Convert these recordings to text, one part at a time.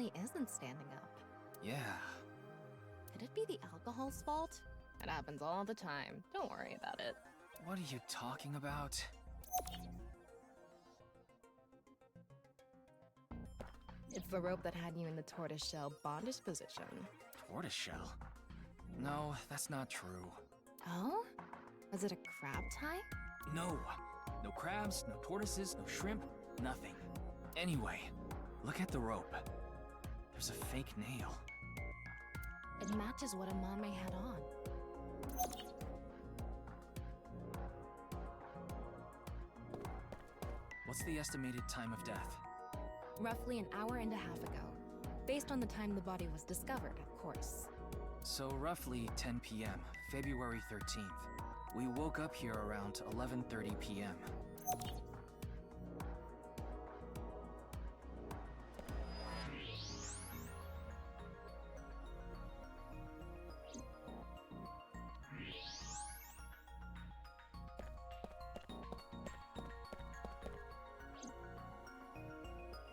Mommy isn't standing up. Yeah. Could it be the alcohol's fault? It happens all the time. Don't worry about it. What are you talking about? It's the rope that had you in the tortoiseshell bondage position. Tortoiseshell? No, that's not true. Oh? Was it a crab tie? No. No crabs, no tortoises, no shrimp, nothing. Anyway, look at the rope. There's a fake nail. It matches what Amame had on. What's the estimated time of death? Roughly an hour and a half ago. Based on the time the body was discovered, of course. So roughly 10 p.m., February 13th. We woke up here around 11:30 p.m.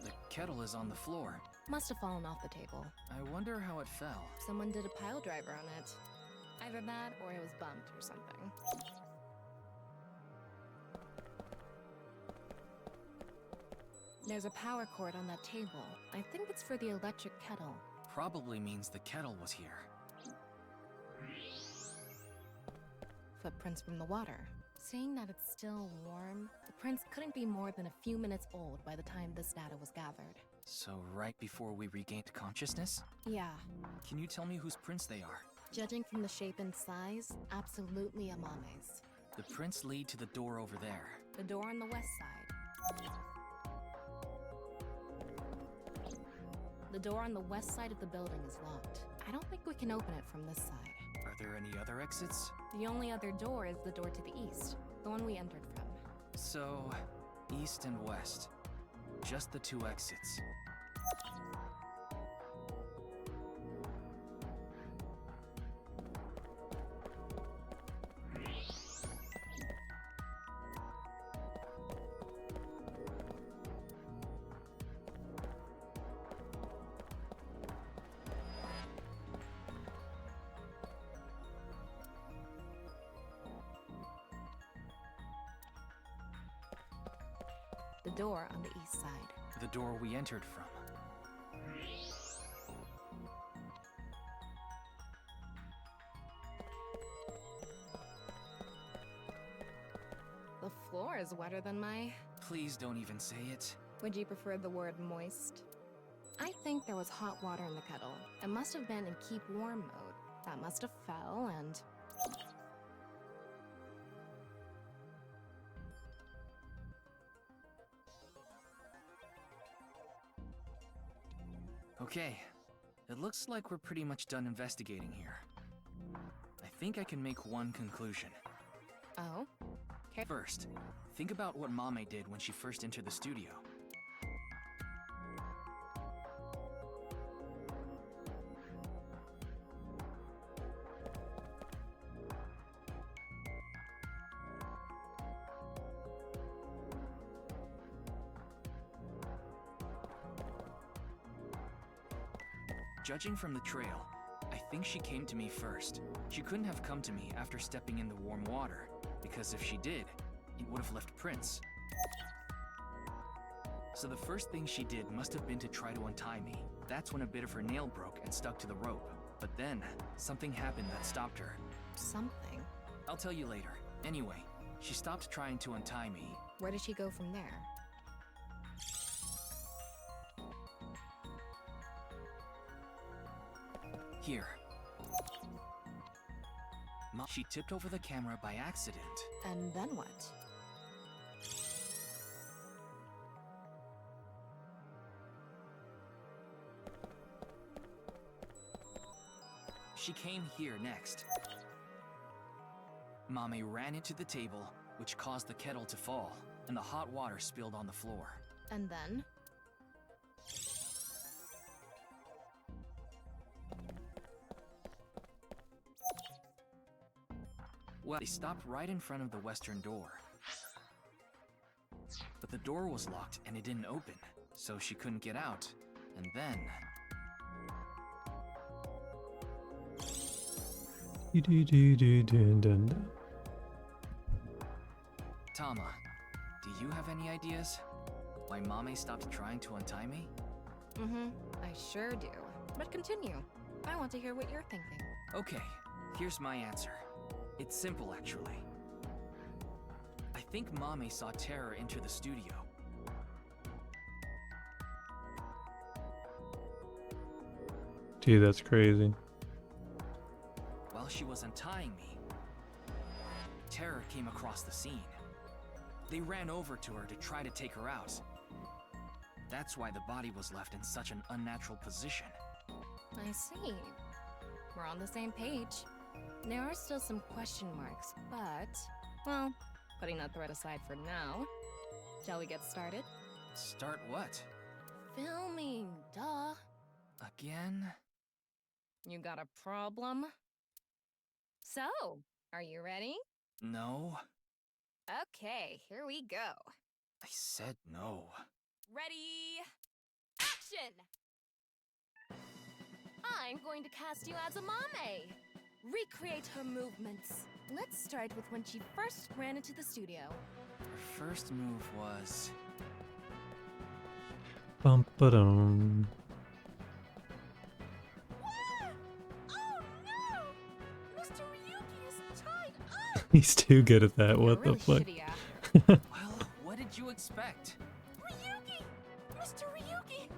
The kettle is on the floor. Must have fallen off the table. I wonder how it fell. Someone did a pile driver on it. Either that or it was bumped or something. There's a power cord on that table. I think it's for the electric kettle. Probably means the kettle was here. Footprints from the water. Saying that it's still warm, the prints couldn't be more than a few minutes old by the time this data was gathered. So right before we regained consciousness? Yeah. Can you tell me whose prints they are? Judging from the shape and size, absolutely Amame's. The prints lead to the door over there. The door on the west side. The door on the west side of the building is locked. I don't think we can open it from this side. Are there any other exits? The only other door is the door to the east, the one we entered from. So, east and west. Just the two exits. The door on the east side. The door we entered from. The floor is wetter than my... Please don't even say it. Would you prefer the word moist? I think there was hot water in the kettle. It must have been in keep warm mode. That must have fell and... Okay, it looks like we're pretty much done investigating here. I think I can make one conclusion. Oh? First, think about what Mame did when she first entered the studio. Judging from the trail, I think she came to me first. She couldn't have come to me after stepping in the warm water, because if she did, it would have left prints. So the first thing she did must have been to try to untie me. That's when a bit of her nail broke and stuck to the rope. But then, something happened that stopped her. Something. I'll tell you later. Anyway, she stopped trying to untie me. Where did she go from there? Here. She tipped over the camera by accident. And then what? She came here next. Mame ran into the table, which caused the kettle to fall, and the hot water spilled on the floor. And then? Well, they stopped right in front of the western door. But the door was locked and it didn't open, so she couldn't get out. And then... Tama, do you have any ideas? Why Mame stopped trying to untie me? I sure do. But continue. I want to hear what you're thinking. Okay, here's my answer. It's simple, actually. I think Mame saw Terror enter the studio. Gee, that's crazy. While she was untying me, Terror came across the scene. They ran over to her to try to take her out. That's why the body was left in such an unnatural position. I see. We're on the same page. There are still some question marks, but... Well, putting that thread aside for now, shall we get started? Start what? Filming, duh. Again? You got a problem? So, are you ready? No. Okay, here we go. I said no. Ready? Action! I'm going to cast you as a Mame. Recreate her movements. Let's start with when she first ran into the studio. Her first move was... Bum ba dum. Oh no! Mr. Ryuki is tied up! He's too good at that. What You're the really fuck? shitty, Well, what did you expect? Ryuki! Mr. Ryuki!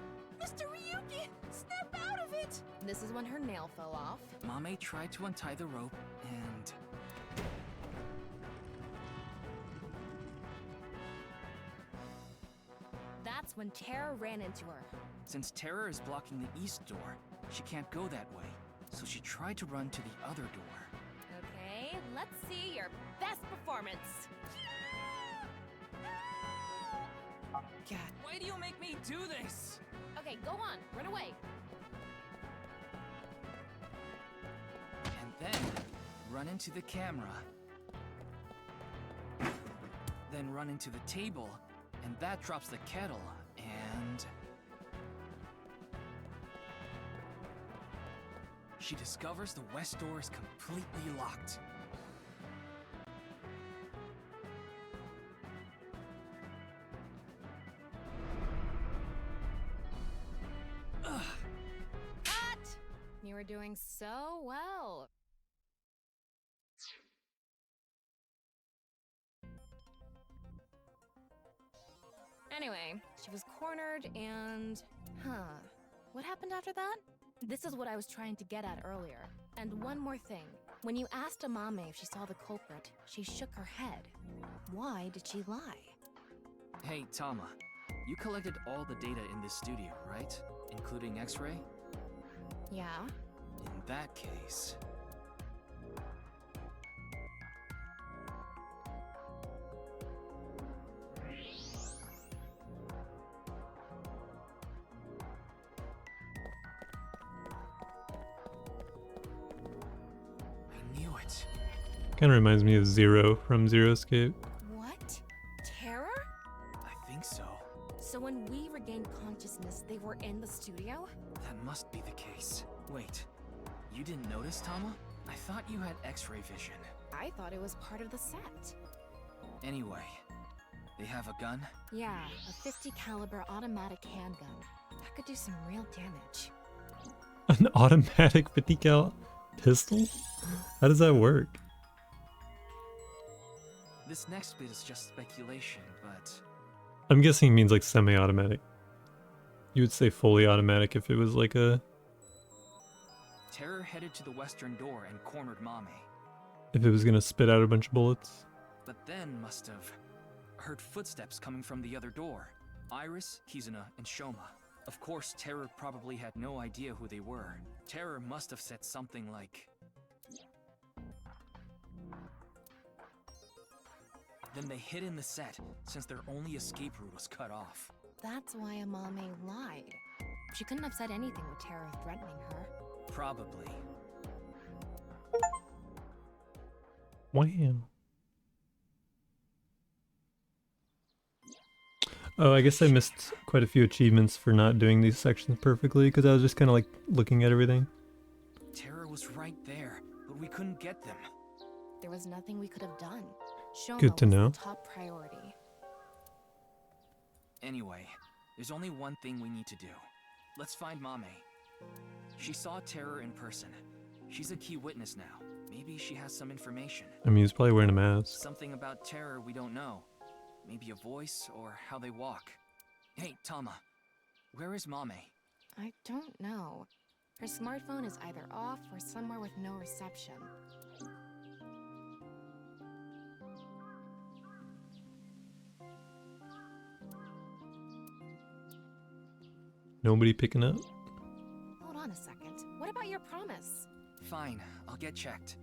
Mr. Ryuki! Snap out of it! This is when her nail fell off. Mame tried to untie the rope, and... That's when Terror ran into her. Since Terror is blocking the east door, she can't go that way. So she tried to run to the other door. Okay, let's see your best performance. God, why do you make me do this? Okay, go on, run away. And then, run into the camera. Then run into the table, and that drops the kettle, and... she discovers the west door is completely locked. Ugh. Cut! You were doing so well. Anyway, she was cornered and... What happened after that? This is what I was trying to get at earlier. And one more thing. When you asked Amame if she saw the culprit, she shook her head. Why did she lie? Hey, Tama. You collected all the data in this studio, right? Including X-ray? Yeah? In that case... I knew it. Kind of reminds me of Zero from Zero Escape. What? Terror? I think so. So when we regained consciousness, they were in the studio? That must be the case. Wait, you didn't notice, Tama? I thought you had X-ray vision. I thought it was part of the set. Anyway, they have a gun? Yeah, a 50 caliber automatic handgun. That could do some real damage. An automatic 50 cal pistol? How does that work? This next bit is just speculation, but... I'm guessing it means like semi-automatic. You would say fully automatic if it was like a... Terror headed to the western door and cornered Mame, if it was gonna spit out a bunch of bullets. but then must have heard footsteps coming from the other door. Iris, Kizuna, and Shoma. Of course, Terror probably had no idea who they were. Terror must have said something like... Then they hid in the set, since their only escape route was cut off. That's why Amame lied. She couldn't have said anything with Terror threatening her. Probably. Wow. Oh, I guess I missed quite a few achievements for not doing these sections perfectly, because I was just kind of like looking at everything. Terror was right there, but we couldn't get them. There was nothing we could have done. Shoma Good to was know. the top priority. Anyway, there's only one thing we need to do. Let's find Mame. She saw Terror in person. She's a key witness now. Maybe she has some information. I mean, he's probably wearing a mask. Something about Terror we don't know. Maybe a voice or how they walk. Hey, Tama. Where is Mame? I don't know. Her smartphone is either off or somewhere with no reception. Nobody picking up? Hold on a second. What about your promise? Fine, I'll get checked.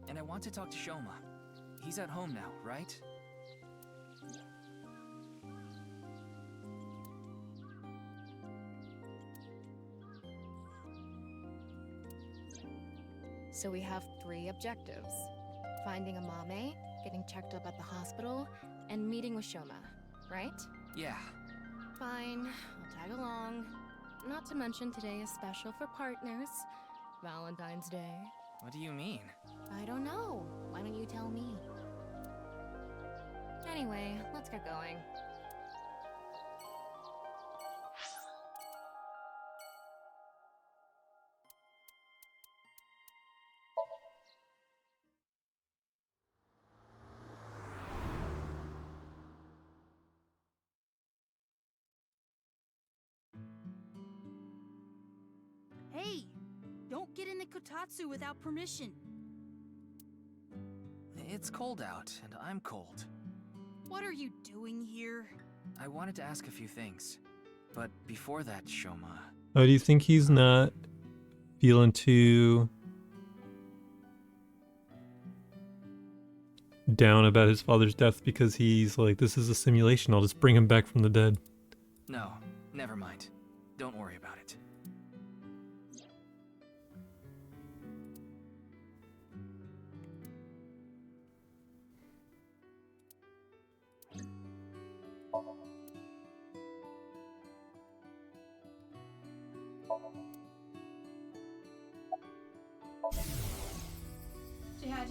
And I want to talk to Shoma. He's at home now, right? So we have 3 objectives. Finding a Mame, getting checked up at the hospital, and meeting with Shoma, right? Yeah. Fine, I'll tag along. Not to mention today is special for partners. Valentine's Day. What do you mean? I don't know. Why don't you tell me? Anyway, let's get going. Hey! Don't get in the kotatsu without permission. It's cold out, and I'm cold. What are you doing here? I wanted to ask a few things. But before that, Shoma... Oh, do you think he's not feeling too down about his father's death because he's like, this is a simulation, I'll just bring him back from the dead? No, never mind. Don't worry about it. Dad.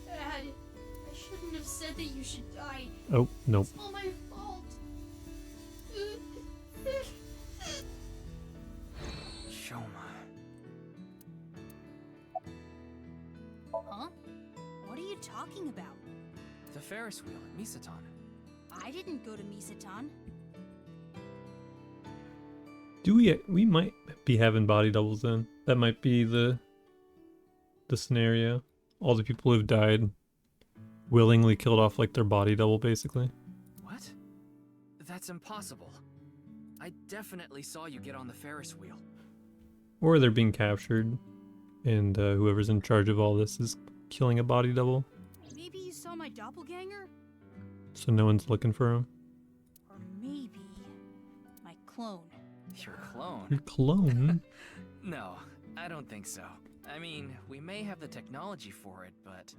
Dad. I shouldn't have said that you should die. Oh, nope. It's all my fault. Shoma... Huh? What are you talking about? The Ferris wheel at Misatan. I didn't go to Misatan. Do we might be having body doubles then. That might be the scenario. All the people who've died willingly killed off like their body double basically. What? That's impossible. I definitely saw you get on the Ferris wheel. Or they're being captured and whoever's in charge of all this is killing a body double. Maybe you saw my doppelganger? So no one's looking for him. Or maybe my clone. Your clone? Your clone? No, I don't think so. I mean, we may have the technology for it, but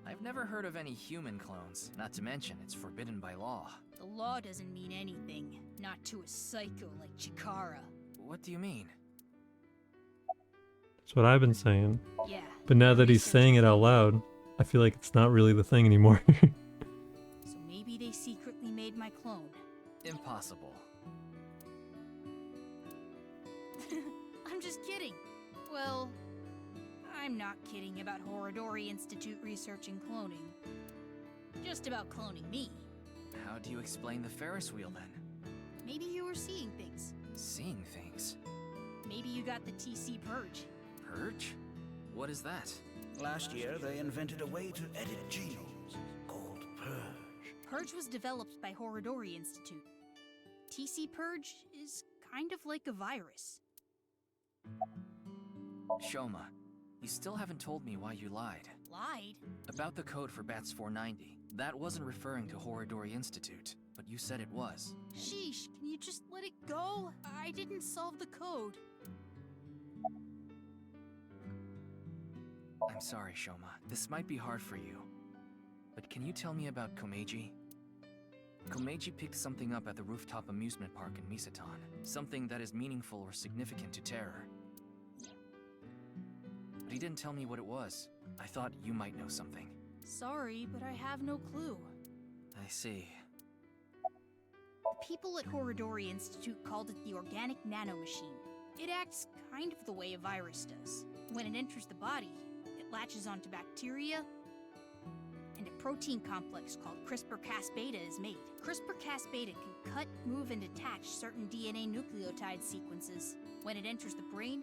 I've never heard of any human clones. Not to mention, it's forbidden by law. The law doesn't mean anything. Not to a psycho like Chikara. What do you mean? That's what I've been saying. Yeah. But now that he's research saying it out loud, I feel like it's not really the thing anymore. So maybe they secretly made my clone. Impossible. I'm just kidding. Well, I'm not kidding about Horodori Institute research in cloning. Just about cloning me. How do you explain the Ferris wheel then? Maybe you were seeing things. Seeing things. Maybe you got the TC Purge. Purge? What is that? Last year, they invented a way to edit genomes called Purge. Purge was developed by Horodori Institute. TC Purge is kind of like a virus. Shoma, you still haven't told me why you lied. Lied? About the code for Bats 490. That wasn't referring to Horodori Institute, but you said it was. Sheesh, can you just let it go? I didn't solve the code. I'm sorry, Shoma. This might be hard for you. But can you tell me about Komeiji? Komeiji picked something up at the rooftop amusement park in Misatan. Something that is meaningful or significant to Terror. but he didn't tell me what it was. I thought you might know something. Sorry, but I have no clue. I see. People at Horodori Institute called it the organic nanomachine. It acts kind of the way a virus does. When it enters the body, it latches onto bacteria, and a protein complex called CRISPR-Cas-beta is made. CRISPR-Cas-beta can cut, move, and attach certain DNA nucleotide sequences. When it enters the brain,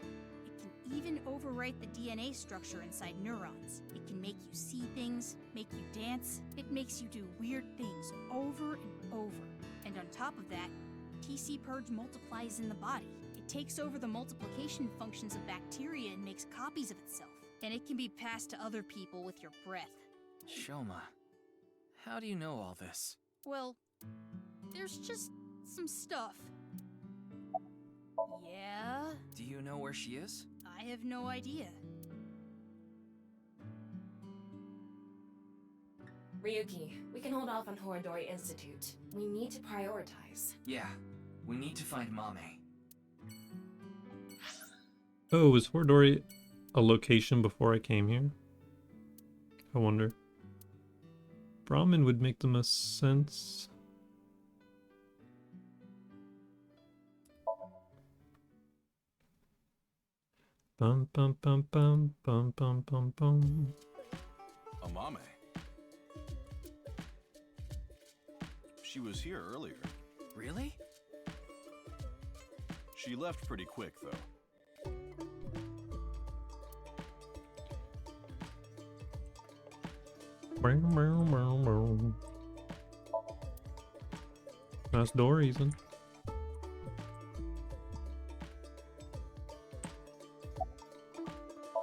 it can even overwrite the DNA structure inside neurons. It can make you see things, make you dance. It makes you do weird things over and over. And on top of that, TC Purge multiplies in the body. It takes over the multiplication functions of bacteria and makes copies of itself. And it can be passed to other people with your breath. Shoma, how do you know all this? Well, there's just some stuff. Yeah? Do you know where she is? I have no idea. Ryuki, we can hold off on Horodori Institute. We need to prioritize. Yeah, we need to find Mame. Oh, was Horodori a location before I came here? I wonder. Brahmin would make the most sense. Bum bum bum bum bum bum bum bum. Amame. She was here earlier. Really? She left pretty quick, though. Nice door, Ethan.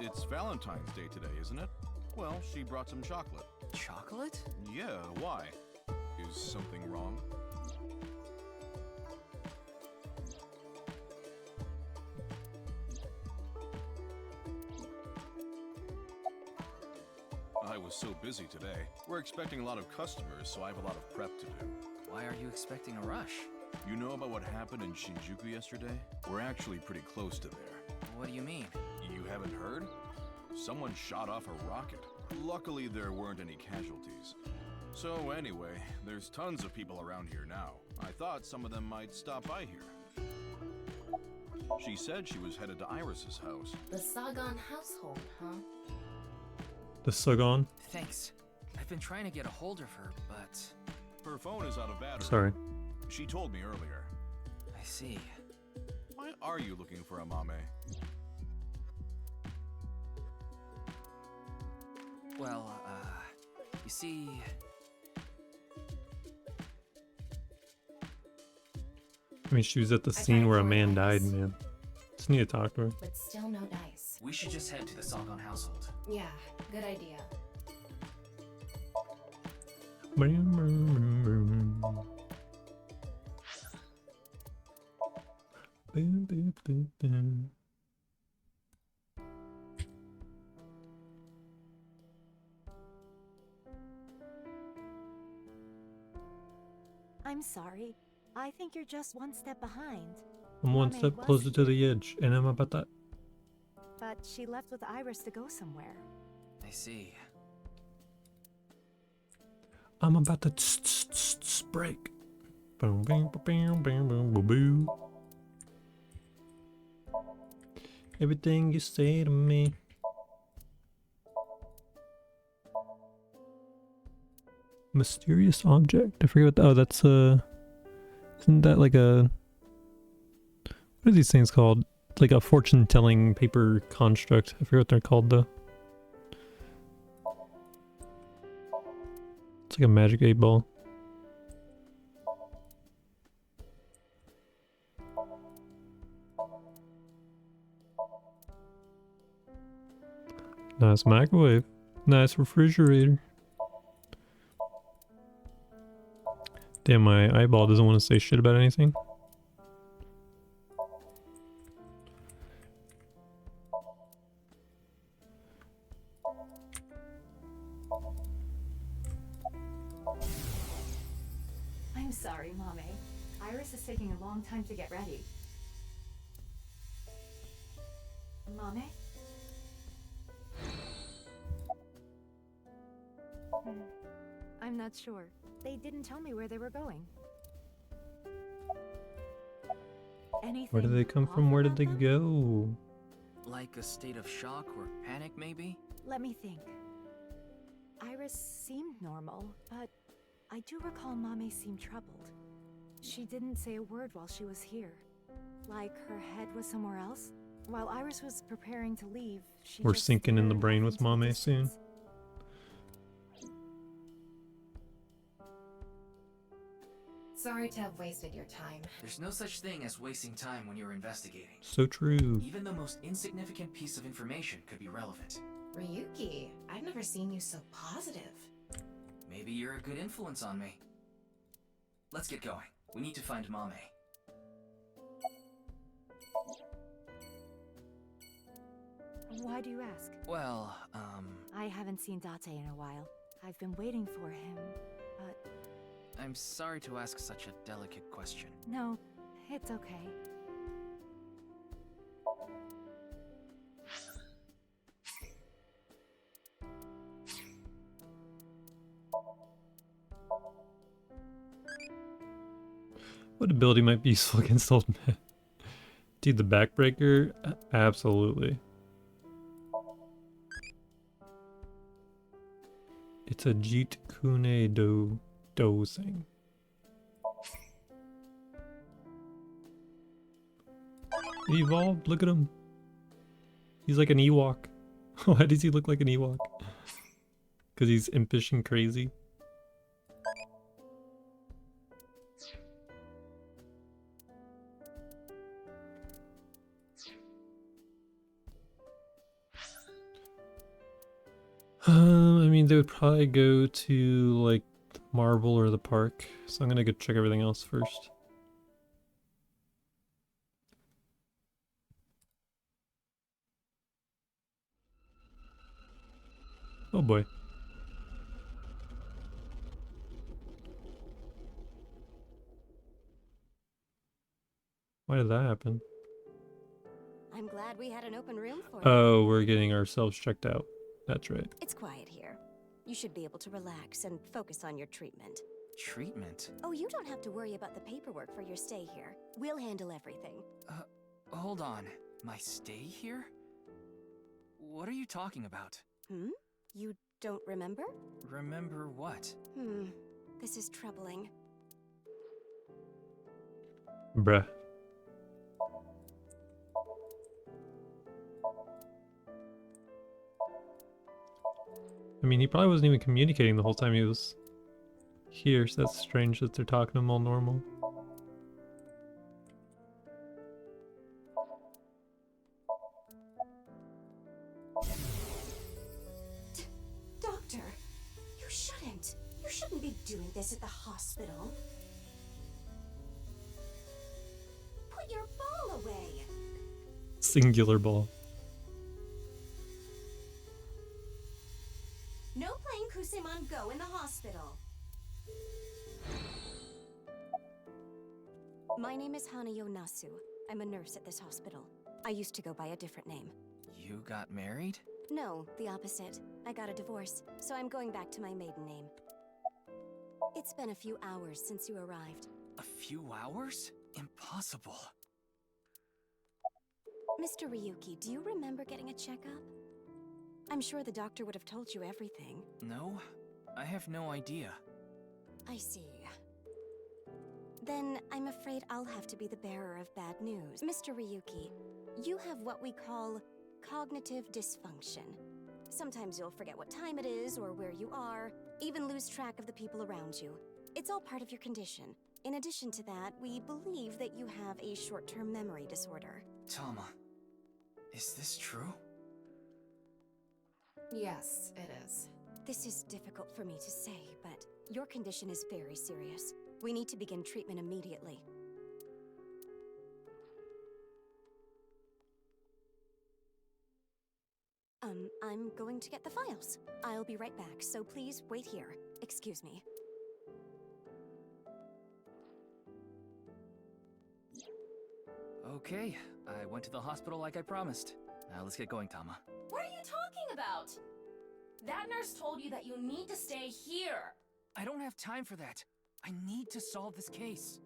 It's Valentine's Day today, isn't it? Well, she brought some chocolate. Chocolate? Yeah, why? Is something wrong? I was so busy today. We're expecting a lot of customers, so I have a lot of prep to do. Why are you expecting a rush? You know about what happened in Shinjuku yesterday? We're actually pretty close to there. What do you mean? You haven't heard? Someone shot off a rocket. Luckily, there weren't any casualties. So anyway, there's tons of people around here now. I thought some of them might stop by here. She said she was headed to Iris's house. The Sagan household, huh? The Sagan? Thanks. I've been trying to get a hold of her, but... Her phone is out of battery. Sorry. She told me earlier. I see. Why are you looking for Amame? Well, you see... I mean, she was at the scene where a man died, man. Just need to talk to her. But still no dice. We should just head to the Sagan household. Yeah, good idea. I'm sorry. I think you're just one step behind. I'm one Mame step was closer to here, the edge, and I'm about that. But she left with Iris to go somewhere. I see. I'm about to break. Boom, boom, boom, boom, boom, boom, boom. Everything you say to me. Mysterious object. I forget what. Oh, that's isn't that like a? What are these things called? It's like a fortune-telling paper construct. I forget what they're called though. It's like a magic 8-ball. Nice microwave. Nice refrigerator. Damn, my eyeball doesn't want to say shit about anything. I'm sorry, Mame. Iris is taking a long time to get ready. not sure. They didn't tell me where they were going. Anything Where did they come off from? Where did about they them? go? Like a state of shock or panic, maybe? Let me think. Iris seemed normal, but I do recall Mame seemed troubled. She didn't say a word while she was here. Like her head was somewhere else. While Iris was preparing to leave, she We're just sinking in the stared brain off with into the Mame soon. distance. Sorry to have wasted your time. There's no such thing as wasting time when you're investigating. So true. Even the most insignificant piece of information could be relevant. Ryuki, I've never seen you so positive. Maybe you're a good influence on me. Let's get going. We need to find Mame. Why do you ask? Well, I haven't seen Date in a while. I've been waiting for him, but I'm sorry to ask such a delicate question. no, it's okay. What ability might be useful against old men? Dude, the backbreaker? Absolutely. It's a Jeet Kune Do thing. He evolved, look at him. He's like an Ewok. Why does he look like an Ewok? Because he's impish and crazy. I mean, they would probably go to, like, Marble or the park. So I'm gonna go check everything else first. Oh boy. Why did that happen? I'm glad we had an open room for you. Oh, we're getting ourselves checked out. That's right. It's quiet here. You should be able to relax and focus on your treatment. Treatment? Oh, you don't have to worry about the paperwork for your stay here. We'll handle everything. Hold on. My stay here? What are you talking about? Hmm? You don't remember? Remember what? This is troubling. Bruh. I mean, he probably wasn't even communicating the whole time he was here, so that's strange that they're talking to him all normal. Doctor, you shouldn't. You shouldn't be doing this at the hospital. Put your ball away. Singular ball. No playing Kusemon Go in the hospital. My name is Hanayo Nasu. I'm a nurse at this hospital. I used to go by a different name. You got married? No, the opposite. I got a divorce, so I'm going back to my maiden name. It's been a few hours since you arrived. A few hours? Impossible. Mr. Ryuki, do you remember getting a checkup? I'm sure the doctor would have told you everything. No, I have no idea. I see. Then I'm afraid I'll have to be the bearer of bad news. Mr. Ryuki, you have what we call cognitive dysfunction. Sometimes you'll forget what time it is or where you are, even lose track of the people around you. It's all part of your condition. In addition to that, we believe that you have a short-term memory disorder. Tama, is this true? Yes, it is. This is difficult for me to say, but your condition is very serious. We need to begin treatment immediately. I'm going to get the files. I'll be right back, so please wait here. Excuse me. Okay, I went to the hospital like I promised. Now let's get going, Tama. What are you talking about? That nurse told you that you need to stay here. I don't have time for that. I need to solve this case.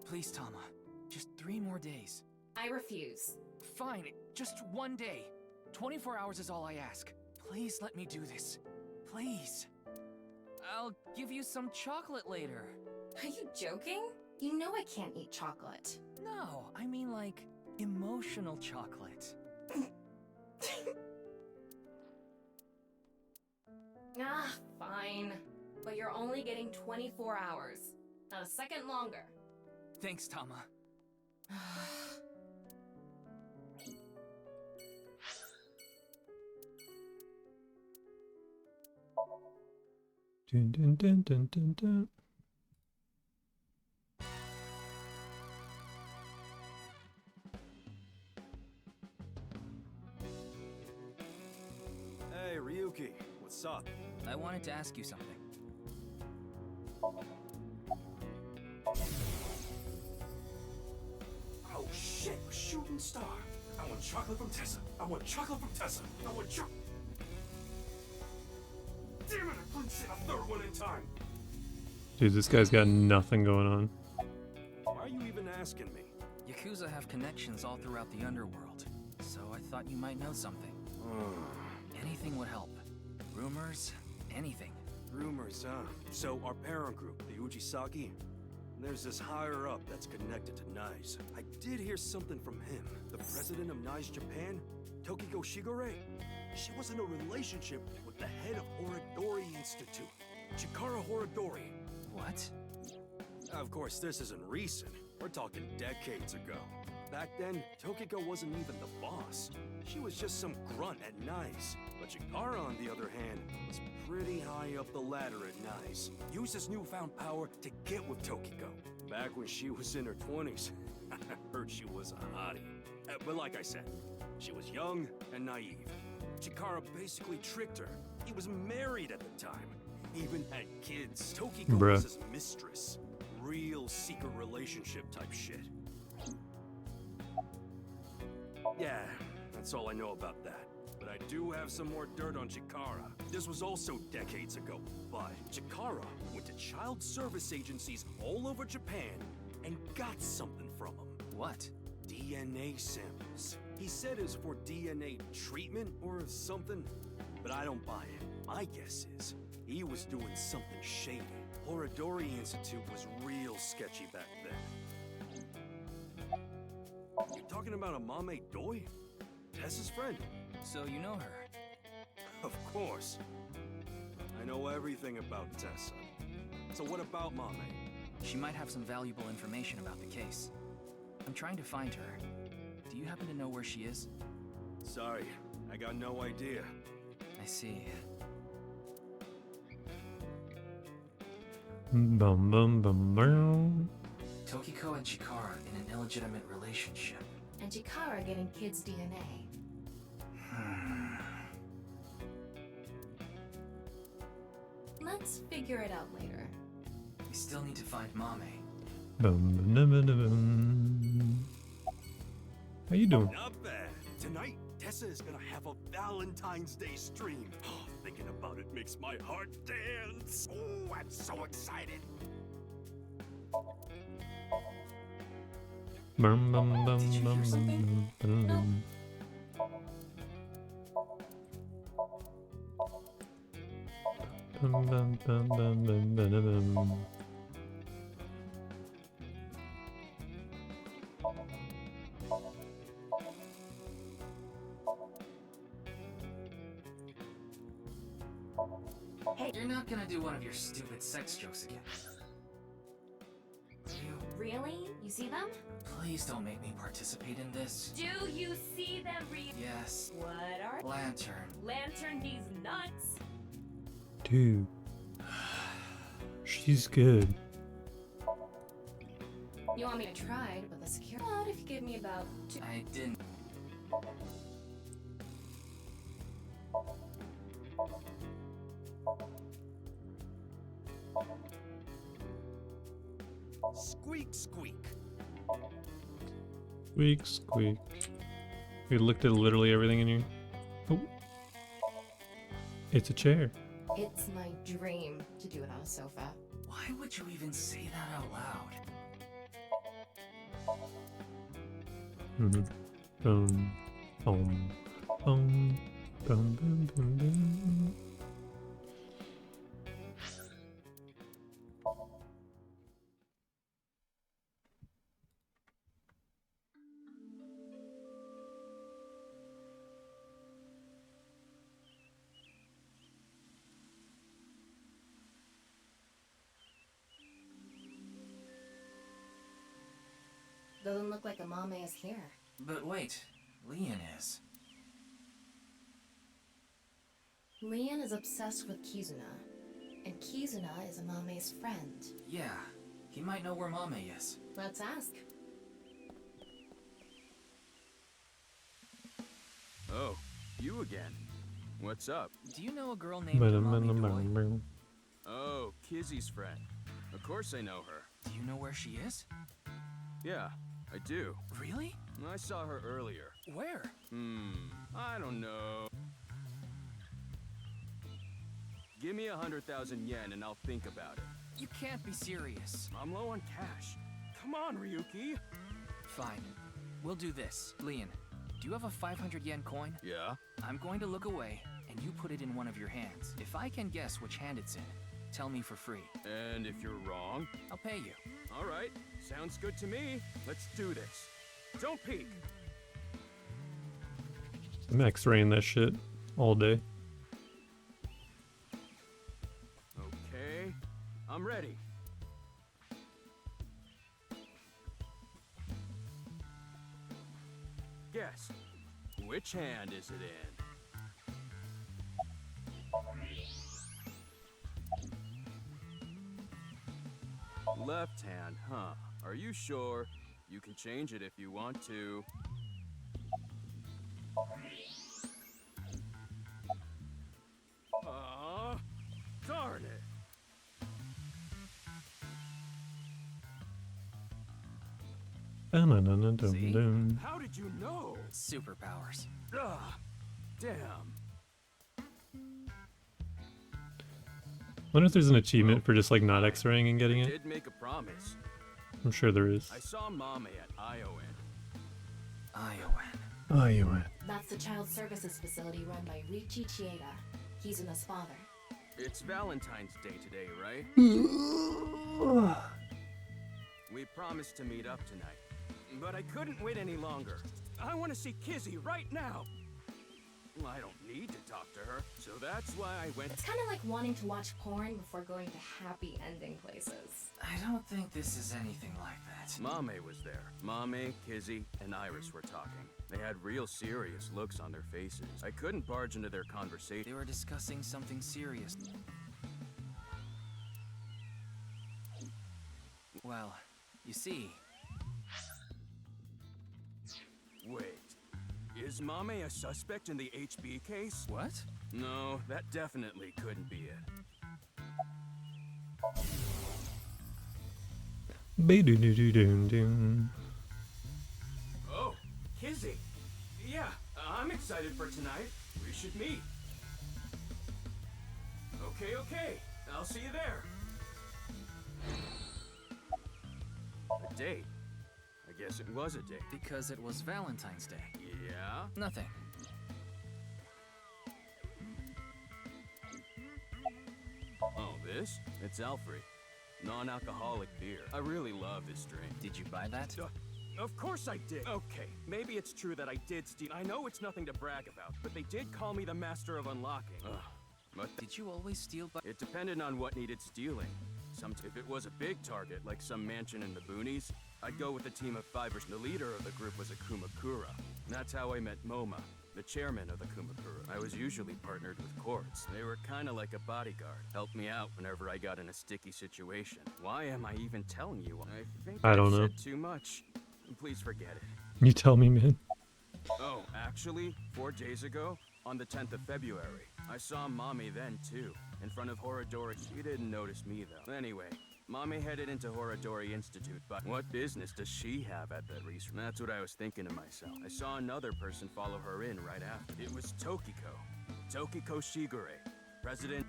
Please, Tama. Just 3 more days. I refuse. Fine, just 1 day. 24 hours is all I ask. Please let me do this. Please. I'll give you some chocolate later. Are you joking? You know I can't eat chocolate. No, I mean like emotional chocolate. Ah, fine. But you're only getting 24 hours. Not a second longer. Thanks, Tama. Dun, dun, dun, dun, dun, dun. Hey, Ryuki, what's up? I wanted to ask you something. Oh shit, a shooting star. I want chocolate from Tessa. I want chocolate from Tessa. I want chocolate. Damn it, I couldn't say a third one in time. Dude, this guy's got nothing going on. Why are you even asking me? Yakuza have connections all throughout the underworld, so I thought you might know something. Anything would help. Rumors, anything. Rumors, huh? So our parent group, the Ujisaki, there's this higher up that's connected to NICE. I did hear something from him. The president of NICE Japan, Tokiko Shigure. She was in a relationship with the head of Horodori Institute, Chikara Horodori. What? Of course, this isn't recent. We're talking decades ago. Back then, Tokiko wasn't even the boss. She was just some grunt at NICE. But Chikara, on the other hand, was pretty high up the ladder at NICE. Used his newfound power to get with Tokiko. Back when she was in her 20s, I heard she was a hottie. But like I said, she was young and naive. Chikara basically tricked her. He was married at the time. Even had kids. Tokiko was his mistress. Real secret relationship type shit. Yeah, that's all I know about that. But I do have some more dirt on Chikara. This was also decades ago, but Chikara went to child service agencies all over Japan and got something from them. What? DNA samples. He said it was for DNA treatment or something, but I don't buy it. My guess is he was doing something shady. Horodori Institute was real sketchy back then. You talking about a Mame Doi? Tessa's friend? So you know her? Of course. I know everything about Tessa. So what about Mame? She might have some valuable information about the case. I'm trying to find her. Do you happen to know where she is? Sorry, I got no idea. I see. Bum bum bum bum. Tokiko and Chikara in an illegitimate relationship. And Chikara getting kids' DNA. Let's figure it out later. We still need to find Mame. Bum, bum, bum, bum, bum. How you doing? Not bad. Tonight, Tessa is gonna have a Valentine's Day stream. Thinking about it makes my heart dance. Oh, I'm so excited. Bum, bum, bum, Did you hear bum, something? bum, bum. Bum, bum, bum, bum, bum, bum, bum. Hey, You're not gonna do one of your stupid sex jokes again. really? You see them? Please don't make me participate in this. Do you see them Yes. What are Lantern. lantern these nuts? Dude. She's good. You want me to try to put the security? But if you give me about 2. I didn't. Squeak, squeak. Squeak, squeak. We looked at literally everything in here. Oh. It's a chair. It's my dream to do it on a sofa. Why would you even say that out loud? Mm-hmm. Boom, boom, boom, boom, boom, boom, boom. Doesn't look like Amame is here. But wait, Leon is. Leon is obsessed with Kizuna, and Kizuna is Amame's friend. Yeah, he might know where Mame is. Let's ask. Oh, you again. What's up? Do you know a girl named Amame Doi? Oh, Kizzy's friend. Of course I know her. Do you know where she is? Yeah, I do. Really? I saw her earlier. Where? I don't know. Give me 100,000 yen and I'll think about it. You can't be serious. I'm low on cash. Come on, Ryuki. Fine. We'll do this. Leon, do you have a 500 yen coin? Yeah? I'm going to look away, and you put it in one of your hands. If I can guess which hand it's in, tell me for free. And if you're wrong? I'll pay you. All right. Sounds good to me. Let's do this. Don't peek. I'm X-raying that shit all day. Okay. I'm ready. Guess. Which hand is it in? Left hand, huh? Are you sure? You can change it if you want to. Aw, darn it. Dun-dun-dun-dun-dun. How did you know? Superpowers. Ugh, damn. Wonder if there's an achievement for just like not X-raying and getting I it. did make a promise. I'm sure there is. I saw Mame at Iowan. Iowan. That's the child services facility run by Richi Chieda, Kizuna's father. It's Valentine's Day today, right? We promised to meet up tonight, but I couldn't wait any longer. I want to see Kizzy right now. I don't need to talk to her, so that's why I went. It's kind of like wanting to watch porn before going to happy ending places. I don't think this is anything like that. Mame was there. Mame, Kizzy, and Iris were talking. They had real serious looks on their faces. I couldn't barge into their conversation. They were discussing something serious. Well, you see... Wait. Is Mame a suspect in the HB case? What? No, that definitely couldn't be it. Ba-do-do-do-dum-dum. Oh, Kizzy. Yeah, I'm excited for tonight. We should meet. Okay. I'll see you there. A date? I guess it was a date. Because it was Valentine's Day. Yeah? Nothing. Oh, this? It's Alfred. Non-alcoholic beer. I really love this drink. Did you buy that? Of course I did. Okay, maybe it's true that I did steal. I know it's nothing to brag about, but they did call me the master of unlocking. But Did you always steal by... it depended on what needed stealing. If it was a big target, like some mansion in the boonies, I'd go with a team of 5 or the leader of the group was a Kumakura. That's how I met Moma, the chairman of the Kumakura. I was usually partnered with Quartz. They were kinda like a bodyguard. Helped me out whenever I got in a sticky situation. Why am I even telling you? I think I don't I've know. said too much. Please forget it. You tell me, man. Oh, actually, 4 days ago, on the 10th of February, I saw Mommy then, too, in front of Horadori. She didn't notice me, though. Anyway, Mommy headed into Horadori Institute, but what business does she have at that research? That's what I was thinking to myself. I saw another person follow her in right after. It was Tokiko. Tokiko Shigure, president...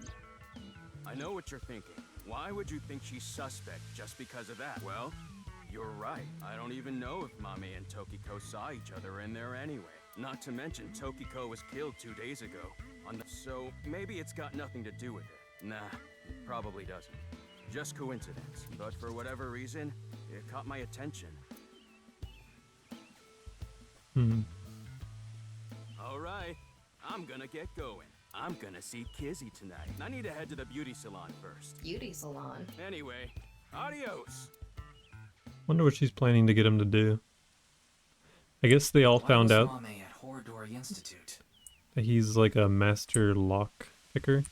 I know what you're thinking. Why would you think she's suspect just because of that? Well, you're right. I don't even know if Mame and Tokiko saw each other in there anyway. Not to mention, Tokiko was killed 2 days ago. So maybe it's got nothing to do with it. Nah, it probably doesn't. Just coincidence. But for whatever reason, it caught my attention. All right, I'm gonna get going. I'm gonna see Kizzy tonight. I need to head to the beauty salon first. Beauty salon. Anyway, adios. Wonder what she's planning to get him to do. I guess they all found out Mame at Horodori Institute? that he's like a master lock picker.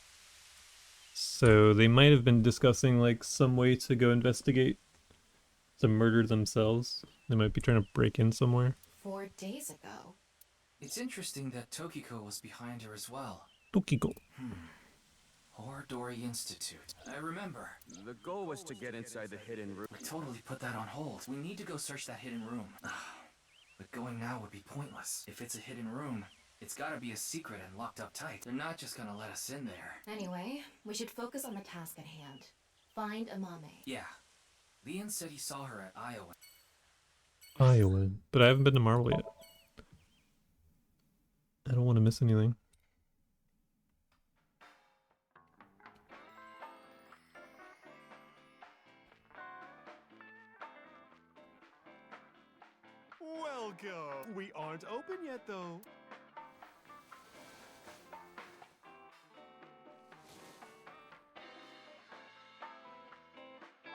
So they might have been discussing like some way to go investigate the murder themselves. They might be trying to break in somewhere. 4 days ago. It's interesting that Tokiko was behind her as well. Tokiko. Horodori Institute. I remember. The goal was to get inside the hidden room. We totally put that on hold. We need to go search that hidden room. But going now would be pointless. If it's a hidden room, it's gotta be a secret and locked up tight. They're not just gonna let us in there. Anyway, we should focus on the task at hand. Find Amame. Yeah. Leon said he saw her at Iowa. Iowa. But I haven't been to Marvel yet. I don't want to miss anything. Welcome. We aren't open yet, though.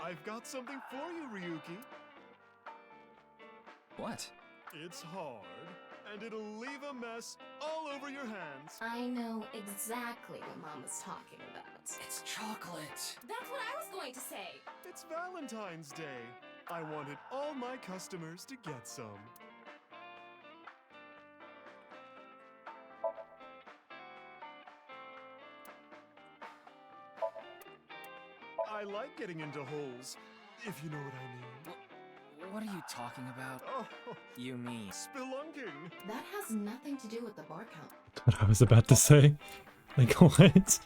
I've got something for you, Ryuki. What? It's hard, and it'll leave a mess all over your hands. I know exactly what Mom was talking about. It's chocolate. That's what I was going to say. It's Valentine's Day. I wanted all my customers to get some. I like getting into holes, if you know what I mean. What are you talking about? Oh, You mean... spelunking. That has nothing to do with the bar count. That's what I was about to say. Like, what?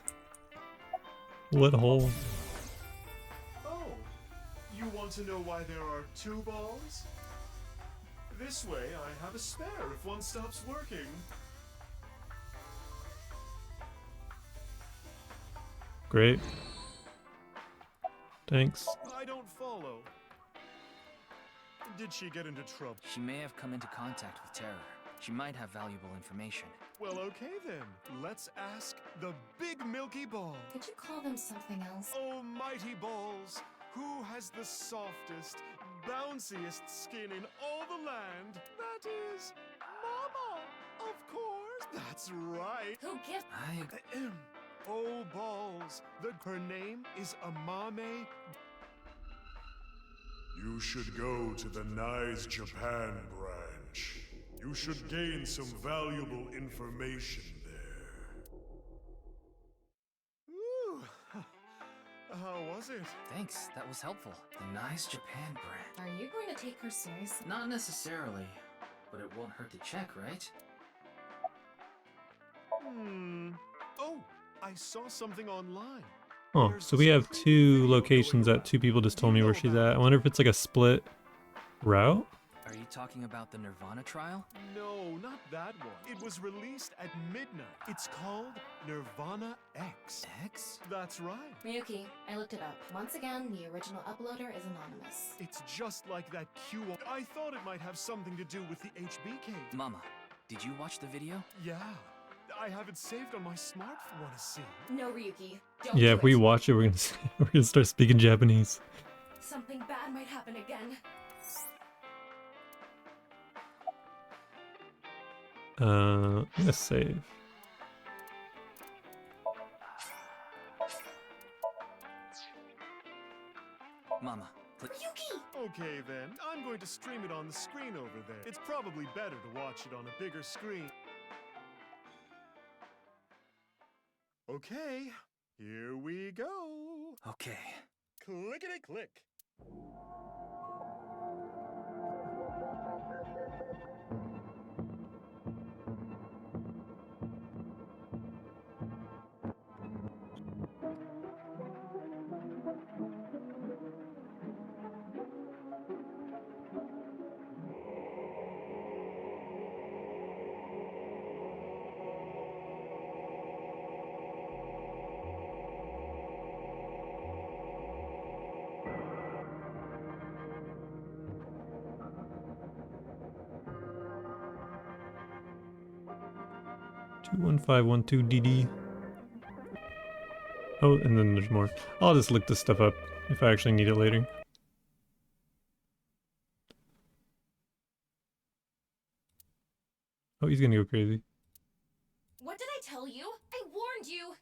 What hole? Oh, you want to know why there are 2 balls? This way, I have a spare if one stops working. Great. Thanks. I don't follow. Did she get into trouble? She may have come into contact with terror. She might have valuable information. Well, okay then. Let's ask the Big Milky Ball. Could you call them something else? Oh, mighty balls! Who has the softest, bounciest skin in all the land? That is Mama, of course. That's right. Who gives? Oh, balls. Her name is Amame. You should go to the Nice Japan branch. You should gain some valuable information there. Ooh. How was it? Thanks, that was helpful. The nice Japan brand. Are you going to take her seriously? Not necessarily, but it won't hurt to check, right? Oh, I saw something online. Oh, so we have 2 locations that 2 people just told me where she's at. I wonder if it's like a split route? Are you talking about the nirvanA trial? No, not that one. It was released at midnight. It's called nirvanA X. X? That's right. Miyuki, I looked it up. Once again, the original uploader is anonymous. It's just like that QR. I thought it might have something to do with the HBK. Mama, did you watch the video? Yeah. I have it saved on my smartphone. Want to see? No, Ryuki. Don't Yeah, do if we it. watch it, we're gonna start speaking Japanese. Something bad might happen again. Let's save. Mama, please. Ryuki! Okay then, I'm going to stream it on the screen over there. It's probably better to watch it on a bigger screen. Okay, here we go. Okay. Clickety-click. 21512DD. Oh, and then there's more. I'll just look this stuff up if I actually need it later. Oh, he's gonna go crazy. What did I tell you? I warned you!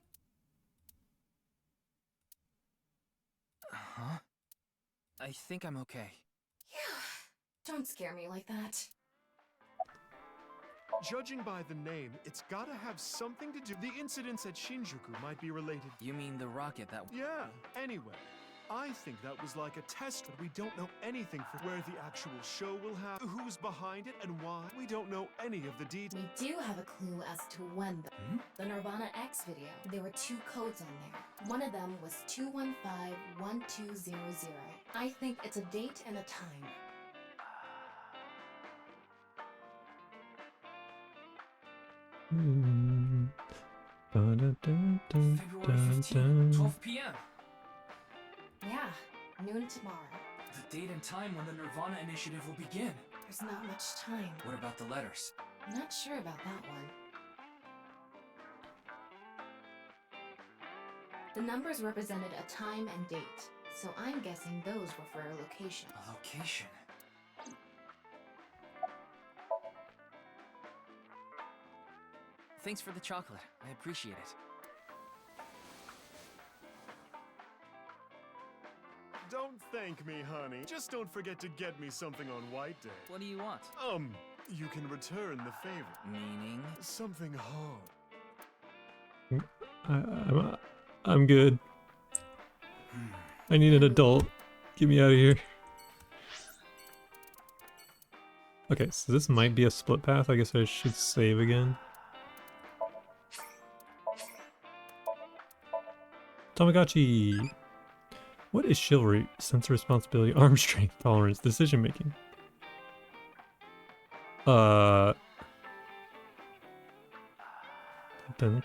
Huh? I think I'm okay. Don't scare me like that. Judging by the name, it's gotta have something to do. The incidents at Shinjuku might be related. You mean the rocket that... Yeah, anyway. I think that was like a test, but we don't know anything for where the actual show will happen, who's behind it, and why. We don't know any of the details. We do have a clue as to when the nirvanA X video. There were 2 codes on there. One of them was 2151200. I think it's a date and a time. February 15th, 12 p.m. Yeah, noon tomorrow. The date and time when the nirvanA initiative will begin. There's not much time. What about the letters? I'm not sure about that one. The numbers represented a time and date, so I'm guessing those were for a location. A location? Thanks for the chocolate. I appreciate it. Don't thank me, honey. Just don't forget to get me something on White Day. What do you want? You can return the favor. Meaning? Something hard. I'm good. I need an adult. Get me out of here. Okay, so this might be a split path. I guess I should save again. Tamagotchi! What is chivalry? Sense of responsibility, arm strength, tolerance, decision making. Dun, dun.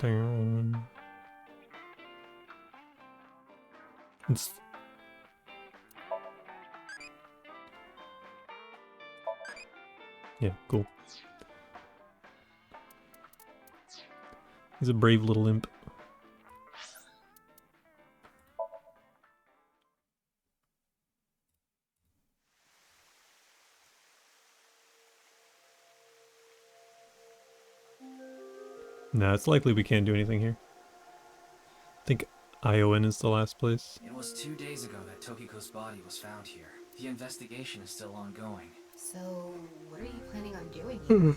Yeah, cool. He's a brave little imp. Nah, it's likely we can't do anything here. I think Iowan is the last place. It was 2 days ago that Tokiko's body was found here. The investigation is still ongoing. So, what are you planning on doing here?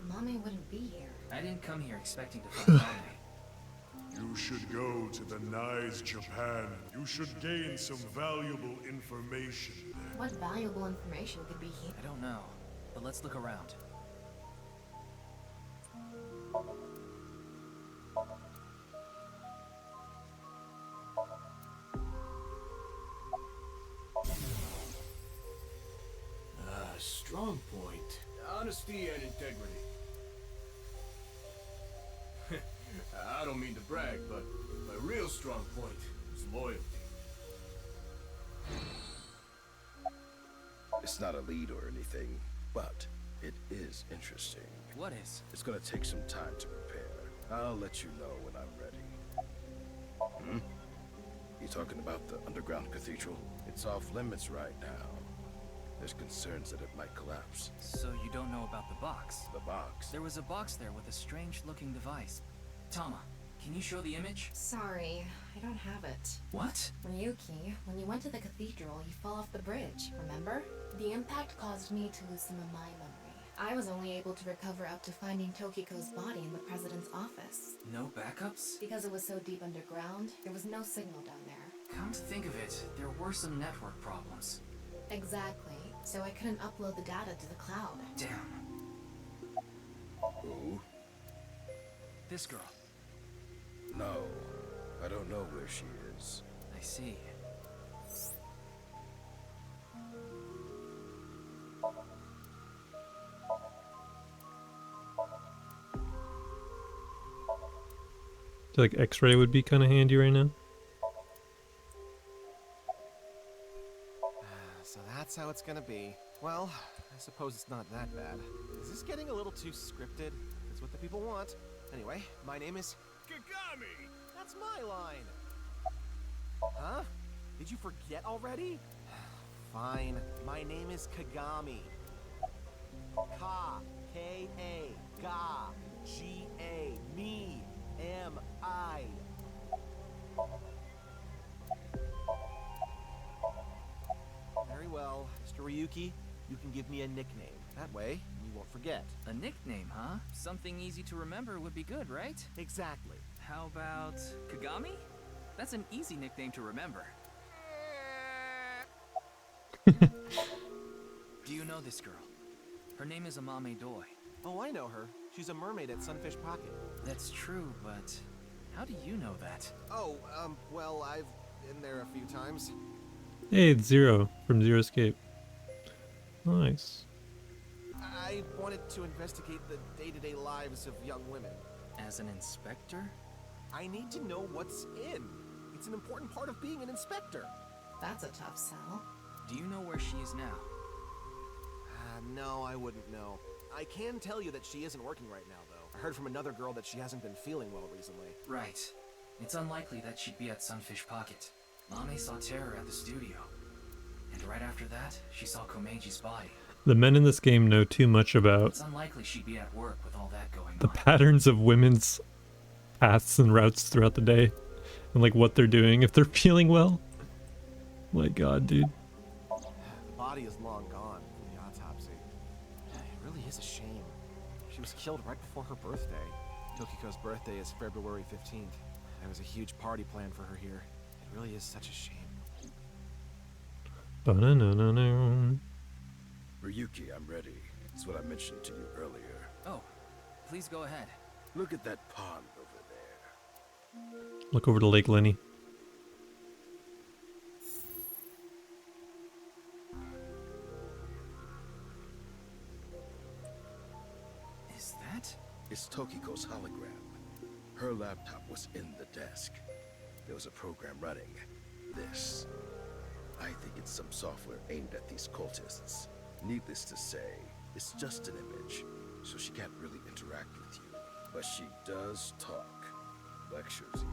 Mame wouldn't be here. I didn't come here expecting to find Mame. You should go to the Nice Japan. You should gain some valuable information there. What valuable information could be here? I don't know, but let's look around. Strong point. Honesty and integrity. I don't mean to brag, but my real strong point is loyalty. It's not a lead or anything, but it is interesting. What is? It's gonna take some time to prepare. I'll let you know when I'm ready. You talking about the underground cathedral? It's off limits right now. There's concerns that it might collapse. So you don't know about the box? The box? There was a box there with a strange-looking device. Tama, can you show the image? Sorry, I don't have it. What? Ryuki, when you went to the cathedral, you fell off the bridge, remember? The impact caused me to lose some of my memory. I was only able to recover up to finding Tokiko's body in the president's office. No backups? Because it was so deep underground, there was no signal down there. Come to think of it, there were some network problems. Exactly. So I couldn't upload the data to the cloud. Damn. Who? This girl. No, I don't know where she is. I see. I feel like X-ray would be kind of handy right now. So that's how it's gonna be. Well, I suppose it's not that bad. Is this getting a little too scripted? It's what the people want. Anyway, my name is... Kagami! That's my line! Huh? Did you forget already? Fine. My name is Kagami. Ka. K-A. Ga. G-A. Me. M-I. Very well, Mr. Ryuki. You can give me a nickname. That way, you won't forget. A nickname, huh? Something easy to remember would be good, right? Exactly. How about Kagami? That's an easy nickname to remember. Do you know this girl? Her name is Amame Doi. Oh, I know her. She's a mermaid at Sunfish Pocket. That's true, but how do you know that? Oh, well, I've been there a few times. Hey, it's Zero from Zero Escape. Nice. I wanted to investigate the day-to-day lives of young women. As an inspector? I need to know what's in. It's an important part of being an inspector. That's a tough sell. Do you know where she is now? No, I wouldn't know. I can tell you that she isn't working right now, though. I heard from another girl that she hasn't been feeling well recently. Right. It's unlikely that she'd be at Sunfish Pocket. Mame saw Terror at the studio. And right after that, she saw Komeji's body. The men in this game know too much about It's unlikely she'd be at work with all that going the on. patterns of women's paths and routes throughout the day. And like what they're doing if they're feeling well. My god, dude. The body is long gone from the autopsy. It really is a shame. She was killed right before her birthday. Tokiko's birthday is February 15th. There was a huge party planned for her here. It really is such a shame. Ba-na-na-na-na. Ryuki, I'm ready. It's what I mentioned to you earlier. Oh, please go ahead. Look at that pond over there. Look over to Lake Lenny. Is that? It's Tokiko's hologram. Her laptop was in the desk. There was a program running. This. I think it's some software aimed at these cultists. Needless to say, it's just an image, so she can't really interact with you. But she does talk. Lectures even.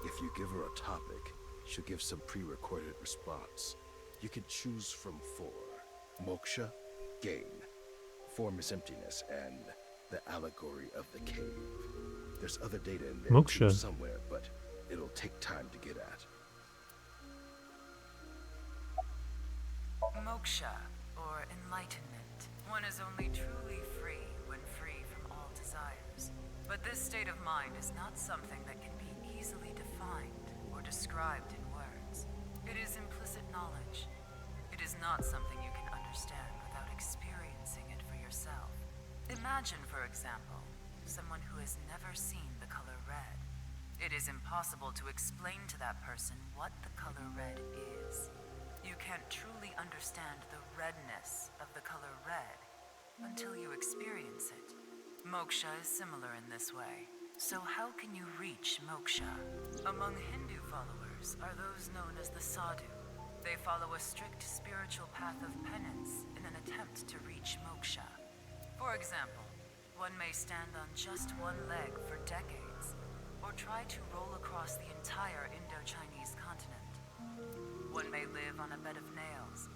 If you give her a topic, she'll give some pre-recorded response. You can choose from 4. Moksha, gain. Form is emptiness, and the allegory of the cave. There's other data in there Moksha. too somewhere, but it'll take time to get at. Moksha, or enlightenment. One is only truly free when free from all desires. But this state of mind is not something that can be easily defined or described in words. It is implicit knowledge. It is not something you can understand without experiencing it for yourself. Imagine, for example, someone who has never seen the color red. It is impossible to explain to that person what the color red is. You can't truly understand the redness of the color red until you experience it. Moksha is similar in this way. So how can you reach moksha? Among Hindu followers are those known as the sadhu. They follow a strict spiritual path of penance in an attempt to reach moksha. For example, one may stand on just one leg for decades, or try to roll across the entire Indo-Chinese continent. One may live on a bed of nails.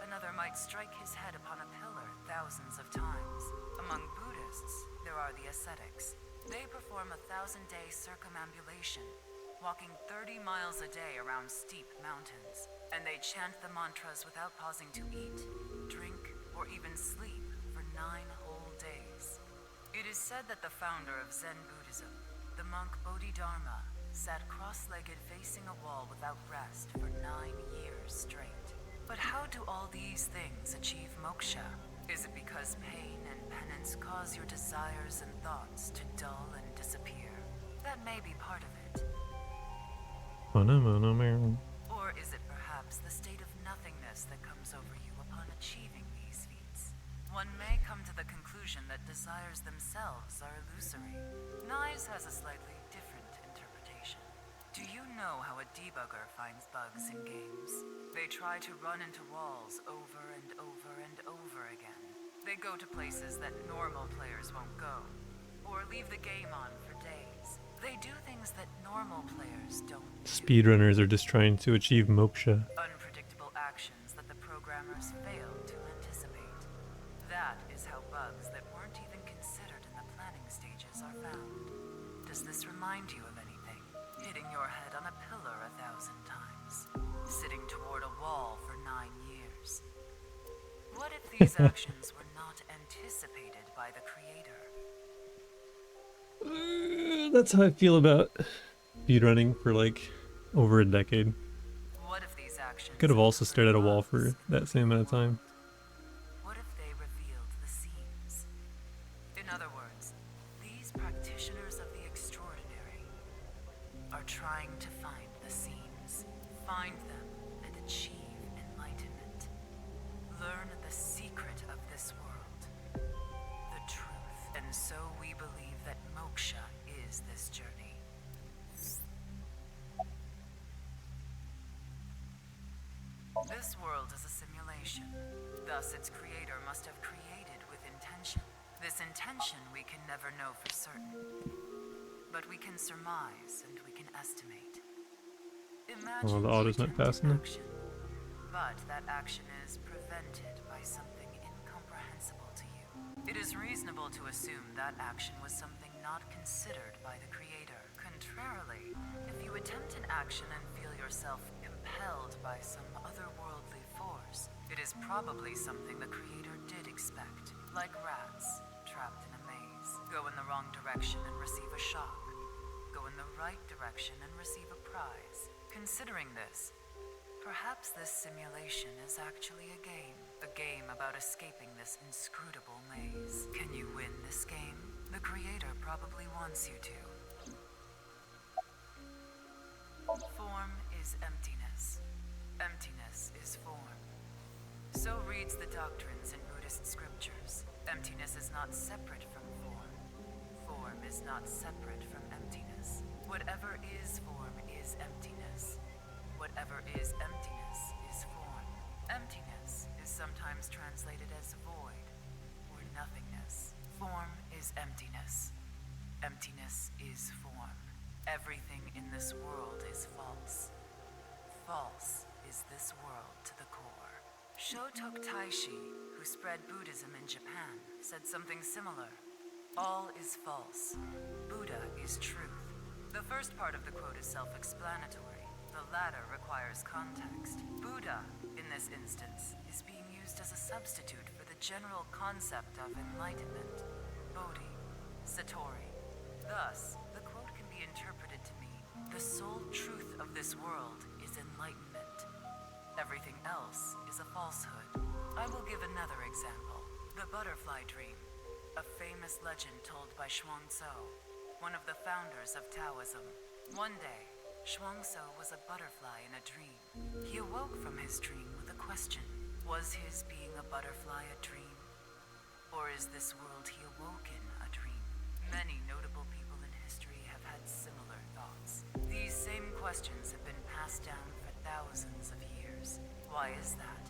Another might strike his head upon a pillar thousands of times. Among Buddhists, there are the ascetics. They perform a 1,000-day circumambulation, walking 30 miles a day around steep mountains. And they chant the mantras without pausing to eat, drink, or even sleep for 9 whole days. It is said that the founder of Zen Buddhism, the monk Bodhidharma, sat cross-legged facing a wall without rest for 9 years straight. But how do all these things achieve moksha? Is it because pain and penance cause your desires and thoughts to dull and disappear? That may be part of it. Or is it perhaps the state of nothingness that comes over you upon achieving these feats? One may come to the conclusion that desires themselves are illusory. Nyes has a slightly different interpretation. Do you know how a debugger finds bugs in games? They try to run into walls over and over and over again. They go to places that normal players won't go. or leave the game on for days. They do things that normal players don't do. Speedrunners are just trying to achieve moksha. Unpredictable actions that the programmers failed to anticipate. That is how bugs that weren't even considered in the planning stages are found. Does this remind you of anything? Hitting your head on a pillar 1,000 times. Sitting toward a wall for 9 years. What if these actions were not anticipated by the creator? That's how I feel about speedrunning for like over a decade. What if these actions Could have also stared at a wall for that same amount of time. What if they revealed the seams? In other words, these practitioners of the extraordinary are trying to find the seams, find them, and achieve enlightenment. Learn the secret of this world, the truth. And so we believe that moksha is this journey. This world is a simulation. Thus, its creator must have created with intention. This intention we can never know for certain. But we can surmise and we can estimate. Imagine Oh, the auto's not fast enough. action, but that action is prevented by something incomprehensible to you. It is reasonable to assume that action was something not considered by the creator. Contrarily, if you attempt an action and feel yourself compelled by some otherworldly force, it is probably something the creator did expect. Like rats, trapped in a maze. Go in the wrong direction and receive a shock. Go in the right direction and receive a prize. Considering this, perhaps this simulation is actually a game. A game about escaping this inscrutable maze. Can you win this game? The creator probably wants you to. Form is emptiness. Emptiness is form. So reads the doctrines in Buddhist scriptures. Emptiness is not separate from form. Form is not separate from emptiness. Whatever is form is emptiness. Whatever is emptiness is form. Emptiness is sometimes translated as void or nothingness. Form is emptiness. Emptiness is form. Everything in this world is false. False is this world to the core. Shotok Taishi, who spread Buddhism in Japan, said something similar. All is false. Buddha is truth. The first part of the quote is self-explanatory. The latter requires context. Buddha, in this instance, is being used as a substitute for the general concept of enlightenment. Bodhi, Satori. Thus, the quote can be interpreted to mean, the sole truth of this world is enlightenment. Everything else is a falsehood. I will give another example. The butterfly dream, a famous legend told by Xuangtzu, one of the founders of Taoism. One day, Xuangtzu was a butterfly in a dream. He awoke from his dream with a question. Was his being a butterfly a dream? Or is this world he awoke in a dream? Many notable people in history have had similar thoughts. These same questions have been passed down for thousands of years. Why is that?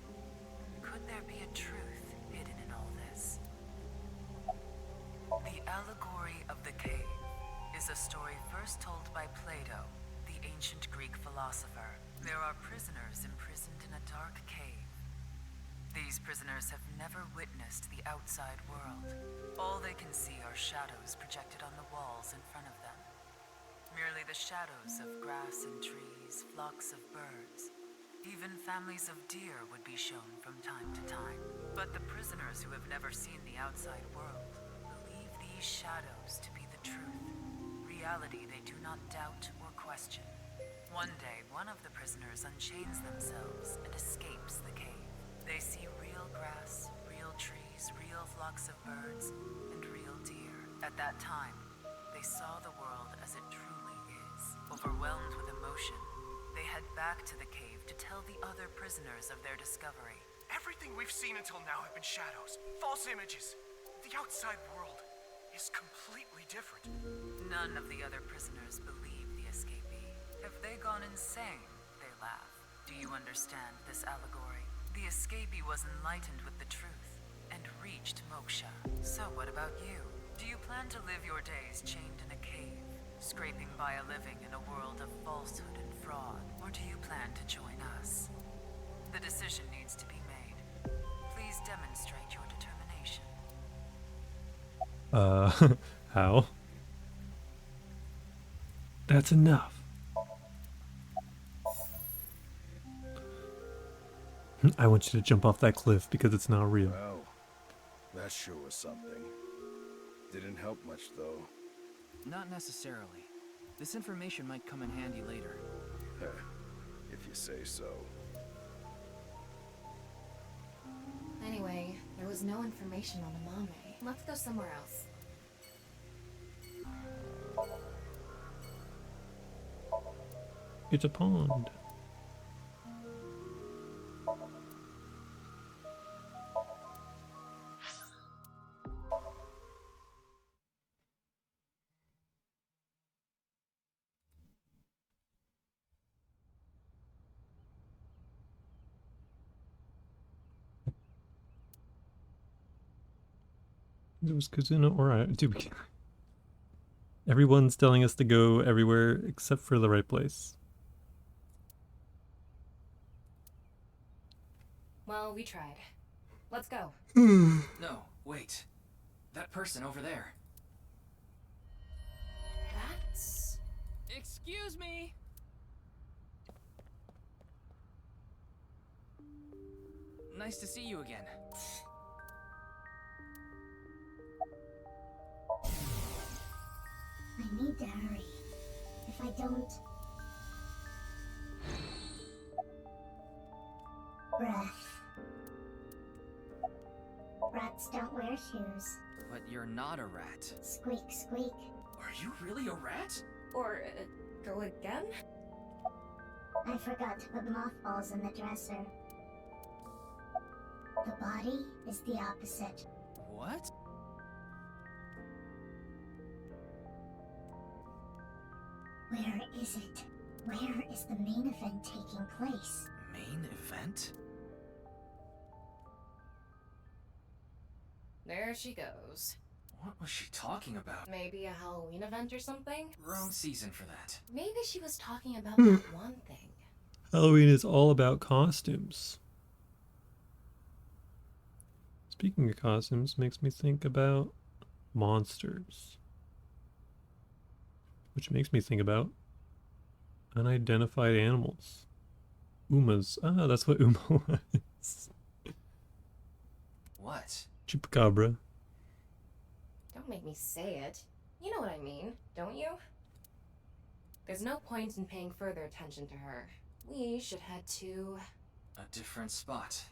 Could there be a truth hidden in all this? The allegory of the cave is a story first told by Plato, the ancient Greek philosopher. There are prisoners imprisoned in a dark cave. These prisoners have never witnessed the outside world. All they can see are shadows projected on the walls in front of them. Merely the shadows of grass and trees, flocks of birds. Even families of deer would be shown from time to time. But the prisoners who have never seen the outside world believe these shadows to be the truth. Reality they do not doubt or question. One day, one of the prisoners unchains themselves and escapes the cave. They see real grass, real trees, real flocks of birds, and real deer. At that time, they saw the world as it truly is. Overwhelmed with emotion, they head back to the cave to tell the other prisoners of their discovery. Everything we've seen until now have been shadows, false images. The outside world is completely different. None of the other prisoners believe the escapee. Have they gone insane? They laugh. Do you understand this allegory? The escapee was enlightened with the truth and reached moksha. So what about you? Do you plan to live your days chained in a cave, scraping by a living in a world of falsehood and fraud? Or do you plan to join us? The decision needs to be made. Please demonstrate your determination. How? That's enough. I want you to jump off that cliff because it's not real. Well, that sure was something. Didn't help much, though. Not necessarily. This information might come in handy later. If you say so. Anyway, there was no information on Amame. Let's go somewhere else. It's a pond. It was Kazuna or I. Dude, everyone's telling us to go everywhere except for the right place. Well, we tried. Let's go. No, wait. That person over there. That's... Excuse me! Nice to see you again. I need to hurry. If I don't... Breath. Rats don't wear shoes. But you're not a rat. Squeak, squeak. Are you really a rat? Or, go again? I forgot to put mothballs in the dresser. The body is the opposite. What? Where is it? Where is the main event taking place? Main event? There she goes. What was she talking about? Maybe a Halloween event or something? Wrong season for that. Maybe she was talking about that one thing. Halloween is all about costumes. Speaking of costumes, makes me think about monsters. Which makes me think about unidentified animals. Umas. Ah, that's what Uma was. What? Chupacabra. Don't make me say it. You know what I mean, don't you? There's no point in paying further attention to her. We should head to... a different spot.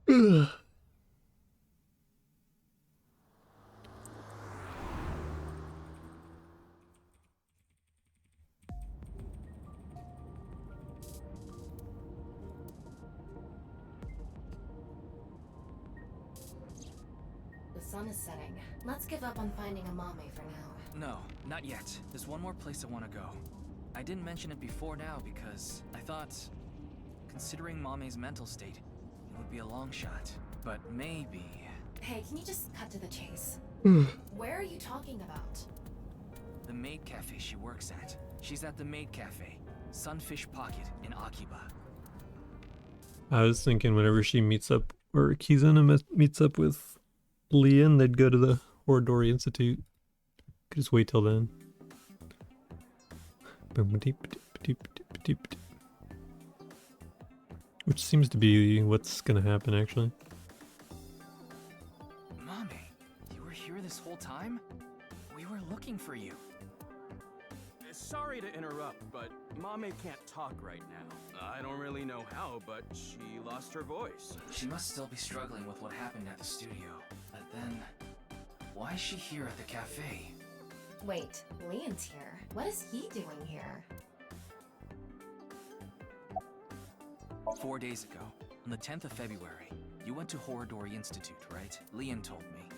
The sun is setting. Let's give up on finding Amame for now. No, not yet. There's one more place I want to go. I didn't mention it before now because I thought, considering Mame's mental state, it would be a long shot. But maybe... Hey, can you just cut to the chase? Where are you talking about? The maid cafe she works at. She's at the maid cafe, Sunfish Pocket in Akiba. I was thinking whenever she meets up, or Kizuna meets up with Leon, they'd go to the Horadori Institute. Could just wait till then. Which seems to be what's gonna happen, actually. Mame, you were here this whole time? We were looking for you. Sorry to interrupt, but Mame can't talk right now. I don't really know how, but she lost her voice. She must still be struggling with what happened at the studio. But then, why is she here at the cafe? Wait, Leon's here. What is he doing here? 4 days ago, on the 10th of February, you went to Horadori Institute, right? Leon told me.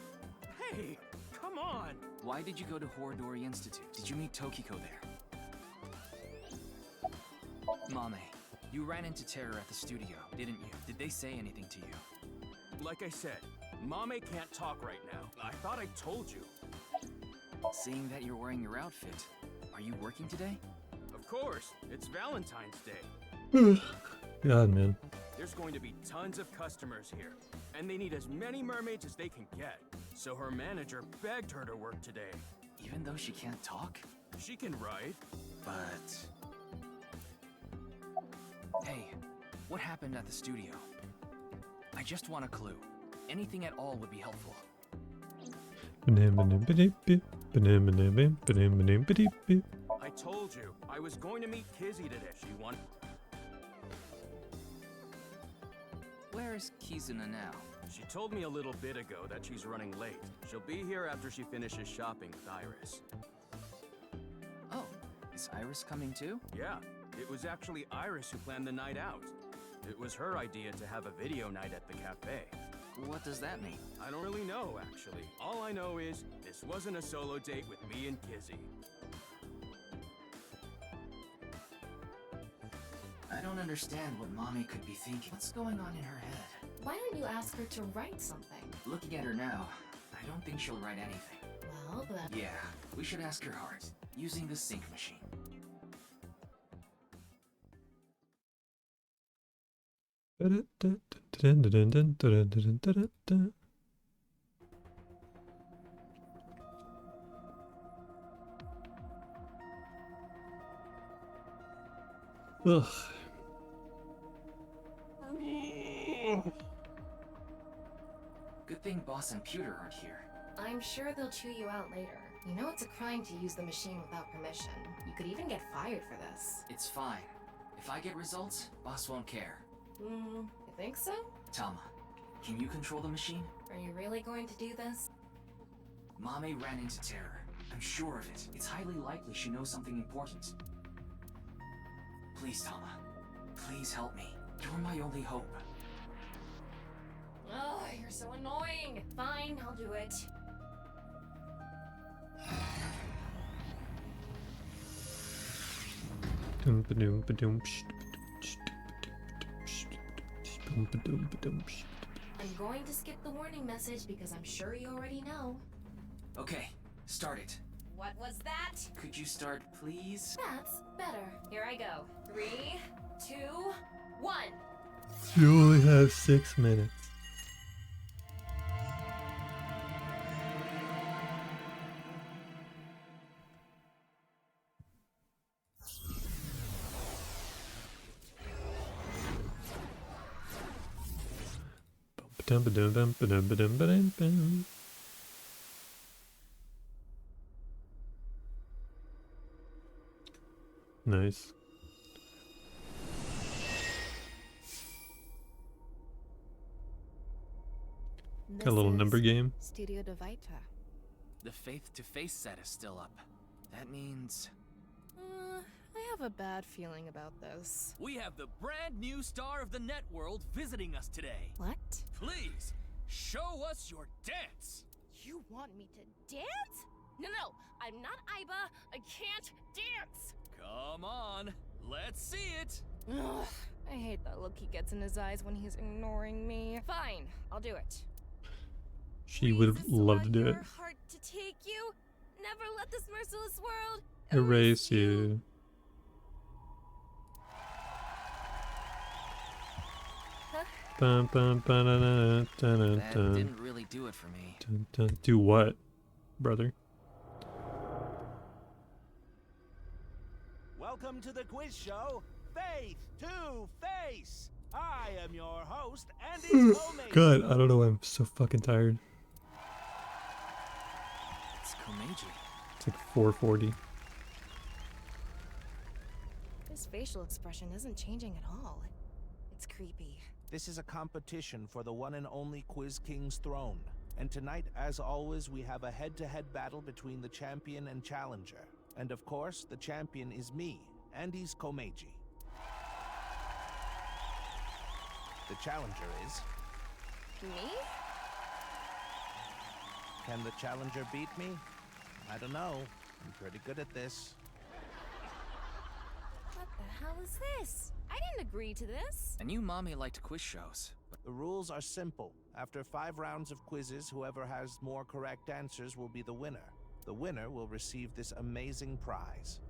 Hey, come on! Why did you go to Horadori Institute? Did you meet Tokiko there? Mame, you ran into Terror at the studio, didn't you? Did they say anything to you? Like I said, Mame can't talk right now. I thought I told you. Seeing that you're wearing your outfit, are you working today? Of course, it's Valentine's Day. God, man. There's going to be tons of customers here, and they need as many mermaids as they can get. So her manager begged her to work today. Even though she can't talk? She can write. But... Hey, what happened at the studio? I just want a clue. Anything at all would be helpful. I told you, I was going to meet Kizzy today. She wanted... Where's Kizuna now? She told me a little bit ago that she's running late. She'll be here after she finishes shopping with Iris. Oh, is Iris coming too? Yeah, it was actually Iris who planned the night out. It was her idea to have a video night at the cafe. What does that mean? I don't really know, actually. All I know is, this wasn't a solo date with me and Kizzy. I don't understand what Mommy could be thinking. What's going on in her head? Why don't you ask her to write something? Looking at her now, I don't think she'll write anything. Well, but... Yeah, we should ask her heart, using the sync machine. Ugh. Good thing Boss and Pewter aren't here. I'm sure they'll chew you out later. You know it's a crime to use the machine without permission. You could even get fired for this. It's fine. If I get results, Boss won't care. You think so? Tama, can you control the machine? Are you really going to do this? Mame ran into terror. I'm sure of it. It's highly likely she knows something important. Please, Tama. Please help me. You're my only hope. Oh, you're so annoying. Fine, I'll do it. I'm going to skip the warning message because I'm sure you already know. Okay, start it. What was that? Could you start, please? That's better. Here I go. 3, 2, 1. You only have 6 minutes. Nice. Got a little number game. Studio de Vita. The face-to-face set is still up. That means... I have a bad feeling about this. We have the brand new star of the net world visiting us today. What? Please, show us your dance. You want me to dance? No, I'm not Aiba. I can't dance. Come on, let's see it. Ugh, I hate that look he gets in his eyes when he's ignoring me. Fine, I'll do it. She would love to do it. Your heart to take you. Never let this merciless world Erase you. Bum, bum, ba-da-da, da-da, That da. didn't really do it for me. Dun, dun. Do what, brother? Welcome to the quiz show, Faith to Face. I am your host, Andy Comey. God, I don't know why I'm so fucking tired. It's Komeiji. It's like 4:40. His facial expression isn't changing at all. It's creepy. This is a competition for the one and only Quiz King's throne. And tonight, as always, we have a head-to-head battle between the champion and challenger. And of course, the champion is me, Andy's Komeiji. The challenger is... Me? Can the challenger beat me? I don't know. I'm pretty good at this. What the hell is this? I didn't agree to this. I knew Mommy liked quiz shows, The rules are simple. After 5 rounds of quizzes, whoever has more correct answers will be the winner. The winner will receive this amazing prize.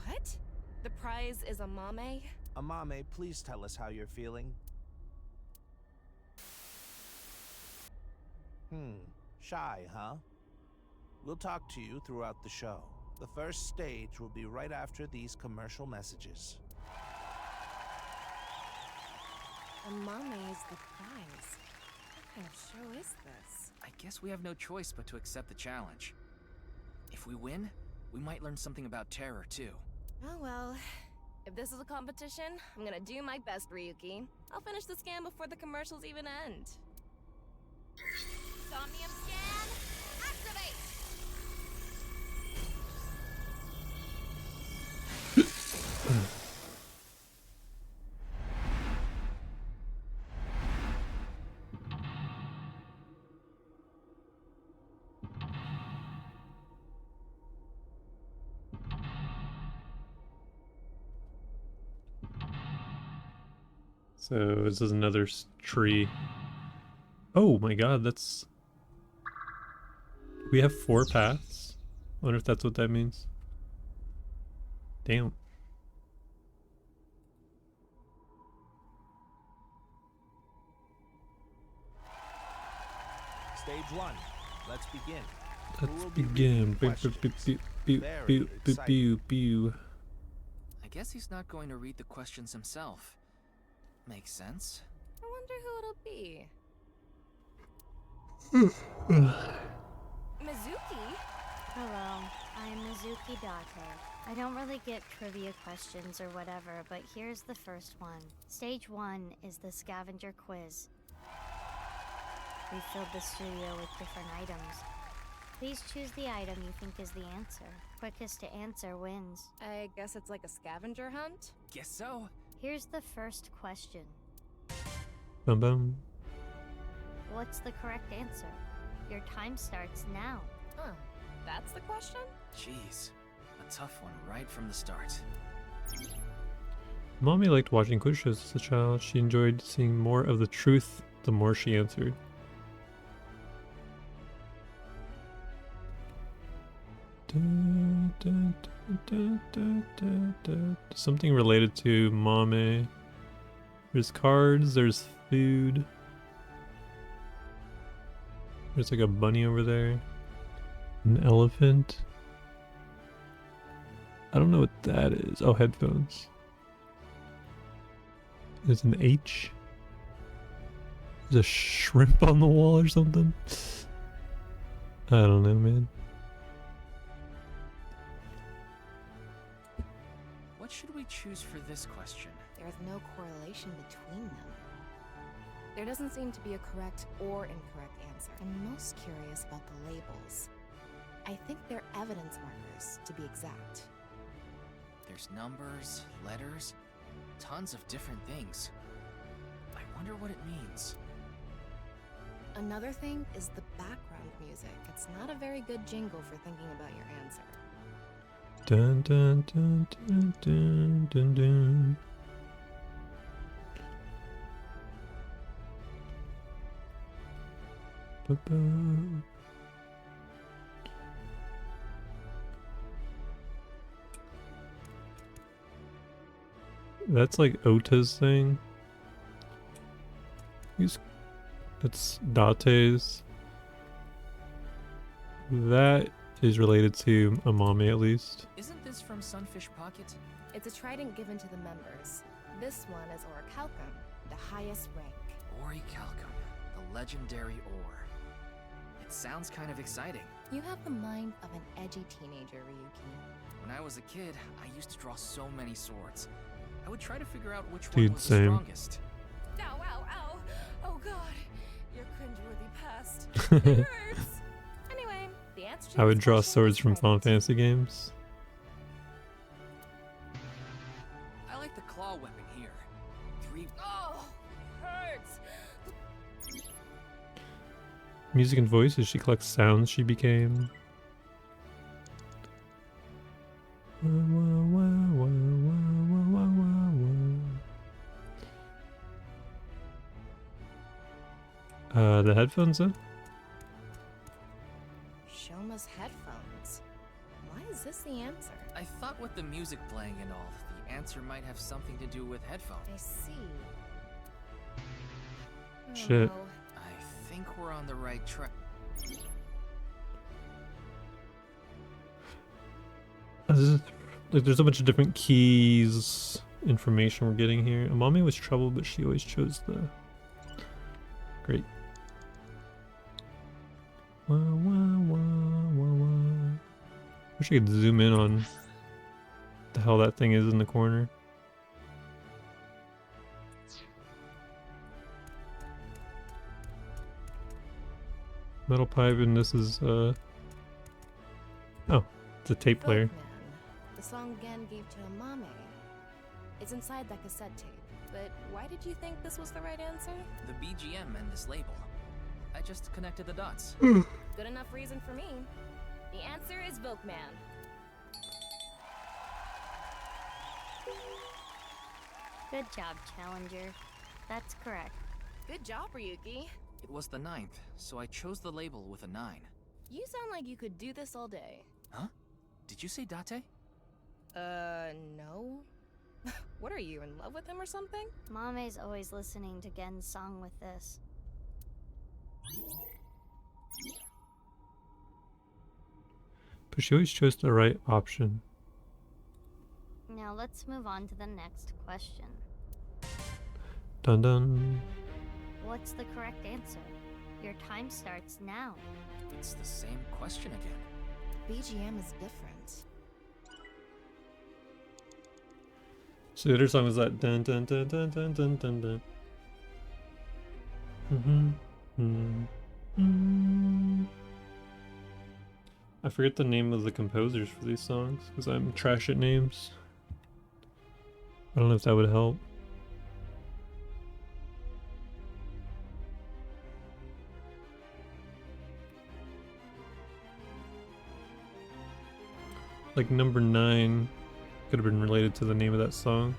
What? The prize is a mame? Amame, please tell us how you're feeling. Shy, huh? We'll talk to you throughout the show. The first stage will be right after these commercial messages. A mame is the prize. What kind of show is this? I guess we have no choice but to accept the challenge. If we win, we might learn something about terror, too. Oh well. If this is a competition, I'm gonna do my best, Ryuki. I'll finish the scan before the commercials even end. Somnium scan, activate! So this is another tree. Oh my god, that's... We have 4 paths? I wonder if that's what that means. Damn. Stage 1. Let's begin. Let's begin. I guess he's not going to read the questions himself. Makes sense. I wonder who it'll be. Mizuki? Hello, I'm Mizuki Date. I don't really get trivia questions or whatever, but here's the first one. Stage 1 is the scavenger quiz. We filled the studio with different items. Please choose the item you think is the answer. Quickest to answer wins. I guess it's like a scavenger hunt? Guess so. Here's the first question. Bum bum. What's the correct answer? Your time starts now. Huh. That's the question? Jeez. A tough one right from the start. Mommy liked watching quiz shows as a child. She enjoyed seeing more of the truth the more she answered. Something related to Mame. There's cards, there's food. There's like a bunny over there. An elephant. I don't know what that is. Oh, headphones. There's an H. There's a shrimp on the wall or something. I don't know, man. What should we choose for this question? There's no correlation between them. There doesn't seem to be a correct or incorrect answer. I'm most curious about the labels. I think they're evidence markers, to be exact. There's numbers, letters, tons of different things. I wonder what it means. Another thing is the background music. It's not a very good jingle for thinking about your answer. Dun dun dun dun dun dun dun. Ba-ba. That's like Ota's thing. That's Date's. That is related to Amame at least. Isn't this from Sunfish Pocket? It's a trident given to the members. This one is Orichalcum, the highest rank. Orichalcum, the legendary ore. It sounds kind of exciting. You have the mind of an edgy teenager, Ryuki. When I was a kid, I used to draw so many swords. I would try to figure out which Dude, one was same. the strongest. Ow, ow, ow! Oh god, your cringeworthy past. It hurts! Anyway, the answer to I would this draw question swords is from Final trident. Fantasy games. I like the claw weapon here. 3. Oh, it hurts! Music and voices, she collects sounds she became. Wah, wah, wah, wah, wah, wah, wah, wah. The headphones, huh? Shoma's headphones. Why is this the answer? I thought with the music playing and all, the answer might have something to do with headphones. I see. Shit. Oh, I think we're on the right track. Like, there's a bunch of different keys, information we're getting here. Amame was troubled, but she always chose the... Great. Wah, wah, wah, wah, wah. Wish I could zoom in on the hell that thing is in the corner. Metal pipe, and this is oh, it's a tape player. Folkman. The song Gen gave to Amame. It's inside that cassette tape. But why did you think this was the right answer? The BGM and this label. I just connected the dots. Good enough reason for me. The answer is Volkman. Good job, Challenger. That's correct. Good job, Ryuki. It was the 9th, so I chose the label with a 9. You sound like you could do this all day. Huh? Did you say Date? No. What are you, in love with him or something? Mame's always listening to Gen's song with this. But she always chose the right option. Now let's move on to the next question. Dun dun. What's the correct answer? Your time starts now. It's the same question again. BGM is different. So the other song was that dun dun dun dun dun dun dun dun. I forget the name of the composers for these songs because I'm trash at names. I don't know if that would help. Like number 9 could have been related to the name of that song.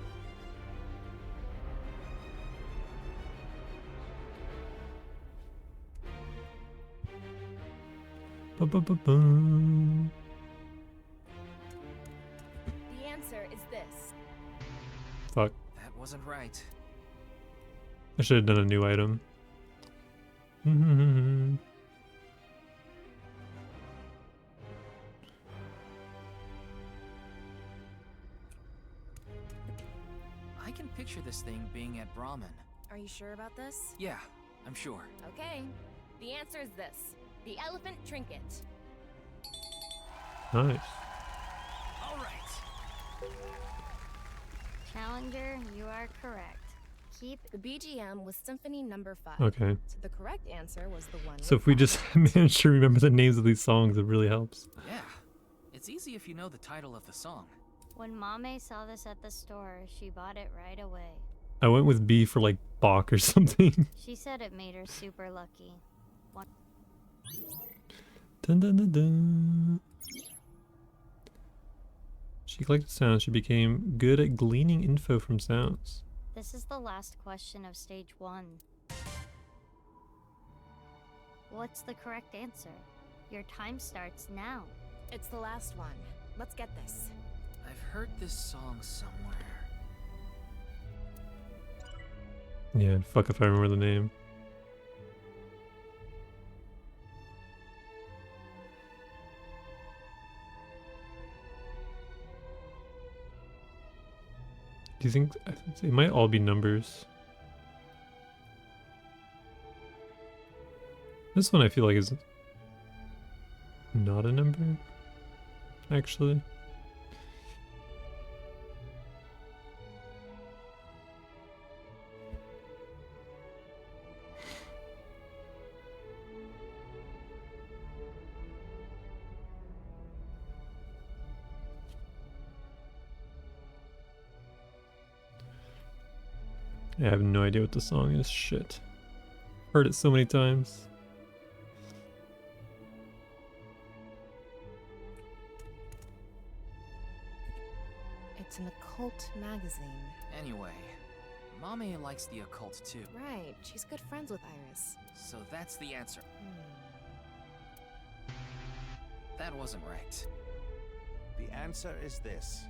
Ba-ba-ba-bum. The answer is this. Fuck. That wasn't right. I should have done a new item. I can picture this thing being at Brahmin. Are you sure about this? Yeah, I'm sure. Okay. The answer is this. The elephant trinket. Nice. All right. Challenger, you are correct. Keep the BGM was Symphony Number 5. Okay. So the correct answer was the one. So if we just manage to remember the names of these songs, it really helps. Yeah. It's easy if you know the title of the song. When Mame saw this at the store, she bought it right away. I went with B for like Bach or something. She said it made her super lucky. Dun, dun, dun, dun. She collected sounds. She became good at gleaning info from sounds. This is the last question of stage 1. What's the correct answer? Your time starts now. It's the last one. Let's get this. I've heard this song somewhere. Yeah, fuck if I remember the name. Do you think it might all be numbers? This one I feel like is not a number, actually. I have no idea what the song is. Shit. Heard it so many times. It's an occult magazine. Anyway, Mame likes the occult too. Right, she's good friends with Iris. So that's the answer. That wasn't right. The answer is this.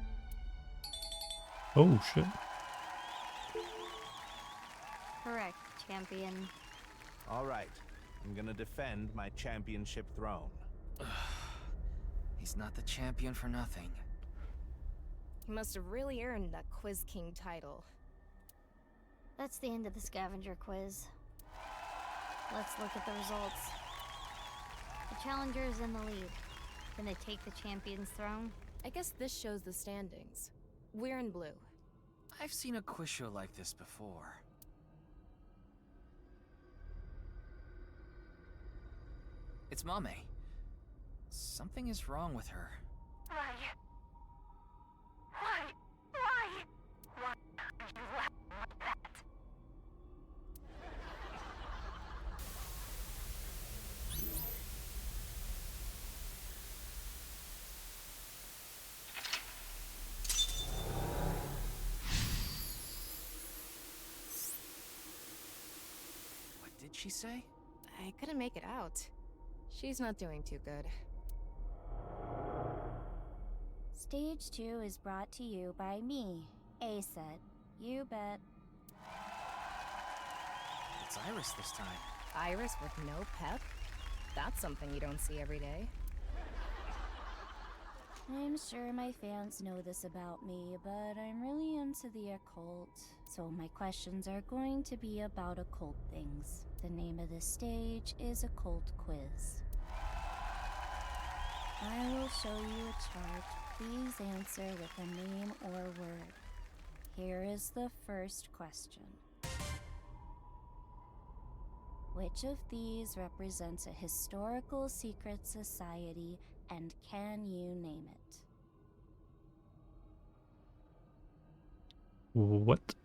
Oh shit. Correct, champion. All right, I'm gonna defend my championship throne. He's not the champion for nothing. He must have really earned that Quiz King title. That's the end of the scavenger quiz. Let's look at the results. The challenger is in the lead. Can they take the champion's throne? I guess this shows the standings. We're in blue. I've seen a quiz show like this before. It's Mame. Something is wrong with her. Why? Why are you laughing like that? What did she say? I couldn't make it out. She's not doing too good. Stage 2 is brought to you by me, A-Set. You bet. It's Iris this time. Iris with no pep? That's something you don't see every day. I'm sure my fans know this about me, but I'm really into the occult. So my questions are going to be about occult things. The name of this stage is Occult Quiz. I will show you a chart. Please answer with a name or word. Here is the first question. Which of these represents a historical secret society, and can you name it? What?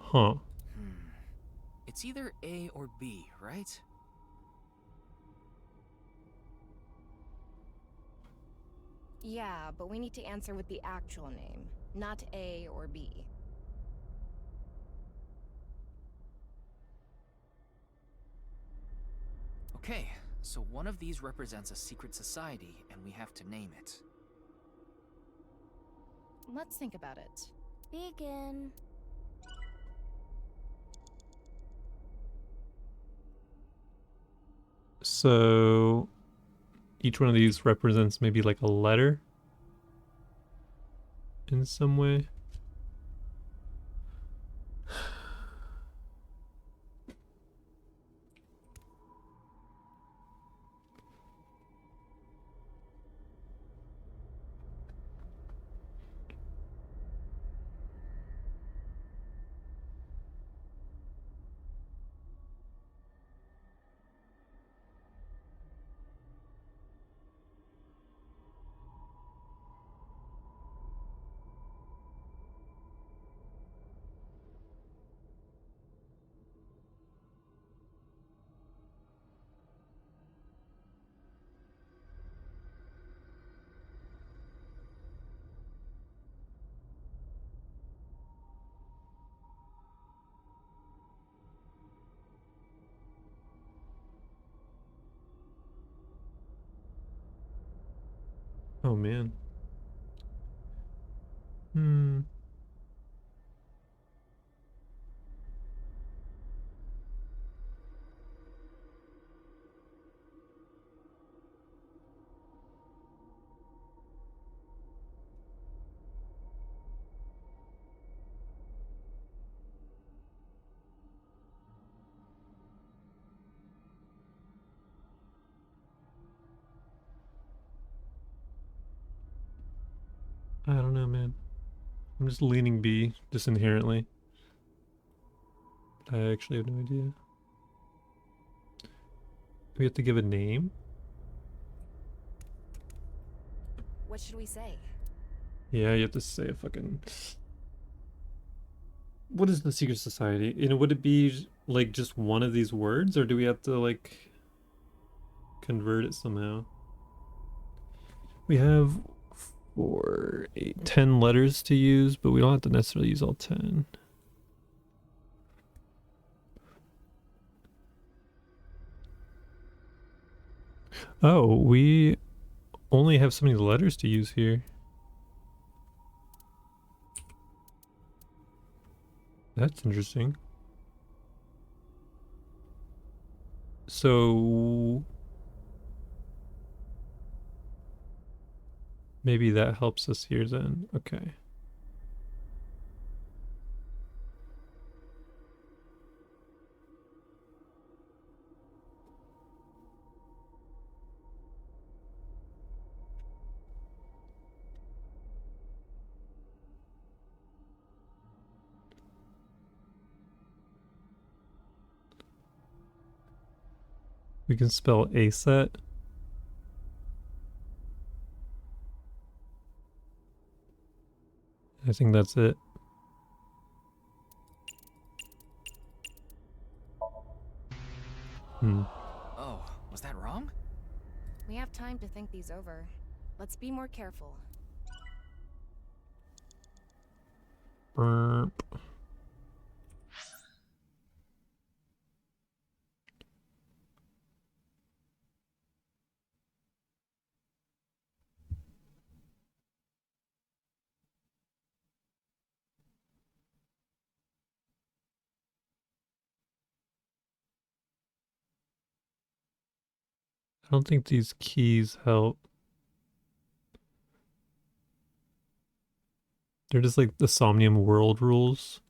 Huh. It's either A or B, right? Yeah, but we need to answer with the actual name, not A or B. Okay, so one of these represents a secret society, and we have to name it. Let's think about it. Begin. So each one of these represents maybe like a letter in some way. Oh man. I don't know, man. I'm just leaning B, just inherently. I actually have no idea. We have to give a name? What should we say? Yeah, you have to say a fucking... What is the secret society? You know, would it be like just one of these words, or do we have to like convert it somehow? We have 4, 8, 10 letters to use, but we don't have to necessarily use all 10. Oh, we only have so many letters to use here. That's interesting. So maybe that helps us here then. Okay. We can spell ASET. I think that's it. Oh, was that wrong? We have time to think these over. Let's be more careful. Burp. I don't think these keys help. They're just like the Somnium world rules.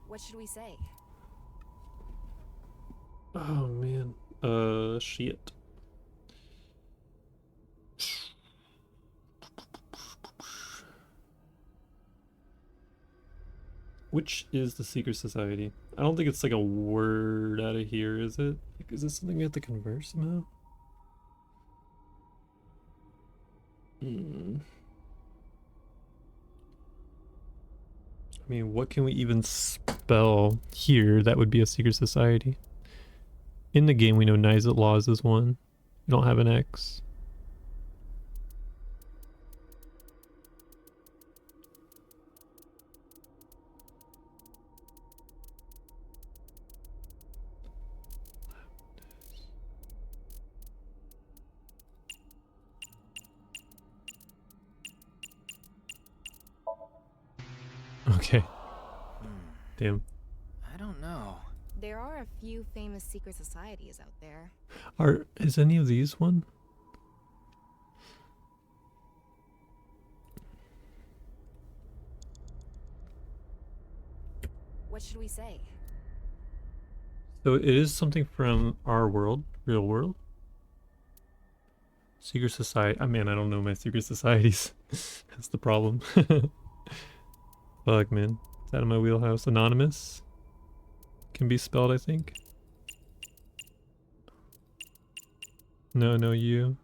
What should we say? Oh man. Shit. Which is the secret society? I don't think it's like a word out of here, is it? Like, is this something we have to convert somehow? I mean, what can we even spell here that would be a secret society? In the game, we know Nizet Laws is one. We don't have an X. Okay. Damn. I don't know. There are a few famous secret societies out there. Is any of these one? What should we say? So it is something from our world, real world. Secret society. I mean, I don't know my secret societies. That's the problem. Fuck, man. It's out of my wheelhouse. Anonymous can be spelled, I think. No, you.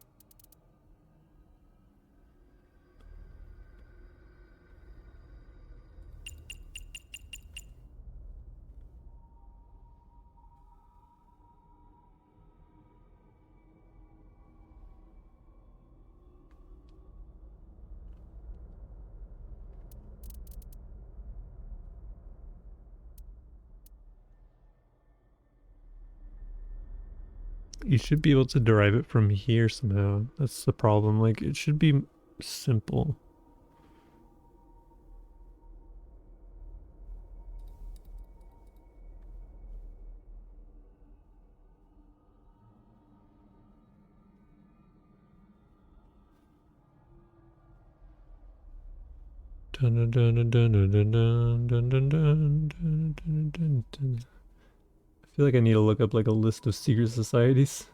You should be able to derive it from here somehow. That's the problem. Like, it should be simple. Dun, dun, dun, dun, dun, dun, dun, dun, dun, dun, dun, dun, dun, dun. I feel like I need to look up like a list of secret societies.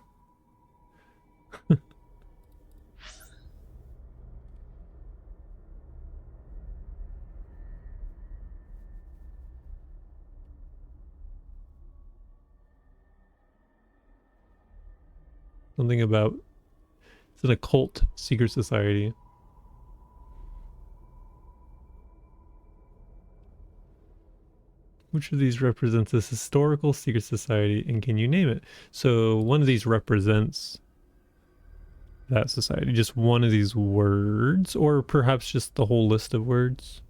Something about it's an occult secret society. Which of these represents this historical secret society, and can you name it? So one of these represents that society. Just one of these words, or perhaps just the whole list of words.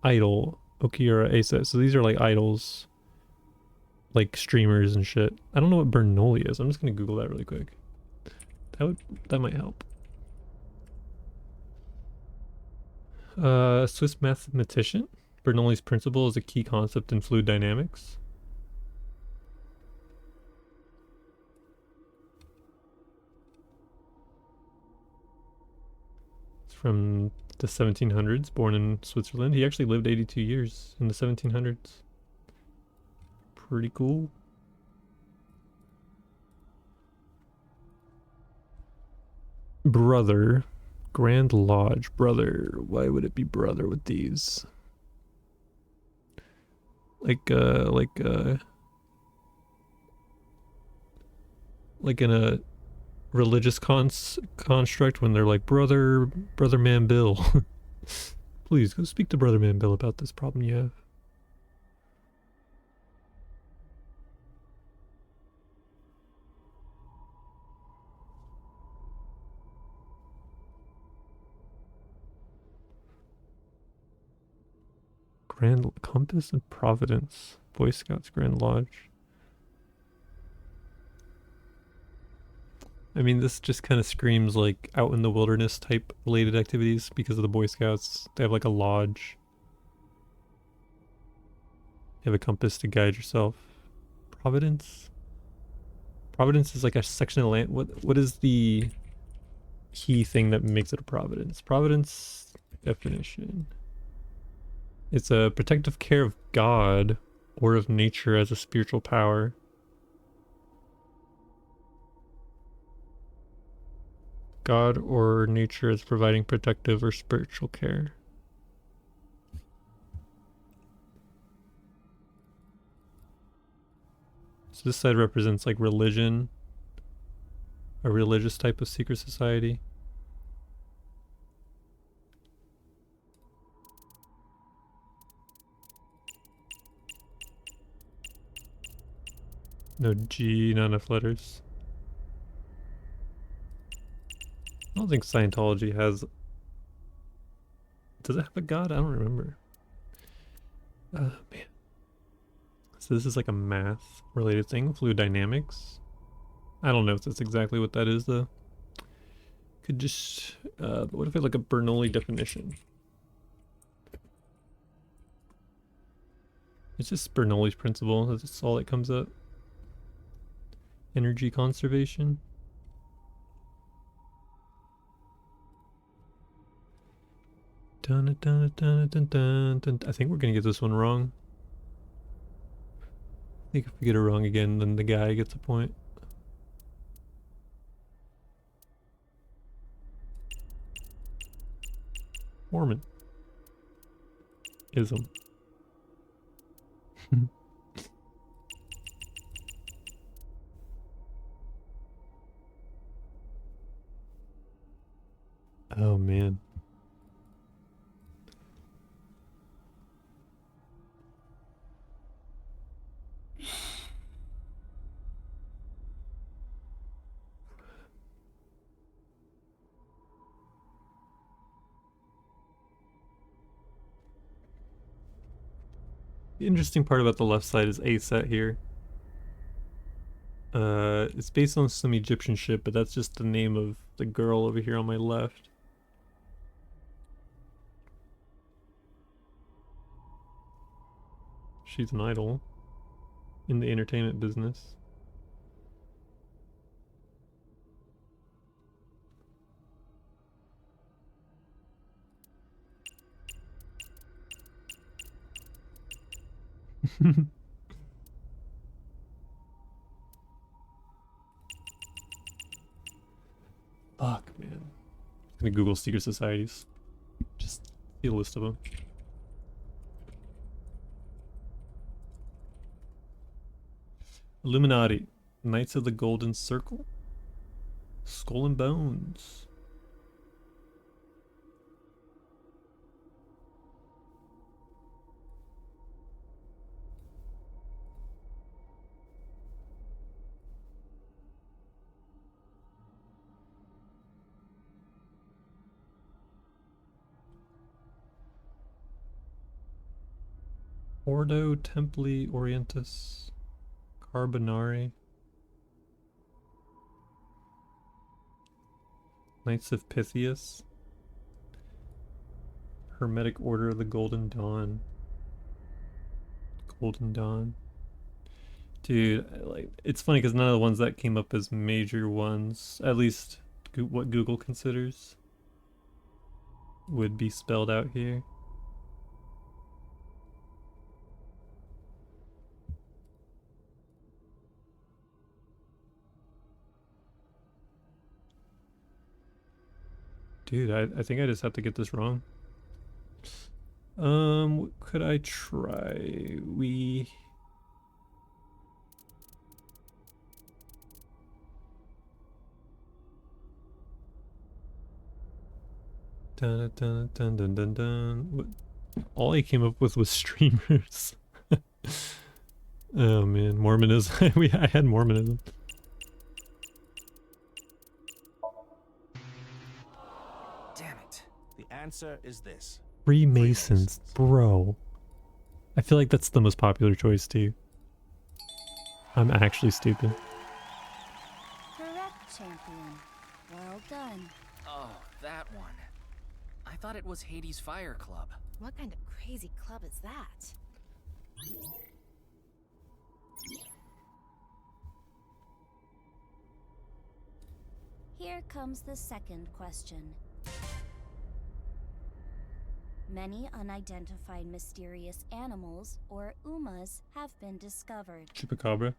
Idol, Okiura, Asa. So these are like idols, like streamers and shit. I don't know what Bernoulli is. I'm just gonna Google that really quick. That might help. Swiss mathematician. Bernoulli's principle is a key concept in fluid dynamics. It's from the 1700s, born in Switzerland. He actually lived 82 years in the 1700s. Pretty cool. Brother. Grand Lodge. Brother. Why would it be brother with these? Like in a religious construct when they're like, brother man Bill. Please go speak to brother man Bill about this problem you have. Grand Compass and Providence. Boy Scouts Grand Lodge. I mean, this just kind of screams like out in the wilderness type related activities because of the Boy Scouts. They have like a lodge. You have a compass to guide yourself. Providence? Providence is like a section of land. What is the key thing that makes it a Providence? Providence definition. It's a protective care of God or of nature as a spiritual power. God or nature as providing protective or spiritual care. So this side represents like religion, a religious type of secret society. No G, not enough letters. I don't think Scientology has... Does it have a god? I don't remember. Man. So this is like a math related thing, fluid dynamics. I don't know if that's exactly what that is though. Could just, what if I look at Bernoulli definition? It's just Bernoulli's principle, that's all that comes up. Energy conservation. Dun, dun, dun, dun, dun, dun. I think we're gonna get this one wrong. I think if we get it wrong again, then the guy gets a point. Mormon. Ism. Oh man. The interesting part about the left side is A set here. It's based on some Egyptian shit, but that's just the name of the girl over here on my left. She's an idol in the entertainment business. Fuck, man. I'm gonna Google secret societies. Just see a list of them. Illuminati. Knights of the Golden Circle. Skull and Bones. Ordo Templi Orientis Carbonari. Knights of Pythias. Hermetic Order of the Golden Dawn. Golden Dawn. Dude, like, it's funny because none of the ones that came up as major ones, at least what Google considers, would be spelled out here. Dude, I think I just have to get this wrong. What could I try? Dun dun dun dun dun dun. What? All I came up with was streamers. Oh man, Mormonism. I had Mormonism. Damn it. The answer is this. Freemasons, bro. I feel like that's the most popular choice too. I'm actually stupid. Correct, champion. Well done. Oh, that one. I thought it was Hades Fire Club. What kind of crazy club is that? Here comes the second question. Many unidentified mysterious animals, or UMAs, have been discovered. Chupacabra.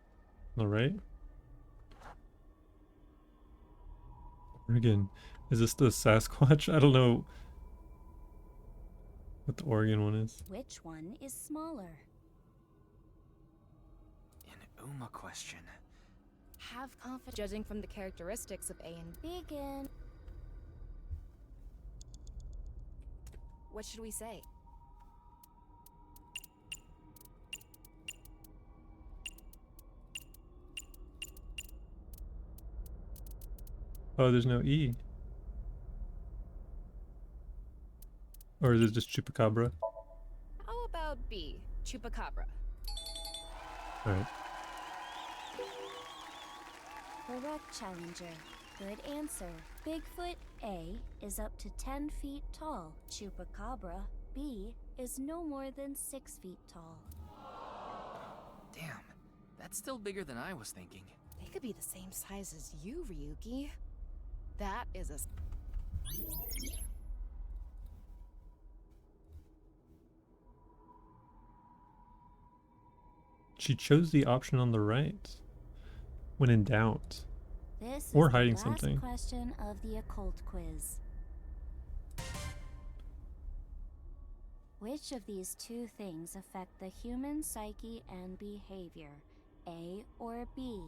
Alright. Oregon. Is this the Sasquatch? I don't know what the Oregon one is. Which one is smaller? An Uma question. Have confidence judging from the characteristics of A and B. Begin. What should we say? Oh, there's no E. Or is it just Chupacabra? How about B, Chupacabra? Alright. Correct, challenger. Good answer. Bigfoot A is up to 10 feet tall. Chupacabra B is no more than 6 feet tall. Damn, that's still bigger than I was thinking. They could be the same size as you, Ryuki. That is a... She chose the option on the right. When in doubt. This or is hiding the last something. question of the occult quiz. Which of these two things affect the human psyche and behavior? A or B?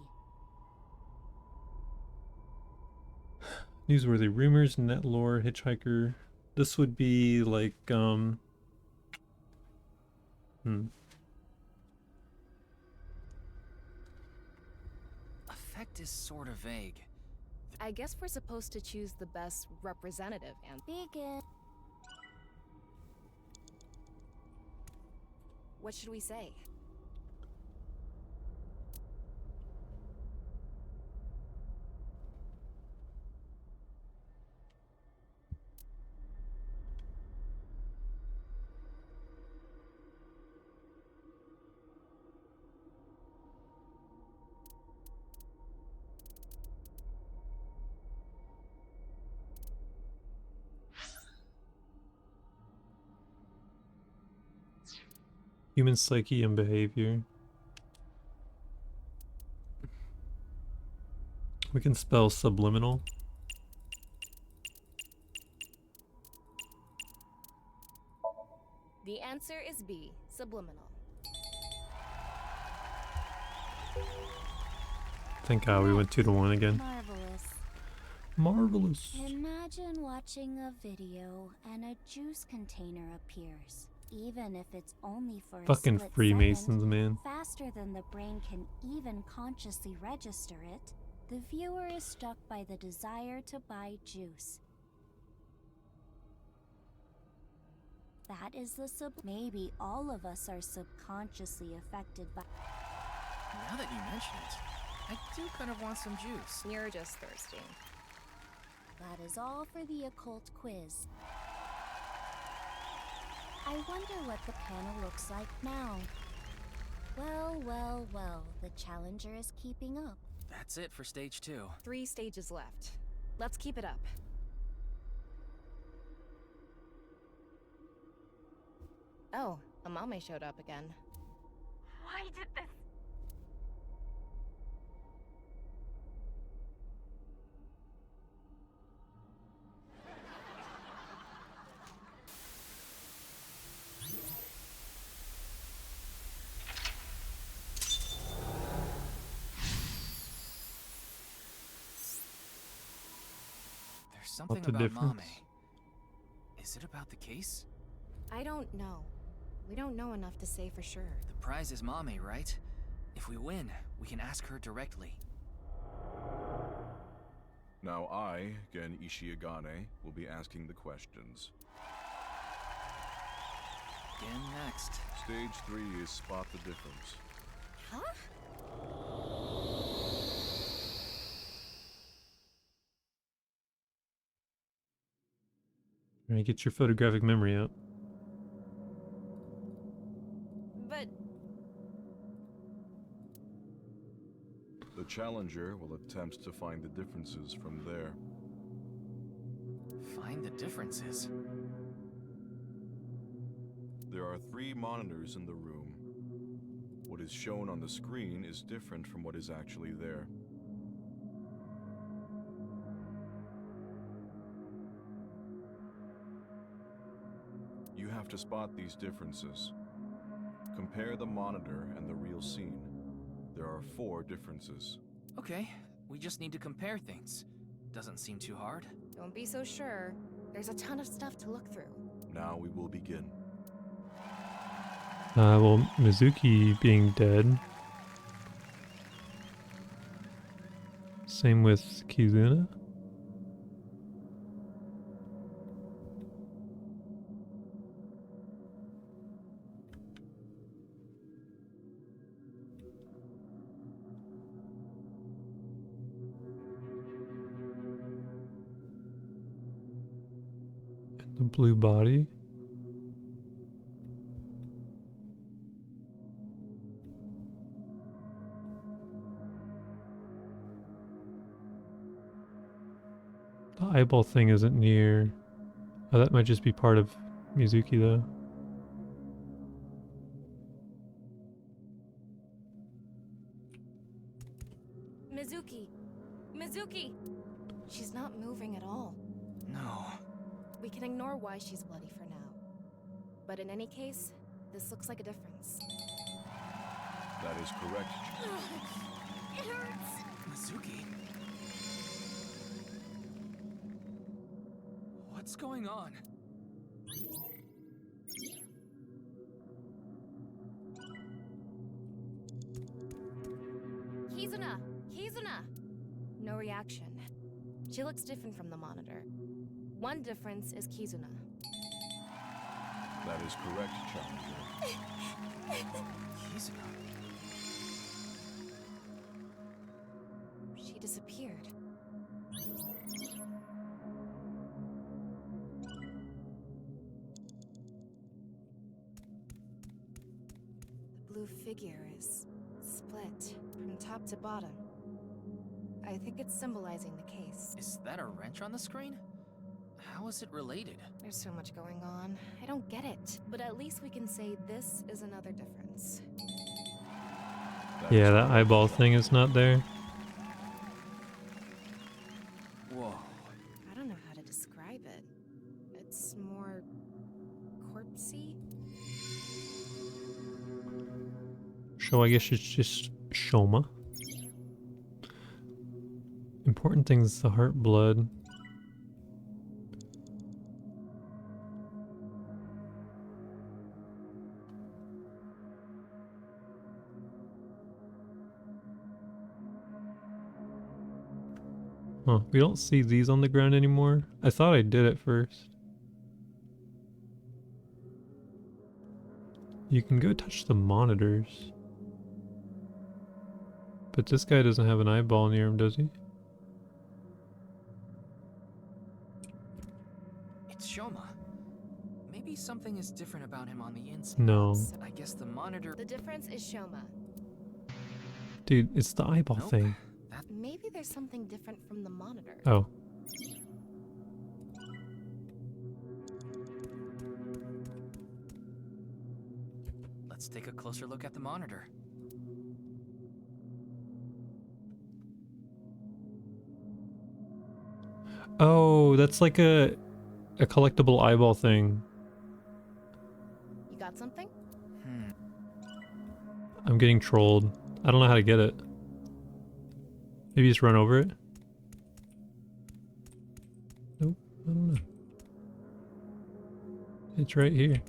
Newsworthy rumors, net lore, hitchhiker. This would be like, Effect is sort of vague. I guess we're supposed to choose the best representative and... Begin. What should we say? human psyche and behavior. We can spell subliminal. The answer is B, subliminal. Thank God we went 2-1 again. Marvelous. Marvelous. Imagine watching a video and a juice container appears. Even if it's only for a Fucking split Freemasons, second, man. faster than the brain can even consciously register it, the viewer is struck by the desire to buy juice. That is the maybe all of us are subconsciously affected by. Now that you mention it, I do kind of want some juice. You're just thirsty. That is all for the occult quiz. I wonder what the panel looks like now. Well, well, well, the challenger is keeping up. That's it for stage 2. 3 stages left. Let's keep it up. Oh, Amame showed up again. Why did this? There's something the about difference? Mame. Is it about the case? I don't know. We don't know enough to say for sure. The prize is Mame, right? If we win, we can ask her directly. Now I, Gen Ishiagane, will be asking the questions. Gen next. Stage 3 is spot the difference. Huh? Alright, get your photographic memory out. But The challenger will attempt to find the differences from there. Find the differences. There are 3 monitors in the room. What is shown on the screen is different from what is actually there. You have to spot these differences. Compare the monitor and the real scene. There are 4 differences. Okay, we just need to compare things. Doesn't seem too hard. don't be so sure. There's a ton of stuff to look through. Now we will begin. Well, Mizuki being dead. Same with Kizuna. And the blue body. The eyeball thing isn't near. Oh, that might just be part of Mizuki though. Mizuki! Mizuki! She's not moving at all. No. We can ignore why she's bloody for now. But in any case, this looks like a difference. That is correct. It hurts. Mizuki. What's going on? Kizuna! Kizuna! No reaction. She looks different from the monitor. One difference is Kizuna. That is correct, Challenger. Kizuna. She disappeared. The blue figure is split from top to bottom. I think it's symbolizing the case. Is that a wrench on the screen? How is it related? There's so much going on. I don't get it. But at least we can say this is another difference. Yeah, that eyeball thing is not there. Whoa. I don't know how to describe it. It's more corpsey. So I guess it's just Shoma. Important thing is the heart blood. Huh, we don't see these on the ground anymore. I thought I did at first. You can go touch the monitors. But this guy doesn't have an eyeball near him, does he? It's Shoma. Maybe something is different about him on the inside. No. I guess the monitor... The difference is Shoma. Dude, it's the eyeball thing. Maybe there's something different from the monitor. Oh. Let's take a closer look at the monitor. Oh, that's like a collectible eyeball thing. You got something? I'm getting trolled. I don't know how to get it. Maybe just run over it? Nope, I don't know. It's right here.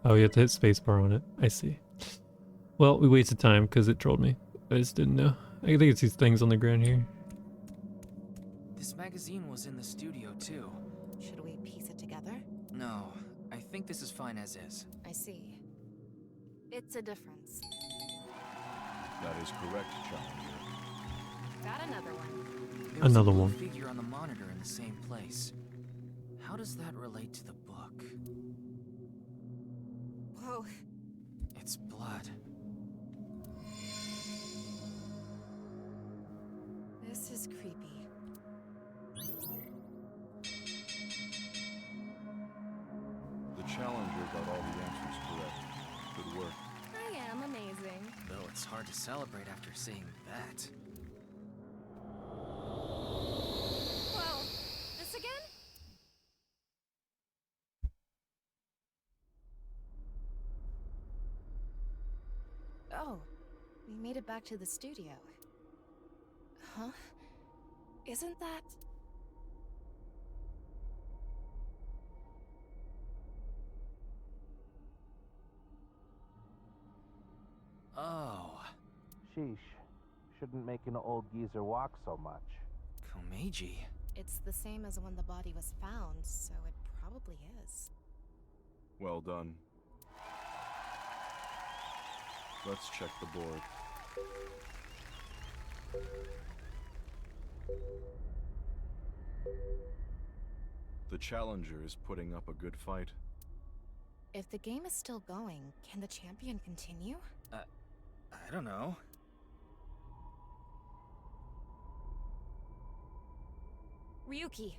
Oh, you have to hit spacebar on it. I see. Well, we wasted time because it trolled me. I just didn't know. I think it's these things on the ground here. This magazine was in the studio too. Should we piece it together? No, I think this is fine as is. I see. It's a difference. That is correct, Challenger. Got another one. There's Another a blue one. figure on the monitor in the same place. How does that relate to the book? Whoa. It's blood. This is creepy. The Challenger got all the answers correct. Good work. I am amazing. Though it's hard to celebrate after seeing that. Whoa. This again? Oh. We made it back to the studio. Huh? Isn't that... Oh. Sheesh. Shouldn't make an old geezer walk so much. Komeiji. It's the same as when the body was found, so it probably is. Well done. Let's check the board. The Challenger is putting up a good fight. If the game is still going, can the champion continue? I don't know. Ryuki!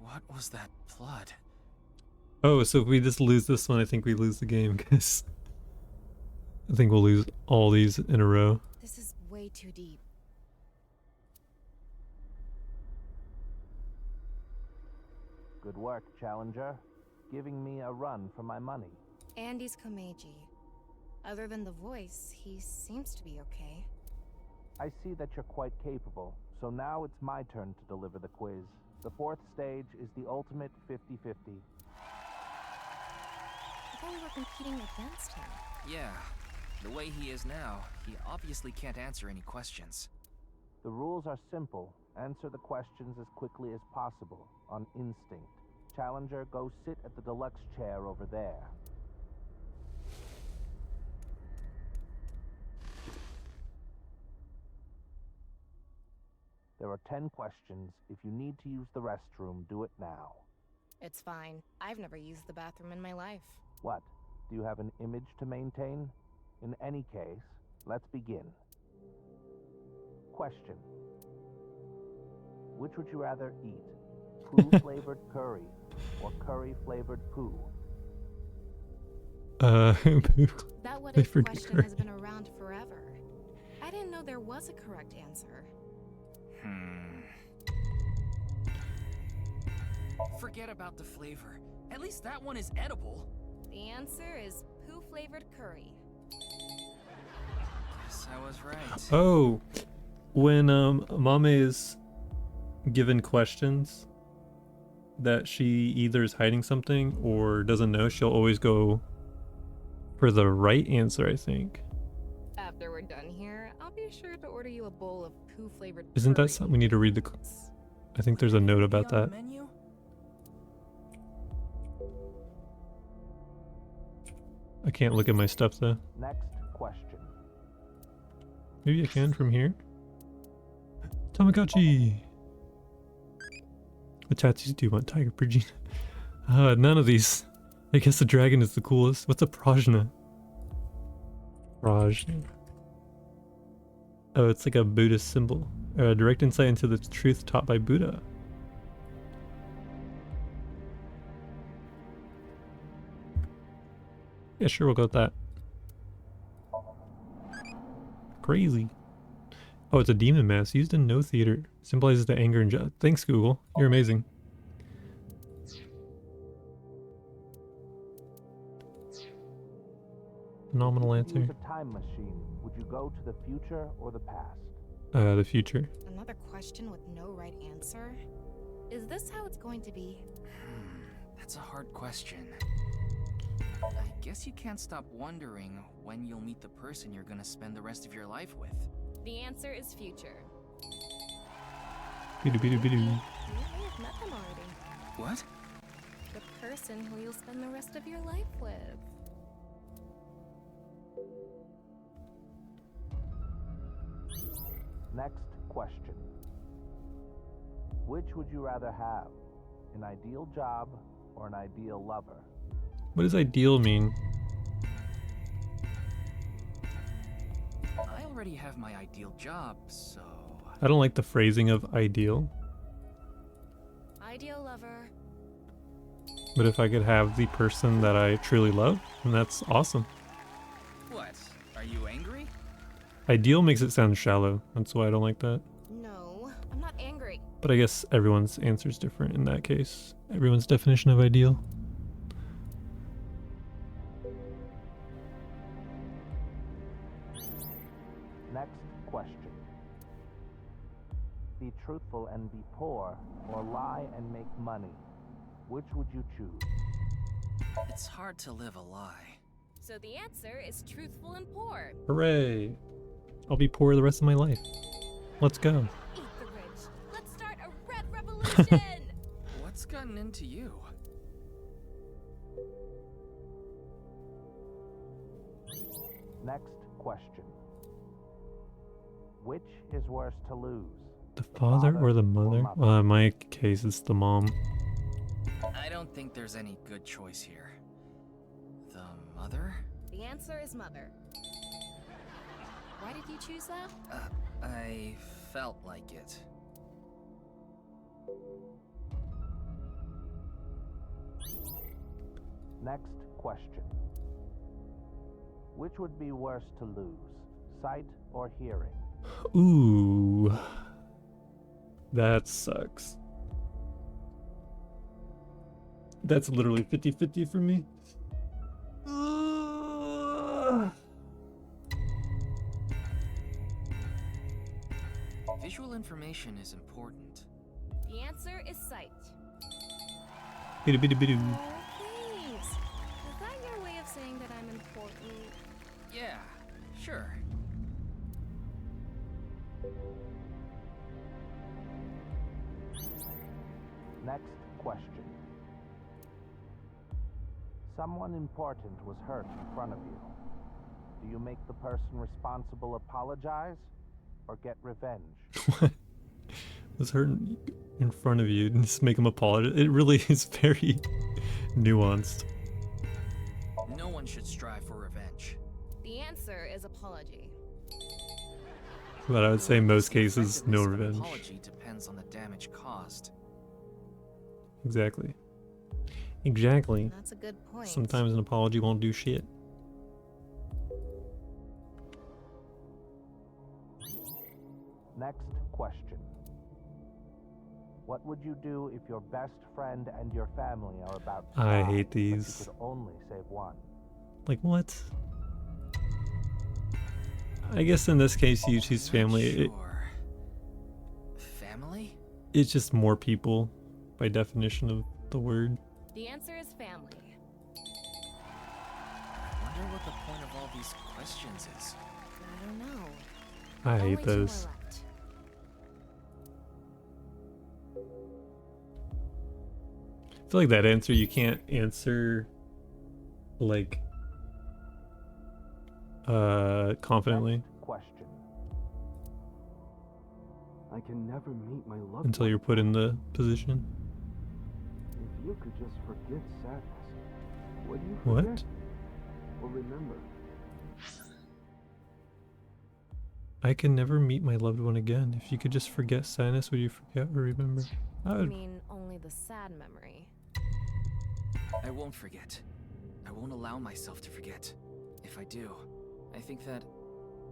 What was that blood? Oh, so if we just lose this one, I think we lose the game, because I think we'll lose all these in a row. This is way too deep. Good work, Challenger. Giving me a run for my money. Andy's Komeiji. Other than the voice, he seems to be okay. I see that you're quite capable, so now it's my turn to deliver the quiz. The fourth stage is the ultimate 50-50. I thought we were competing against him. Yeah. The way he is now, he obviously can't answer any questions. The rules are simple. Answer the questions as quickly as possible, on instinct. Challenger, go sit at the deluxe chair over there. There are 10 questions. If you need to use the restroom, do it now. It's fine. I've never used the bathroom in my life. What? Do you have an image to maintain? In any case, let's begin. Question. Which would you rather eat? Poo-flavored curry or curry-flavored poo? That what if question curry. has been around forever. I didn't know there was a correct answer. Forget about the flavor. At least that one is edible. The answer is poo-flavored curry. Guess I was right. Oh, when Mame is given questions, that she either is hiding something or doesn't know, she'll always go for the right answer, I think. After we're done here, I'll be sure to order you a bowl of poo-flavored Isn't that curry. something we need to read the... I think there's a note about that. Menu? I can't look at my stuff though. Next question. Maybe I can from here. Tamagotchi! What tattoos do you want, Tiger Progena? None of these. I guess the dragon is the coolest. What's a Prajna? Prajna. Oh, it's like a Buddhist symbol. Direct insight into the truth taught by Buddha. Yeah, sure, we'll go with that. Crazy. Oh, it's a demon mask used in no theater. Symbolizes the anger and thanks, Google. You're amazing. Phenomenal answer. Use a time machine. Would you go to the future or the past? The future. Another question with no right answer? Is this how it's going to be? That's a hard question. I guess you can't stop wondering when you'll meet the person you're gonna spend the rest of your life with. The answer is future. Bidu bidu bidu. You may have met them already. What? The person who you'll spend the rest of your life with. Next question. Which would you rather have? An ideal job or an ideal lover? What does ideal mean? I already have my ideal job, so... I don't like the phrasing of ideal. Ideal lover. But if I could have the person that I truly love, then that's awesome. What? Are you angry? Ideal makes it sound shallow. That's why I don't like that. No, I'm not angry. But I guess everyone's answer is different in that case. Everyone's definition of ideal. Next question. Be truthful and be poor, or lie and make money. Which would you choose? It's hard to live a lie. So the answer is truthful and poor. Hooray! I'll be poor the rest of my life. Let's go. Eat the rich. Let's start a red revolution! What's gotten into you? Next question. Which is worse to lose? The father or the mother? In my case, it's the mom. I don't think there's any good choice here. The mother? The answer is mother. Why did you choose that? I felt like it. Next question. Which would be worse to lose? Sight or hearing? Ooh. That sucks. That's literally 50-50 for me. Visual information is important. The answer is sight. Bidu bidu bidu. Thanks. Is that your way of saying that I'm important? Yeah, sure. Next question. Someone important was hurt in front of you. Do you make the person responsible apologize or get revenge? Was hurt in front of you and just make him apologize. It really is very nuanced. No one should strive for revenge. The answer is apology. But I would say in most cases, no revenge. Apology depends on the damage caused. Exactly. Exactly. That's a good point. Sometimes an apology won't do shit. Next question. What would you do if your best friend and your family are about to I die, hate but these. you could only save one? Like what? I guess in this case you choose family. Family? It's just more people. by definition of the word. The answer is family. I wonder what the point of all these questions is. I don't know. I Only hate 2 more those. left. I feel like that answer you can't answer like confidently Question. I can never meet my loved until one. you're put in the position. If you could just forgive sadness, would you What? forget? Or remember? I can never meet my loved one again. If you could just forget sadness, would you forget or remember? I I would. mean, only the sad memory. I won't forget. I won't allow myself to forget. If I do, I think that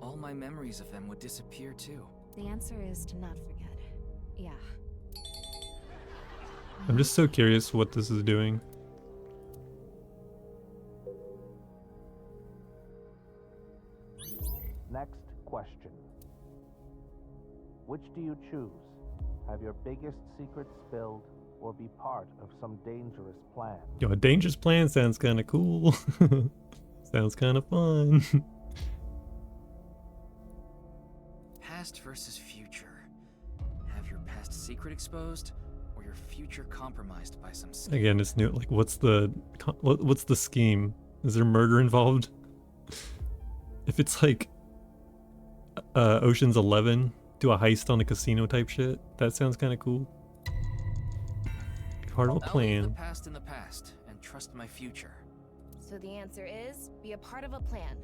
all my memories of them would disappear too. The answer is to not forget. Yeah. I'm just so curious what this is doing. Next question. Which do you choose? Have your biggest secret spilled or be part of some dangerous plan? Yo, a dangerous plan sounds kind of cool. Sounds kind of fun. Past versus future. Have your past secret exposed, or your future compromised by some scam? Again, it's new. Like, what's the scheme? Is there murder involved? If it's like Ocean's 11, do a heist on a casino type shit. That sounds kind of cool. Part of a I'll leave the plan. past in the past and trust my future. So the answer is be a part of a plan.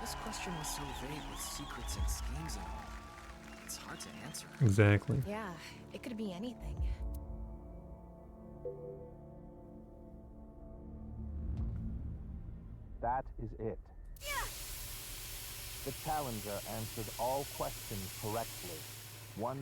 This question was so vague with secrets and schemes and all. It's hard to answer. Exactly. Yeah, it could be anything. That is it. The challenger answered all questions correctly. 100%.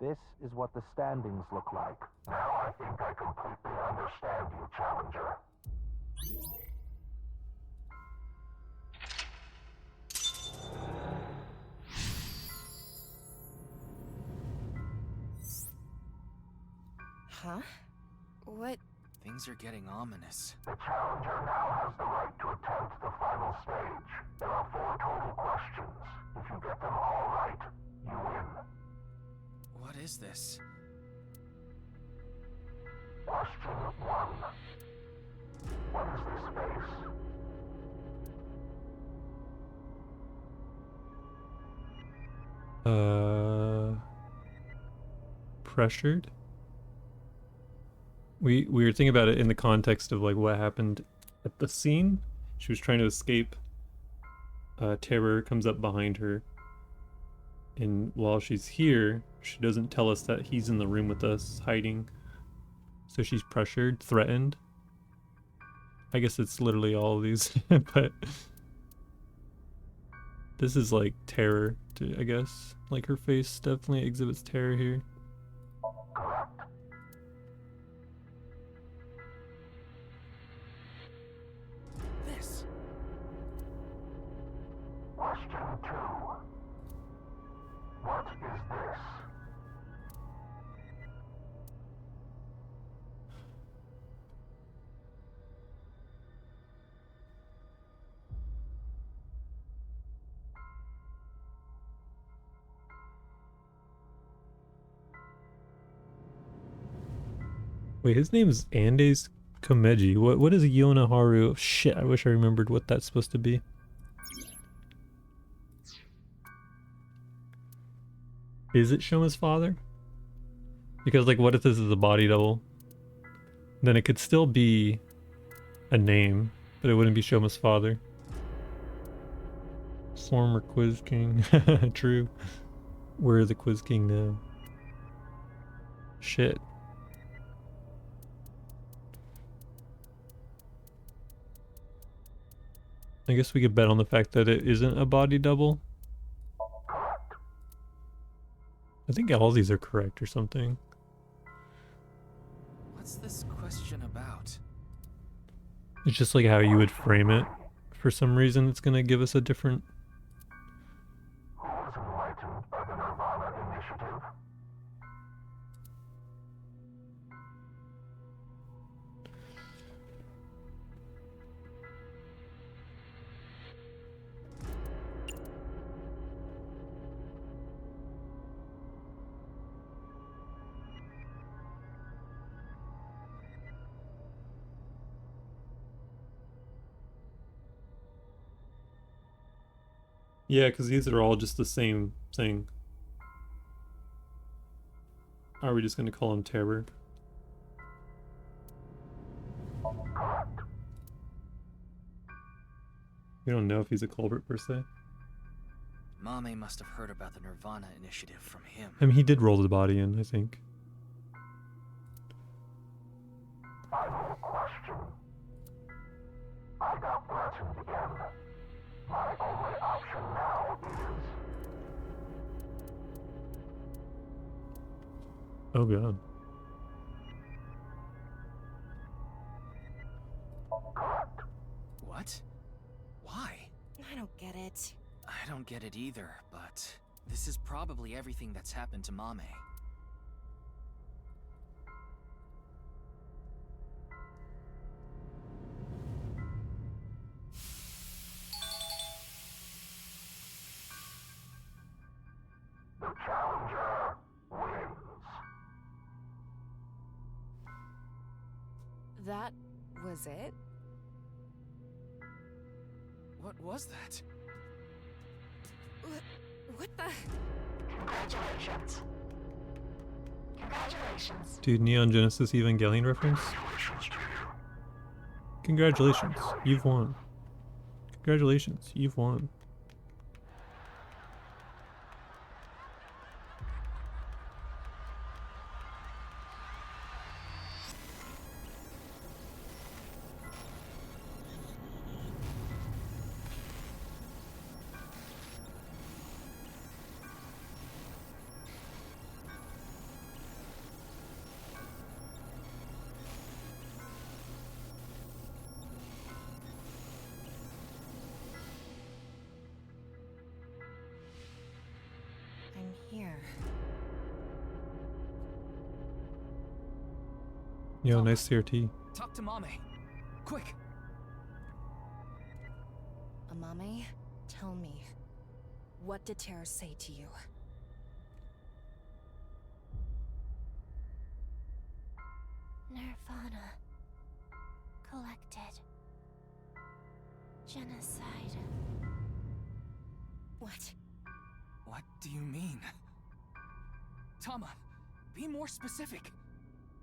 This is what the standings look like. Now I think I completely understand you, Challenger. Huh? What? Things are getting ominous. The Challenger now has the right to attempt the final stage. There are 4 total questions. If you get them all right, you win. What is this? Question 1. What is this face? Pressured? We were thinking about it in the context of like what happened at the scene. She was trying to escape. Terror comes up behind her. And while she's here, she doesn't tell us that he's in the room with us, hiding. So she's pressured, threatened. I guess it's literally all of these, but this is like terror, I guess. Like her face definitely exhibits terror here. This. Question 2. What is this? Wait, his name's Andes Komeji. What is Yonaharu? Shit, I wish I remembered what that's supposed to be. Is it Shoma's father? Because like what if this is a body double? Then it could still be a name, but it wouldn't be Shoma's father. Former Quiz King. True. We're the Quiz King now. Shit. I guess we could bet on the fact that it isn't a body double. I think all these are correct or something. What's this question about? It's just like how you would frame it. For some reason, it's gonna give us a different. Who was enlightened by the nirvanA initiative? Yeah, because these are all just the same thing. Are we just gonna call him Terror? We don't know if he's a culprit per se. Mame must have heard about the nirvanA initiative from him. I mean, he did roll the body in, I think. Final question. I got threatened again. My only option now is... Oh god. What? Why? I don't get it. I don't get it either, but this is probably everything that's happened to Mame. The challenger wins. That was it? What was that? What the? Congratulations. Congratulations. Dude, Neon Genesis Evangelion reference? Congratulations, you've won. Congratulations, you've won. I'm here. Yo, nice CRT. Talk to Mame. Quick. Amame, tell me, what did Terra say to you? nirvanA. Collected. Genocide. What? What do you mean? Tama, be more specific.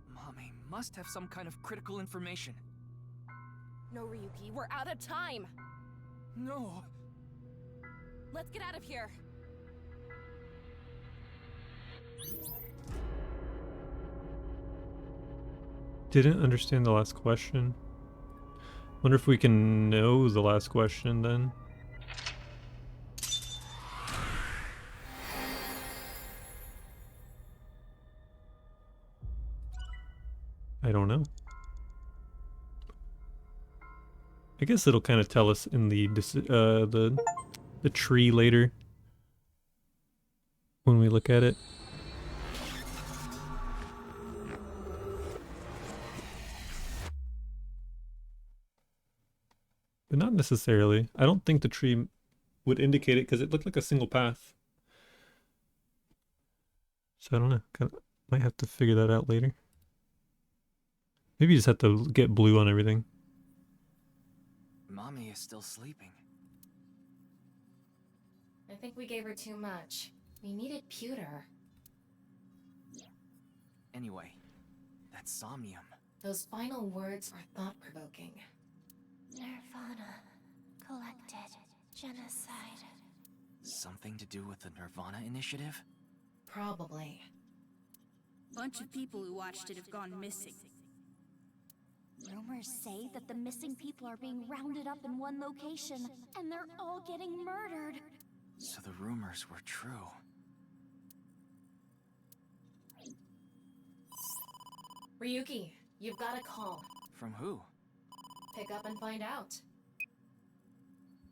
Mame must have some kind of critical information. No, Ryuki, we're out of time. No. Let's get out of here. Didn't understand the last question. Wonder if we can know the last question then. I don't know. I guess it'll kind of tell us in the tree later when we look at it. But not necessarily. I don't think the tree would indicate it because it looked like a single path. So I don't know. Might have to figure that out later. Maybe you just have to get blue on everything. Mame is still sleeping. I think we gave her too much. We needed pewter. Anyway, that's Somnium. Those final words are thought-provoking. nirvanA. Collected. Genocide. Something to do with the nirvanA initiative? Probably. Bunch of people who watched it have gone missing. Rumors say that the missing people are being rounded up in one location, and they're all getting murdered. So the rumors were true. Ryuki, you've got a call. From who? Pick up and find out.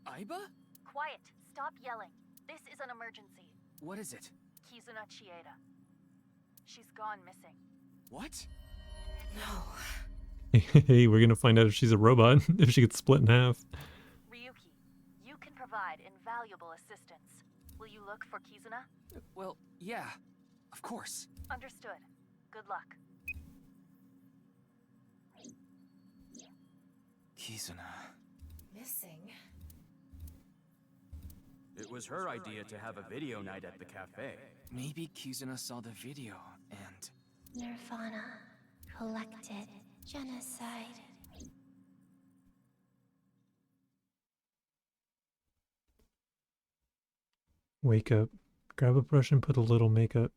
Aiba? Quiet. Stop yelling. This is an emergency. What is it? Kizuna Chieda. She's gone missing. What? No. Hey, we're gonna find out if she's a robot, if she gets split in half. Ryuki, you can provide invaluable assistance. Will you look for Kizuna? Well, yeah. Of course. Understood. Good luck. Kizuna. Missing. It was her idea to have a video night at the cafe. Maybe Kizuna saw the video and... nirvanA. Collected. Genocide. Wake up. Grab a brush and put a little makeup.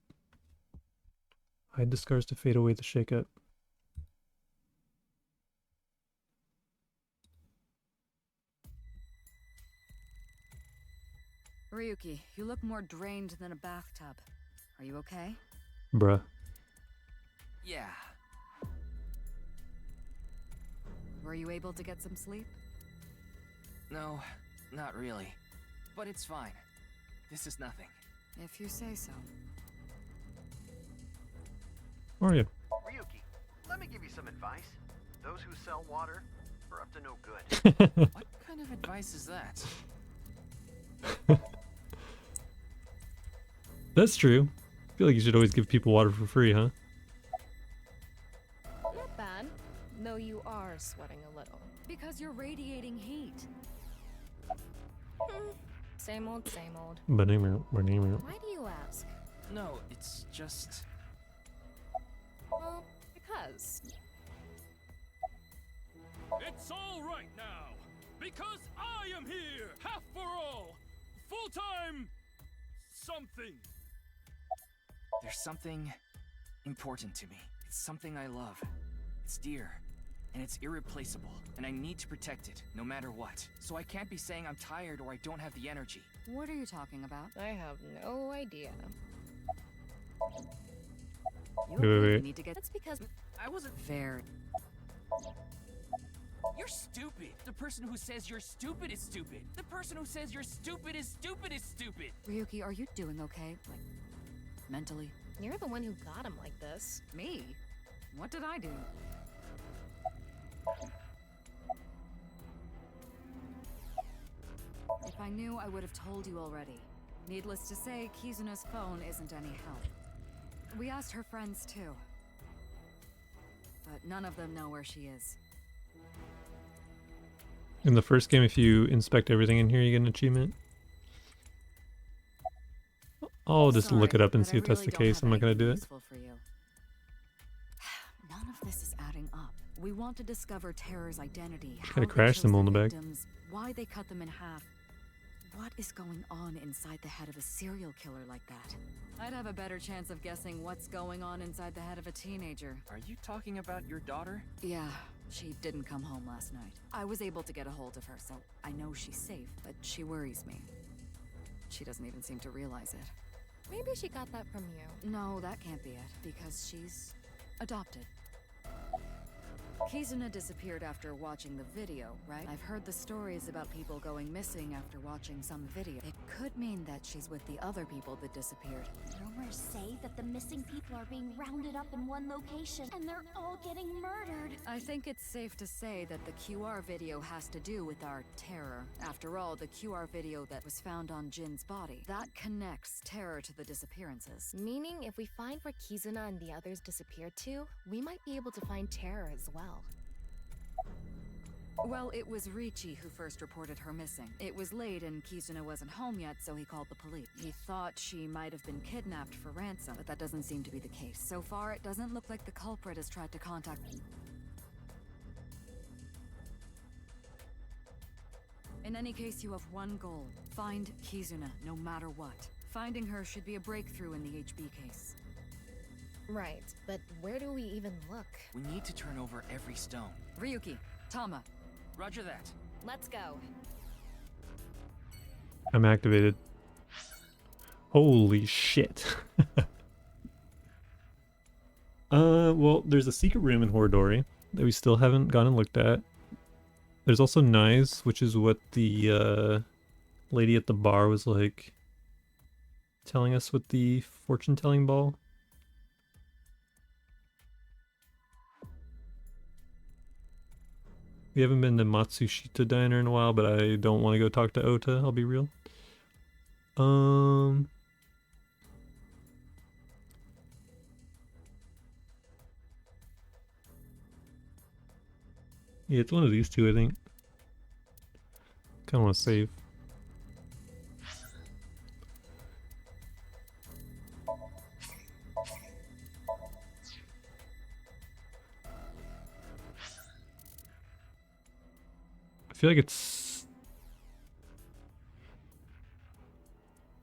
Hide the scars to fade away the shake-up. Ryuki, you look more drained than a bathtub. Are you okay? Bruh. Yeah. Were you able to get some sleep? No, not really. But it's fine. This is nothing. If you say so. How are you? Ryuki, let me give you some advice. Those who sell water are up to no good. What kind of advice is that? That's true. I feel like you should always give people water for free, huh? Not bad. Though you are sweating a little. Because you're radiating heat. Same old, same old. But Why do you ask? No, it's just... Well, because. It's all right now, because I am here, half for all, full-time something. There's something important to me. It's something I love. It's dear, and it's irreplaceable, and I need to protect it, no matter what. So I can't be saying I'm tired or I don't have the energy. What are you talking about? I have no idea. Wait. Need to get... That's because I wasn't... Very. You're stupid. The person who says you're stupid is stupid. The person who says you're stupid is stupid is stupid. Ryuki, are you doing okay? Like, mentally? You're the one who got him like this. Me? What did I do? If I knew, I would have told you already. Needless to say, Kizuna's phone isn't any help. We asked her friends too. But none of them know where she is. In the first game, if you inspect everything in here, you get an achievement. I'll just look it up and see if that's the case. I'm not gonna do it. For you. None of this is adding up. We want to discover Terror's identity. Got a crash symbol in the back. Why they cut them in half. What is going on inside the head of a serial killer like that? I'd have a better chance of guessing what's going on inside the head of a teenager. Are you talking about your daughter? Yeah, she didn't come home last night. I was able to get a hold of her, so I know she's safe, but she worries me. She doesn't even seem to realize it. Maybe she got that from you. No, that can't be it, because she's adopted. Kizuna disappeared after watching the video, right? I've heard the stories about people going missing after watching some video. It could mean that she's with the other people that disappeared. Rumors say that the missing people are being rounded up in one location, and they're all getting murdered. I think it's safe to say that the QR video has to do with our terror. After all, the QR video that was found on Jin's body, that connects terror to the disappearances. Meaning, if we find where Kizuna and the others disappeared to, we might be able to find terror as well. Well, it was Ricci who first reported her missing. It was late and Kizuna wasn't home yet, so he called the police. He thought she might have been kidnapped for ransom, but that doesn't seem to be the case. So far, it doesn't look like the culprit has tried to contact... In any case, you have one goal. Find Kizuna, no matter what. Finding her should be a breakthrough in the HB case. Right, but where do we even look? We need to turn over every stone. Ryuki, Tama. Roger that. Let's go. I'm activated. Holy shit. Well, there's a secret room in Horodori that we still haven't gone and looked at. There's also knives, which is what the lady at the bar was like telling us with the fortune-telling ball. We haven't been to Matsushita Diner in a while, but I don't want to go talk to Ota, I'll be real. Yeah, it's one of these two, I think. Kinda wanna save. I feel like it's...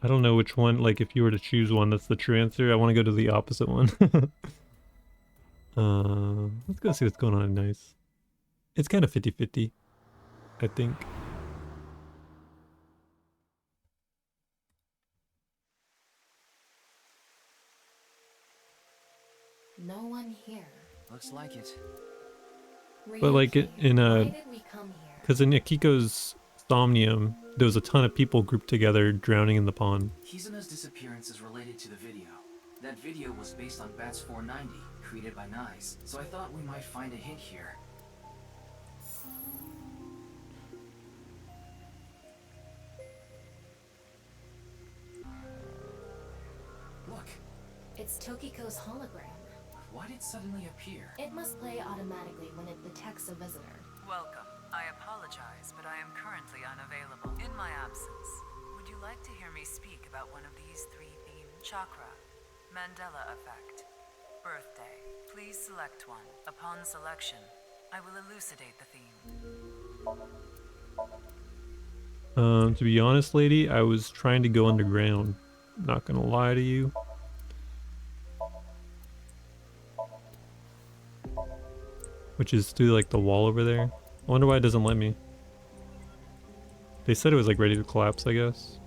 I don't know which one, like if you were to choose one that's the true answer, I want to go to the opposite one. Let's go see what's going on in Nice. It's kind of 50-50, I think. No one here. Looks like it. But like in Why did we come here? because in Akiko's Somnium, there was a ton of people grouped together drowning in the pond. Kizuna's disappearance is related to the video. That video was based on Bats 490, created by Nyes, so I thought we might find a hint here. Look. It's Tokiko's hologram. Why did it suddenly appear? It must play automatically when it detects a visitor. Welcome. I apologize, but I am currently unavailable. In my absence, would you like to hear me speak about one of these three themes? Chakra, Mandela effect, birthday. Please select one. Upon selection, I will elucidate the theme. To be honest, lady, I was trying to go underground. Not gonna lie to you. Which is through like the wall over there. I wonder why it doesn't let me. They said it was like ready to collapse, I guess.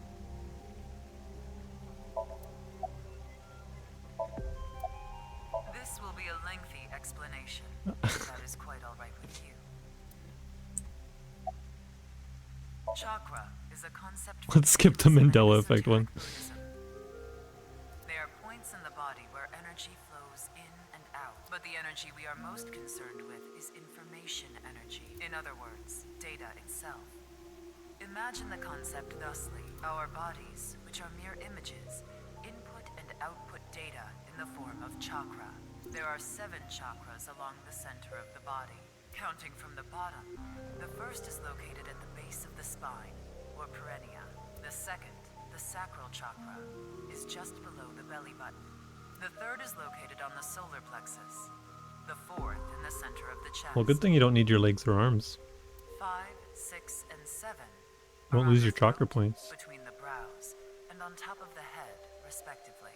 This will be a lengthy explanation. That is quite alright with you. Chakra is a concept. Let's skip the Mandela effect one. They are points in the body where energy flows in and out. But the energy we are most concerned with is information energy. In other words, data itself. Imagine the concept thusly. Our bodies, which are mere images, input and output data in the form of chakra. There are 7 chakras along the center of the body. Counting from the bottom, the first is located at the base of the spine, or perineum. The second, the sacral chakra, is just below the belly button. The third is located on the solar plexus. The fourth in the center of the chest. Well, good thing you don't need your legs or arms. 5, 6, and 7. You won't lose your chakra points. Between the brows and on top of the head, respectively.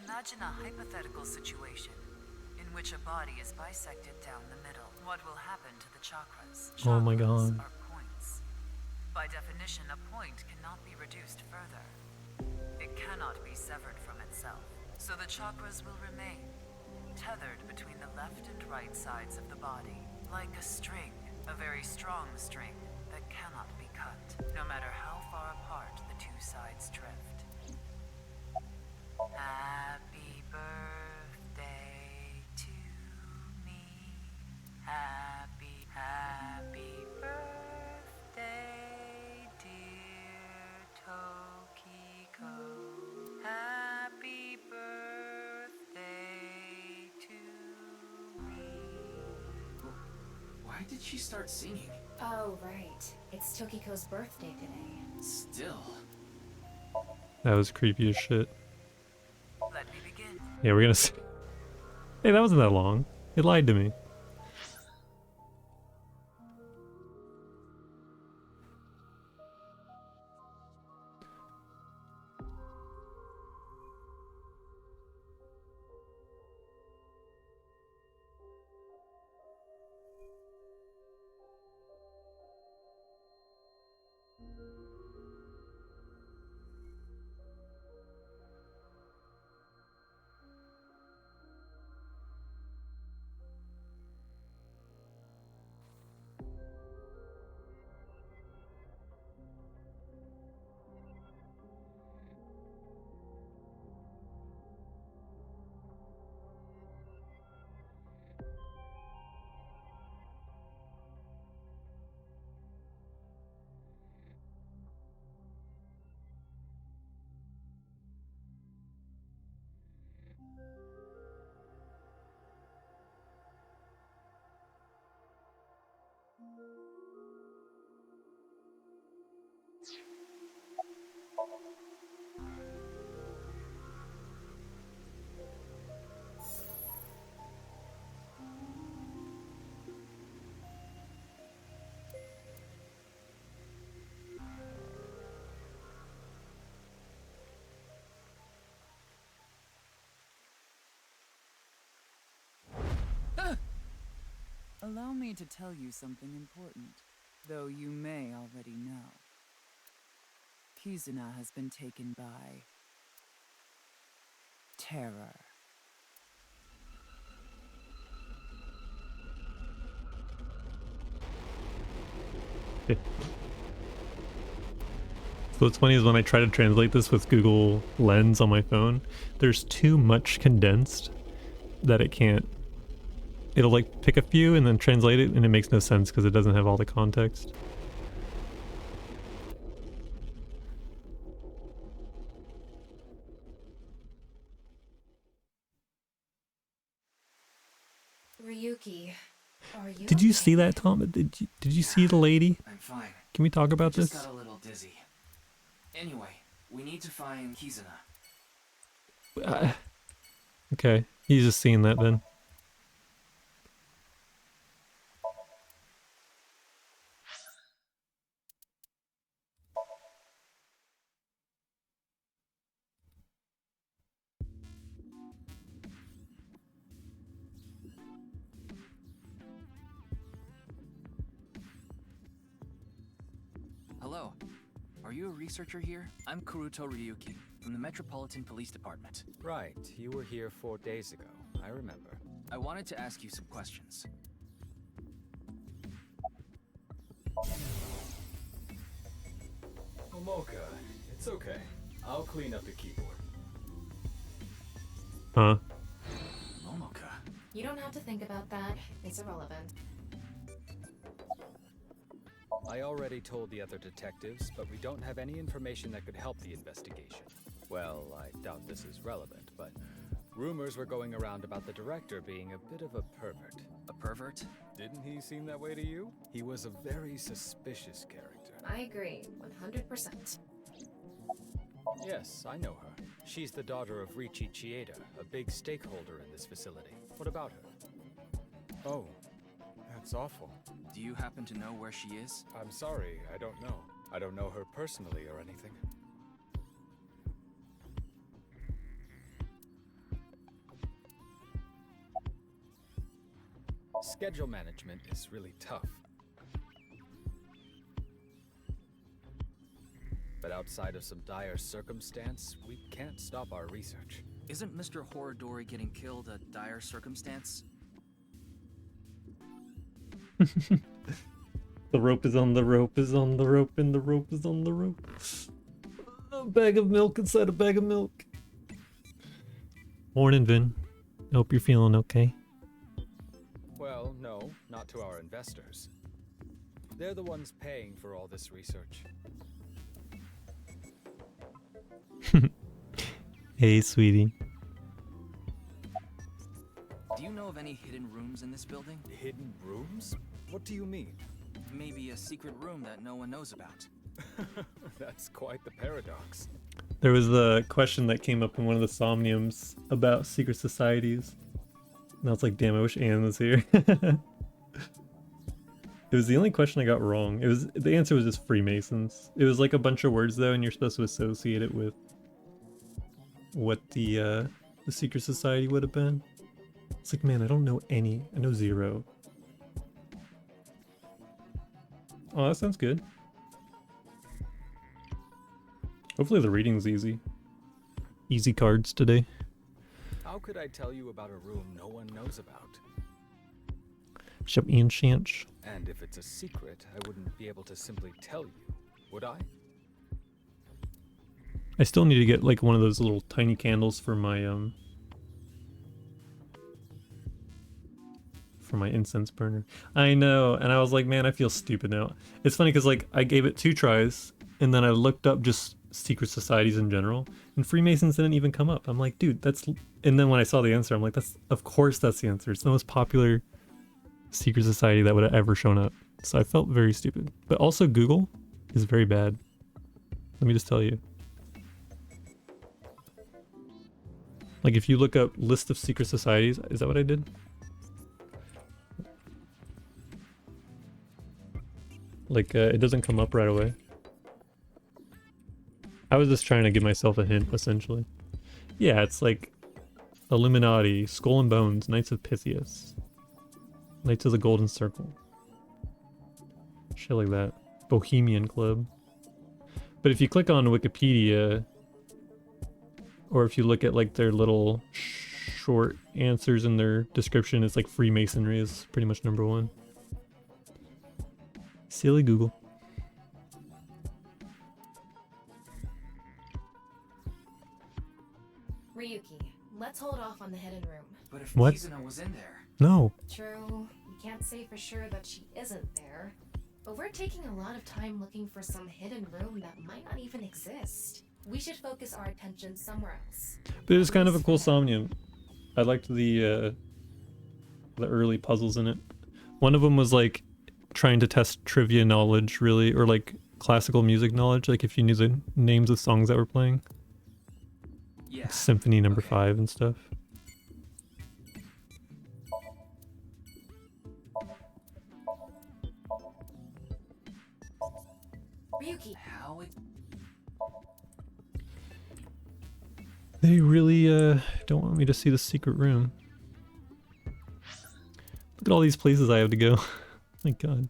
Imagine a hypothetical situation in which a body is bisected down the middle. What will happen to the chakras? Oh my god. Are points. By definition, a point cannot be reduced further. It cannot be severed from itself. So the chakras will remain tethered between the left and right sides of the body, like a string, a very strong string that cannot be cut, no matter how far apart the two sides drift. Happy birthday to me. Happy, happy birthday, dear Tokiko. Happy birthday to me. Why did she start singing? Oh, right. It's Tokiko's birthday today. Still. That was creepy as shit. Let me begin. Yeah, we're gonna see. Hey, that wasn't that long. It lied to me. Allow me to tell you something important, though you may already know. Kizuna has been taken by terror. So what's funny is when I try to translate this with Google Lens on my phone, there's too much condensed that it can't. It'll like pick a few and then translate it, and it makes no sense because it doesn't have all the context. Ryuki, are you Did you see that, Tom? Did you see the lady? I'm fine. Can we talk about Just this? got a little dizzy. Anyway, we need to find Kizuna. Okay, he's just seeing that then. Hello. Are you a researcher here? I'm Kuruto Ryuki, from the Metropolitan Police Department. Right, you were here 4 days ago. I remember. I wanted to ask you some questions. Momoka, it's okay. I'll clean up the keyboard. Huh? Momoka. You don't have to think about that. It's irrelevant. I already told the other detectives, but we don't have any information that could help the investigation. Well, I doubt this is relevant, but rumors were going around about the director being a bit of a pervert. A pervert? Didn't he seem that way to you? He was a very suspicious character. I agree, 100%. Yes, I know her. She's the daughter of Riichi Chieda, a big stakeholder in this facility. What about her? Oh, that's awful. Do you happen to know where she is? I'm sorry, I don't know. I don't know her personally or anything. Schedule management is really tough. But outside of some dire circumstance, we can't stop our research. Isn't Mr. Horadori getting killed a dire circumstance? The rope is on the rope is on the rope and the rope is on the rope. A bag of milk inside a bag of milk. Morning, Vin. I hope you're feeling okay. Well, no, not to our investors. They're the ones paying for all this research. Hey, sweetie. Do you know of any hidden rooms in this building? Hidden rooms? What do you mean? Maybe a secret room that no one knows about. That's quite the paradox. There was the question that came up in one of the Somniums about secret societies. And I was like, damn, I wish Anne was here. It was the only question I got wrong. The answer was just Freemasons. It was like a bunch of words though, and you're supposed to associate it with what the secret society would have been. It's like, man, I don't know any. I know zero. Oh, that sounds good. Hopefully the reading's easy. Easy cards today. How could I tell you about a room no one knows about? Shop Ian Shanch. And if it's a secret, I wouldn't be able to simply tell you, would I? I still need to get like one of those little tiny candles for my incense burner. I know, and I was like, man, I feel stupid now. It's funny because like I gave it 2 tries, and then I looked up just secret societies in general, and Freemasons didn't even come up. I'm like, dude, that's. And then when I saw the answer, I'm like, of course that's the answer. It's the most popular secret society that would have ever shown up. So I felt very stupid. But also Google is very bad. Let me just tell you. Like if you look up list of secret societies, is that what I did? Like it doesn't come up right away. I was just trying to give myself a hint, essentially. Yeah, it's like Illuminati, Skull and Bones, Knights of Pythias. Knights of the Golden Circle. Shit like that. Bohemian Club. But if you click on Wikipedia, or if you look at like their little short answers in their description, it's like Freemasonry is pretty much #1. Silly Google. Ryuki, let's hold off on the hidden room. But if What? Kizuna was in there. No. True, we can't say for sure that she isn't there. But we're taking a lot of time looking for some hidden room that might not even exist. We should focus our attention somewhere else. But it was kind of a cool Somnium. I liked the early puzzles in it. One of them was like trying to test trivia knowledge, really, or like classical music knowledge, like if you knew the names of songs that were playing. Yeah. Like Symphony No. 5 and stuff. Ryuki. How it... They really don't want me to see the secret room. Look at all these places I have to go. My god.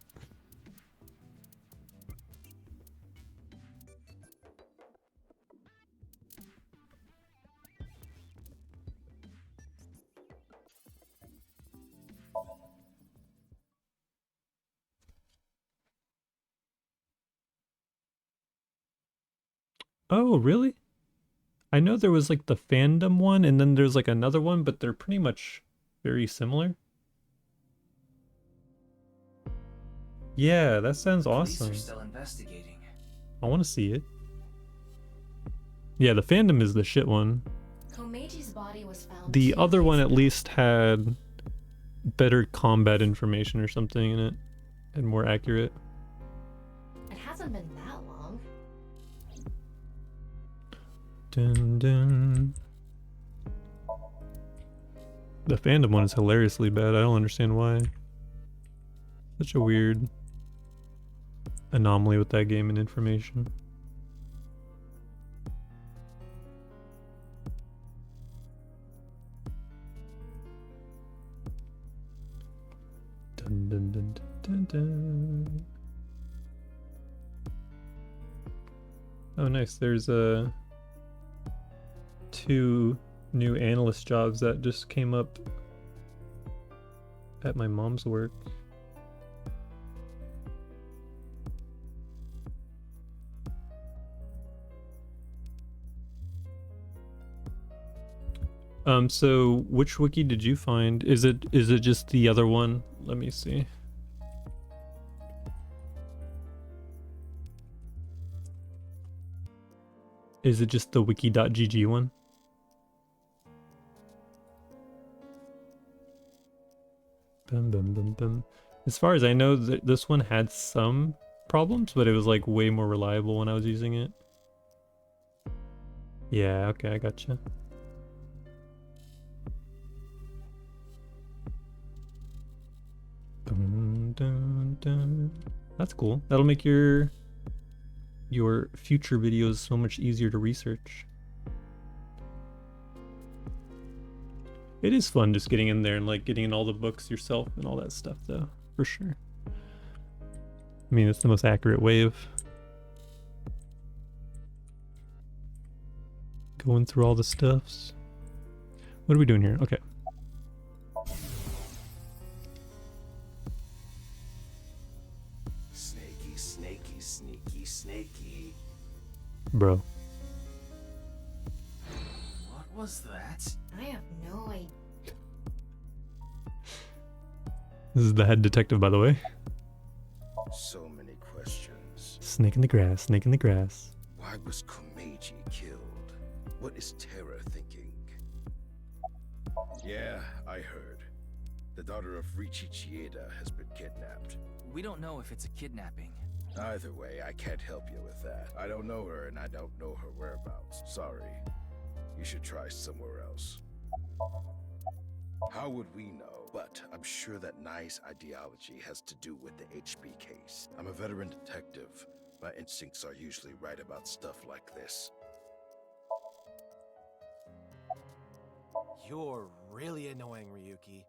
Oh, really? I know there was like the fandom one and then there's like another one, but they're pretty much very similar. Yeah, that sounds awesome. Police are still investigating. I want to see it. Yeah, the fandom is the shit one. Komeji's body was found. The 2 other days one at ago. least had better combat information or something in it and more accurate. It hasn't been that long. Dun, dun. The fandom one is hilariously bad. I don't understand why. Such a weird anomaly with that game and information. Dun, dun, dun, dun, dun, dun. Oh, nice. There's 2 new analyst jobs that just came up at my mom's work. So which wiki did you find? Is it just the other one? Let me see. Is it just the wiki.gg one? Bum, bum, bum, bum. As far as I know, this one had some problems, but it was like way more reliable when I was using it. Yeah, okay, I gotcha. Dun, dun, dun. That's cool. That'll make your future videos so much easier to research. It is fun just getting in there and like getting in all the books yourself and all that stuff though, for sure. I mean, it's the most accurate way of going through all the stuffs. What are we doing here? Okay. Snaky, snaky, sneaky, snaky. Bro. What was that? I have no idea. This is the head detective, by the way. So many questions. Snake in the grass, snake in the grass. Why was Komeiji killed? What is Terra thinking? Yeah, I heard. The daughter of Riichi Chieda has been kidnapped. We don't know if it's a kidnapping. Either way, I can't help you with that. I don't know her and I don't know her whereabouts. Sorry. You should try somewhere else. How would we know? But I'm sure that Nai's ideology has to do with the HB case. I'm a veteran detective. My instincts are usually right about stuff like this. You're really annoying, Ryuki.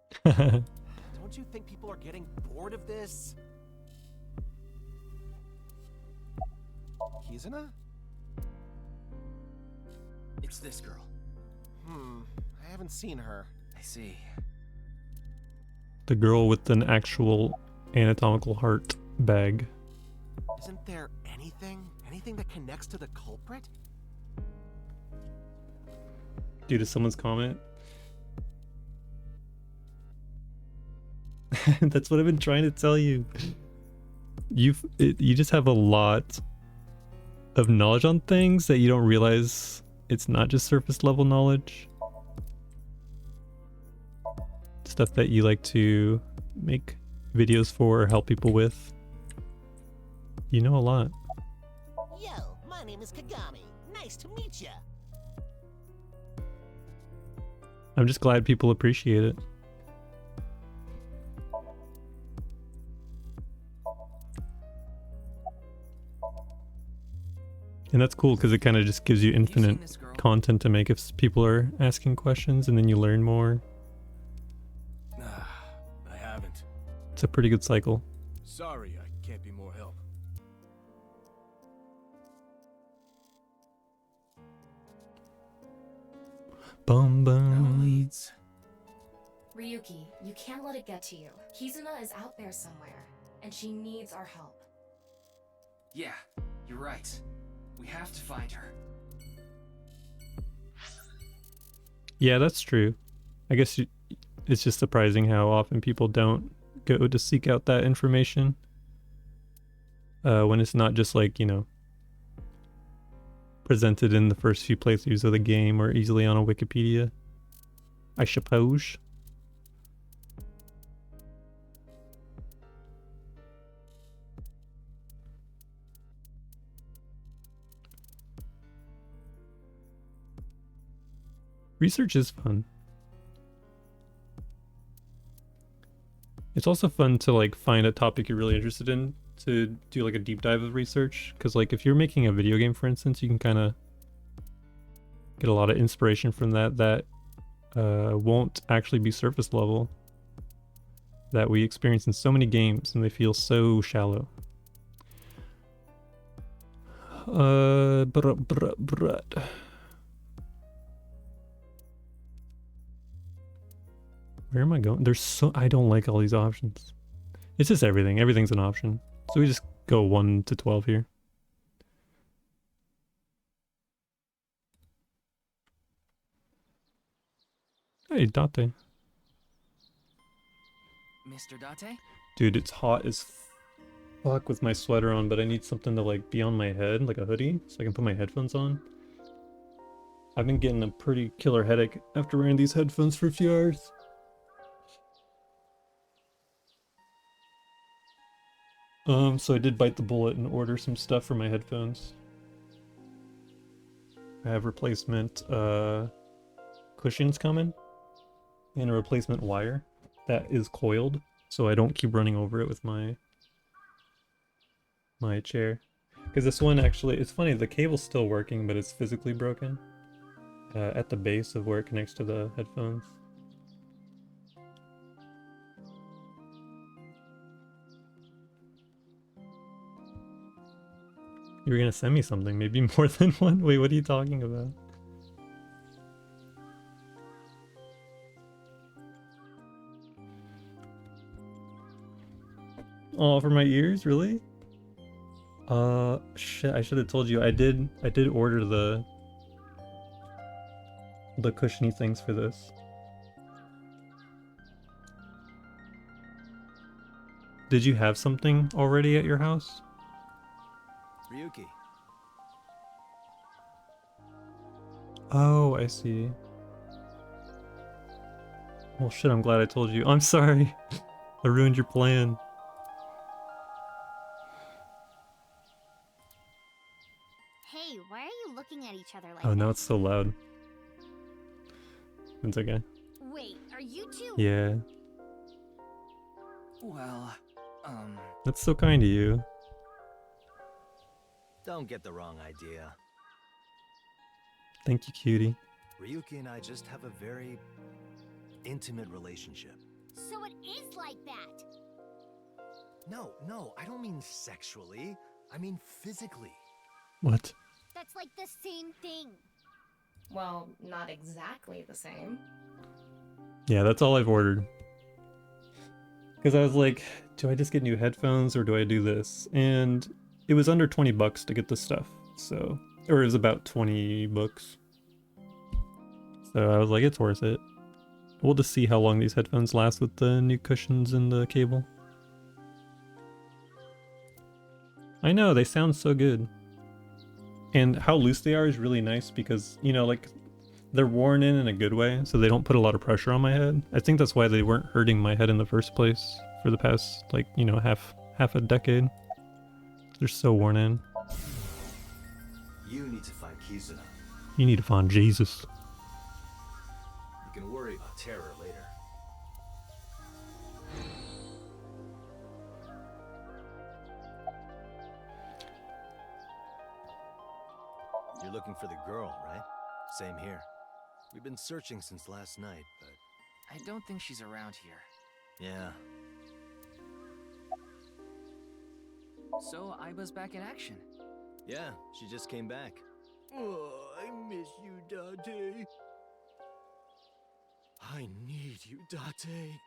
Don't you think people are getting bored of this? Kizuna? It's this girl. I haven't seen her. I see. The girl with an actual anatomical heart bag. Isn't there anything that connects to the culprit? Due to someone's comment. That's what I've been trying to tell you. You just have a lot of knowledge on things that you don't realize it's not just surface level knowledge. Stuff that you like to make videos for or help people with. You know a lot. Yo, my name is Kagami. Nice to meet ya. I'm just glad people appreciate it. And that's cool because it kind of just gives you infinite content to make if people are asking questions, and then you learn more. I haven't. It's a pretty good cycle. Sorry, I can't be more help. Bum bum. Ryuki, you can't let it get to you. Kizuna is out there somewhere, and she needs our help. Yeah, you're right. We have to find her. Yeah, that's true. I guess it's just surprising how often people don't go to seek out that information. When it's not just like, you know, presented in the first few playthroughs of the game or easily on a Wikipedia, I suppose. Research is fun. It's also fun to like find a topic you're really interested in to do like a deep dive of research, because like if you're making a video game, for instance, you can kind of get a lot of inspiration from that won't actually be surface level, that we experience in so many games and they feel so shallow. Where am I going? I don't like all these options. It's just everything. Everything's an option. So we just go 1 to 12 here. Hey, Date. Mr. Date? Dude, it's hot as fuck with my sweater on, but I need something to like be on my head, like a hoodie, so I can put my headphones on. I've been getting a pretty killer headache after wearing these headphones for a few hours. So I did bite the bullet and order some stuff for my headphones. I have replacement cushions coming and a replacement wire that is coiled, so I don't keep running over it with my chair. Because this one actually, it's funny, the cable's still working, but it's physically broken at the base of where it connects to the headphones. You were gonna send me something, maybe more than one? Wait, what are you talking about? Oh, for my ears? Really? Shit, I should have told you. I did order the cushiony things for this. Did you have something already at your house? Ryuki. Oh, I see. Well, shit, I'm glad I told you. I'm sorry. I ruined your plan. Hey, why are you looking at each other like Oh, that? now it's so loud. It's okay. Wait, are you two? Yeah. Well, That's so kind of you. Don't get the wrong idea. Thank you, cutie. Ryuki and I just have a very intimate relationship. So it is like that. No, I don't mean sexually. I mean physically. What? That's like the same thing. Well, not exactly the same. Yeah, that's all I've ordered. Because I was like, do I just get new headphones or do I do this? And it was under 20 bucks to get this stuff. So, or it was about 20 bucks. So I was like, it's worth it. We'll just see how long these headphones last with the new cushions and the cable. I know, they sound so good. And how loose they are is really nice because, you know, like, they're worn in a good way, so they don't put a lot of pressure on my head. I think that's why they weren't hurting my head in the first place for the past, like, you know, half a decade. They're so worn in. You need to find Kizuna. You need to find Jesus. You can worry about Terror later. You're looking for the girl, right? Same here. We've been searching since last night, but... I don't think she's around here. Yeah. So, Aiba's back in action. Yeah, she just came back. Oh, I miss you, Date. I need you, Date.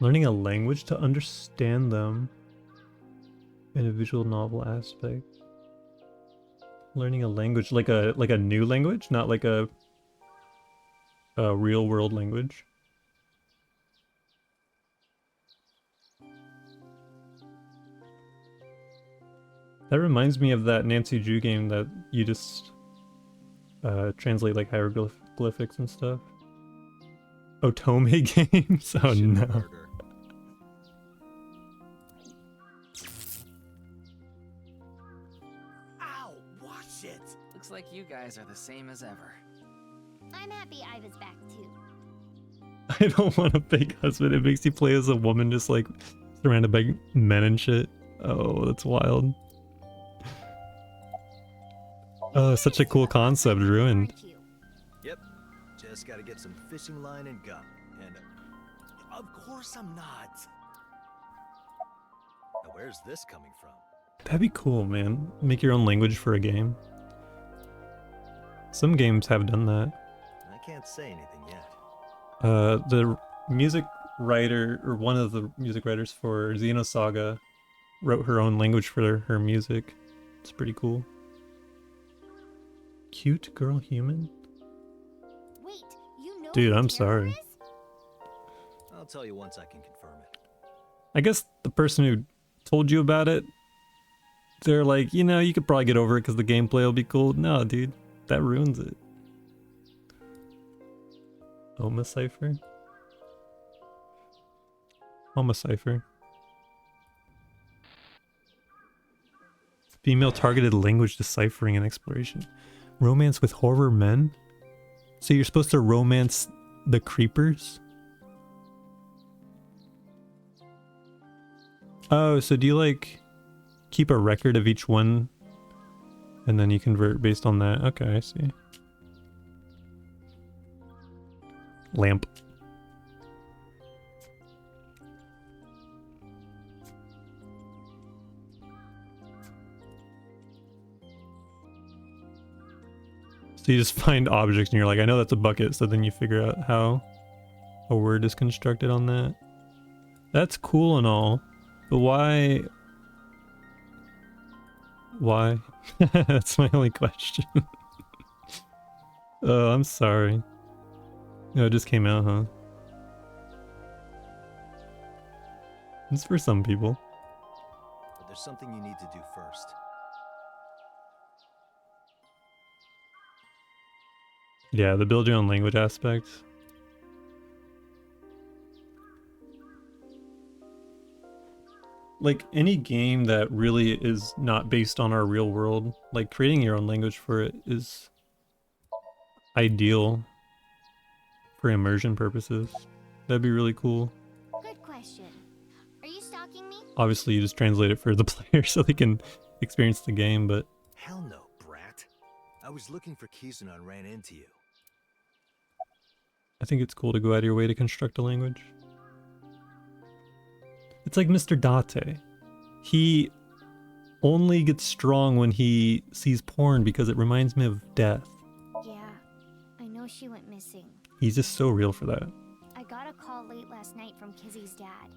Learning a language to understand them in a visual novel aspect. Learning a language, like a new language, not like a real world language. That reminds me of that Nancy Drew game that you just translate like hieroglyphics and stuff. Otome games? Oh no. Looks like you guys are the same as ever. I'm happy Iva's back too. I don't want a fake husband. It makes you play as a woman just like surrounded by men and shit. Oh, that's wild. Oh, such a cool concept, ruined. Yep. Just gotta get some fishing line and gum. And of course I'm not. Now where's this coming from? That'd be cool, man. Make your own language for a game. Some games have done that. I can't say anything yet. The music writer, or one of the music writers for Xenosaga, wrote her own language for her music. It's pretty cool. Cute girl human? Wait, you know Dude, I'm sorry. I'll tell you once I can confirm it. I guess the person who told you about it, they're like, you know, you could probably get over it because the gameplay will be cool. No, dude, that ruins it. Oma Cipher? Oma Cipher. Female targeted language deciphering and exploration. Romance with horror men? So you're supposed to romance the creepers? Oh, so do you like keep a record of each one and then you convert based on that? Okay, I see. Lamp. So you just find objects and you're like, I know that's a bucket, so then you figure out how a word is constructed on that. That's cool and all, but why? Why? That's my only question. Oh, I'm sorry. No, it just came out, huh? It's for some people. But there's something you need to do first. Yeah, the build your own language aspect. Like any game that really is not based on our real world, like creating your own language for it is ideal for immersion purposes. That'd be really cool. Good question. Are you stalking me? Obviously, you just translate it for the player so they can experience the game, but... Hell no, brat. I was looking for Kizuna and ran into you. I think it's cool to go out of your way to construct a language. It's like Mr. Date. He only gets strong when he sees porn because it reminds me of death. Yeah, I know she went missing. He's just so real for that. I got a call late last night from Kizzy's dad.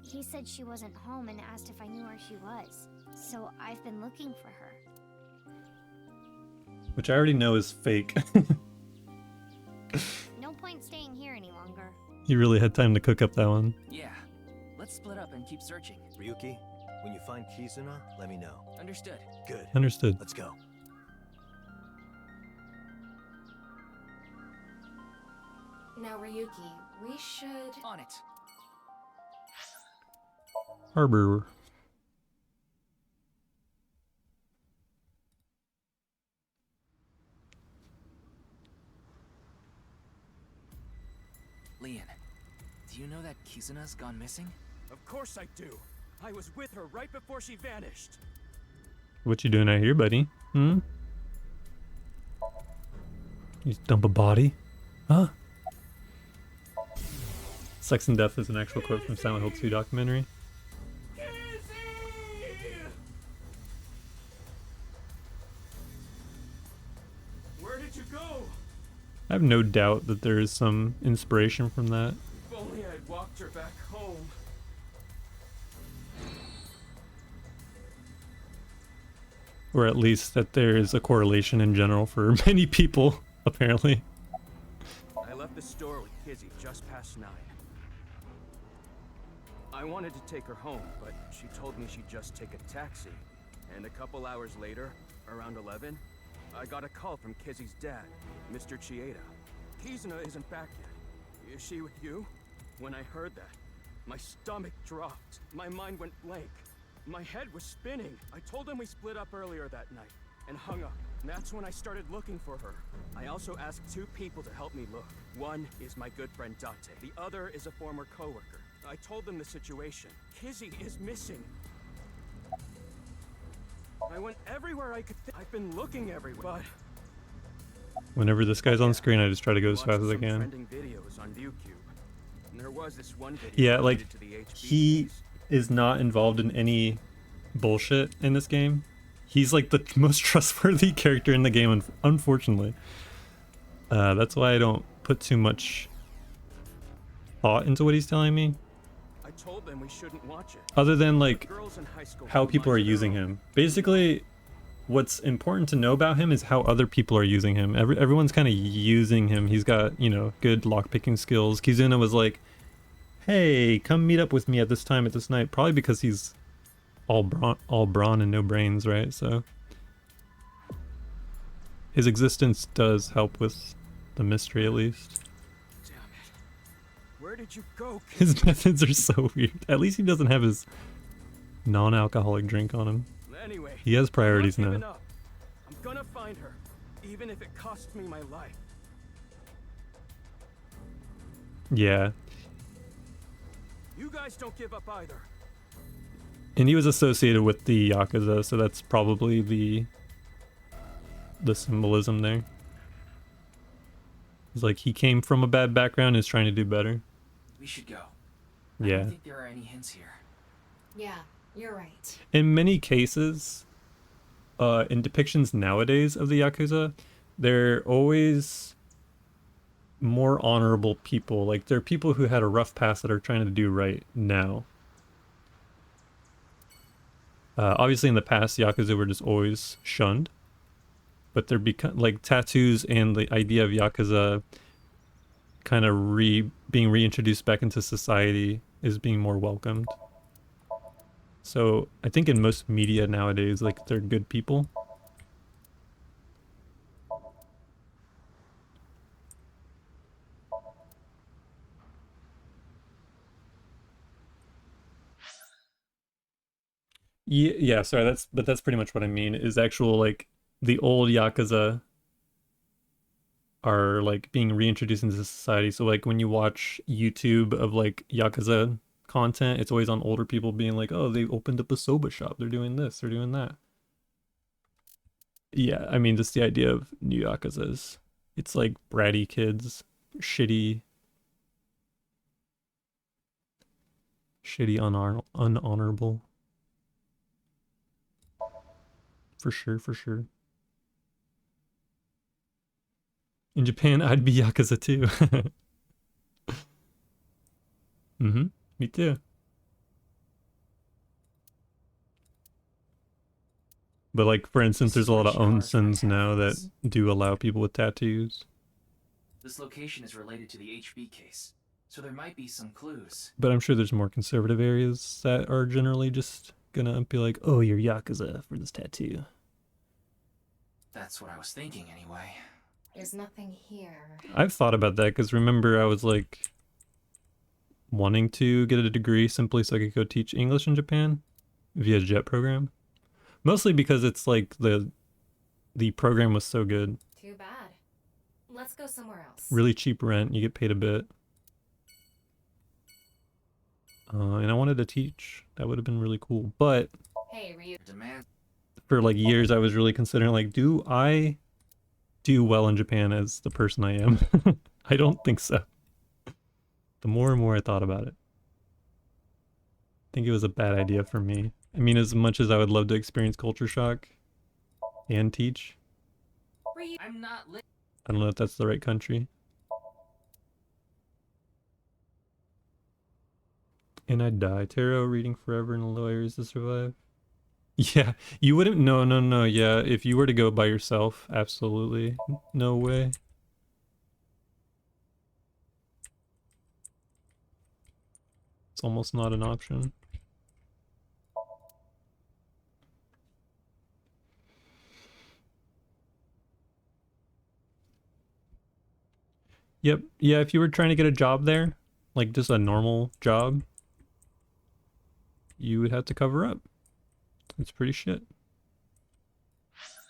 He said she wasn't home and asked if I knew where she was. So I've been looking for her. Which I already know is fake. No point staying here any longer. You really had time to cook up that one. Yeah. Let's split up and keep searching. Ryuki, when you find Kizuna, let me know. Understood. Good. Understood. Let's go. Now, Ryuki, we should... On it. Harbor. Leon, do you know that Kizuna's gone missing? Of course I do. I was with her right before she vanished. What you doing out here, buddy? Hmm? You dump a body? Huh? Sex and Death is an actual quote from Silent Hill 2 documentary. Where did you go? I have no doubt that there is some inspiration from that. If only I'd walked her back home. Or at least that there is a correlation in general for many people, apparently. I left the store with Kizzy just past 9. I wanted to take her home, but she told me she'd just take a taxi. And a couple hours later, around 11, I got a call from Kizzy's dad, Mr. Chieda. Kizuna isn't back yet. Is she with you? When I heard that, my stomach dropped. My mind went blank. My head was spinning. I told him we split up earlier that night and hung up. And that's when I started looking for her. I also asked 2 people to help me look. One is my good friend Date. The other is a former coworker. I told them the situation. Kizzy is missing. I went everywhere I could I've been looking everywhere, but... Whenever this guy's on screen, I just try to go as fast as I can. Trending videos on ViewCube. And there was this one video Yeah, like, related to the HB he case. is not involved in any bullshit in this game. He's like the most trustworthy character in the game, unfortunately. That's why I don't put too much thought into what he's telling me. I told them we shouldn't watch it. Other than like Girls in high school how people are using him. Basically, what's important to know about him is how other people are using him. Everyone's kind of using him. He's got, you know, good lockpicking skills. Kizuna was like, hey, come meet up with me at this time at this night. Probably because he's all brawn and no brains, right? So his existence does help with the mystery, at least. Damn it. Where did you go, Kizzy? His methods are so weird. At least he doesn't have his non-alcoholic drink on him. Anyway, He has priorities I'm not now. giving up. I'm gonna find her, even if it costs me my life. Yeah. You guys don't give up either. And he was associated with the Yakuza, so that's probably the symbolism there. It's like he came from a bad background and is trying to do better. We should go. I Yeah. don't think there are any hints here. Yeah, you're right. In many cases, in depictions nowadays of the Yakuza, they're always more honorable people. Like, they're people who had a rough past that are trying to do right now. Obviously, in the past, Yakuza were just always shunned. But they're like tattoos and the idea of Yakuza kind of being reintroduced back into society is being more welcomed. So I think in most media nowadays, like, they're good people. Yeah, sorry, that's pretty much what I mean, is actual, like, the old Yakuza are, like, being reintroduced into society. So, like, when you watch YouTube of, like, Yakuza content, it's always on older people being like, oh, they opened up a soba shop, they're doing this, they're doing that. Yeah, I mean, just the idea of new Yakuzas. It's like bratty kids, shitty Shitty, unhonorable. For sure, for sure. In Japan, I'd be Yakuza too. Mm-hmm. Me too. But like, for instance, there's a lot of onsens now that do allow people with tattoos. This location is related to the HB case, so there might be some clues. But I'm sure there's more conservative areas that are generally just gonna be like, oh, you're Yakuza for this tattoo. That's what I was thinking anyway. There's nothing here. I've thought about that because remember I was like wanting to get a degree simply so I could go teach English in Japan via JET program. Mostly because it's like the program was so good. Too bad. Let's go somewhere else. Really cheap rent, you get paid a bit. And I wanted to teach. That would have been really cool. But Hey, Ryu. for like years I was really considering like, do I do well in Japan as the person I am? I don't think so. The more and more I thought about it, I think it was a bad idea for me. I mean, as much as I would love to experience culture shock and teach, I'm not I don't know if that's the right country. And I'd die. Tarot reading forever and lawyers to survive. Yeah, you wouldn't. No. Yeah, if you were to go by yourself, absolutely. No way. It's almost not an option. Yep. Yeah, if you were trying to get a job there, like just a normal job, you would have to cover up. It's pretty shit.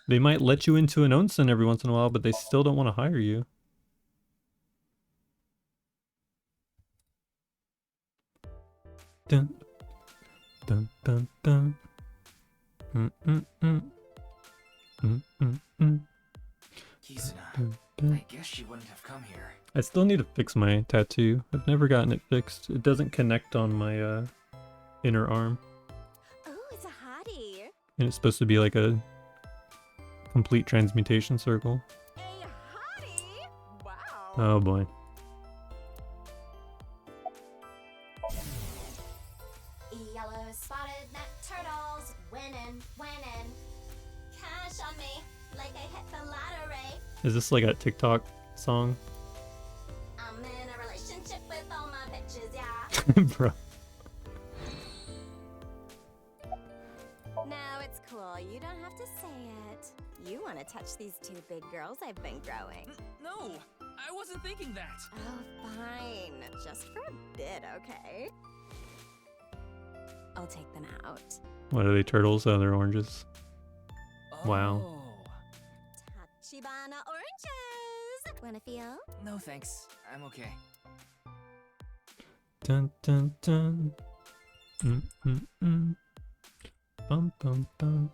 They might let you into an onsen every once in a while, but they still don't want to hire you. Dun, dun, dun, dun. Kizuna, I guess she wouldn't have come here. I still need to fix my tattoo. I've never gotten it fixed. It doesn't connect on my inner arm. Oh, it's a hottie. And it's supposed to be like a complete transmutation circle. A hottie? Wow. Oh boy. Yellow spotted net turtles, winning. Cash on me, like I hit the lottery. Is this like a TikTok song? I'm in a relationship with all my bitches, yeah. Bro. No, it's cool. You don't have to say it. You want to touch these two big girls I've been growing. No, I wasn't thinking that. Oh, fine. Just for a bit, okay? I'll take them out. What are they, turtles? Oh, they're oranges. Wow. Tachibana oranges! Wanna feel? No thanks, I'm okay. Dun dun dun. Bum bum bum.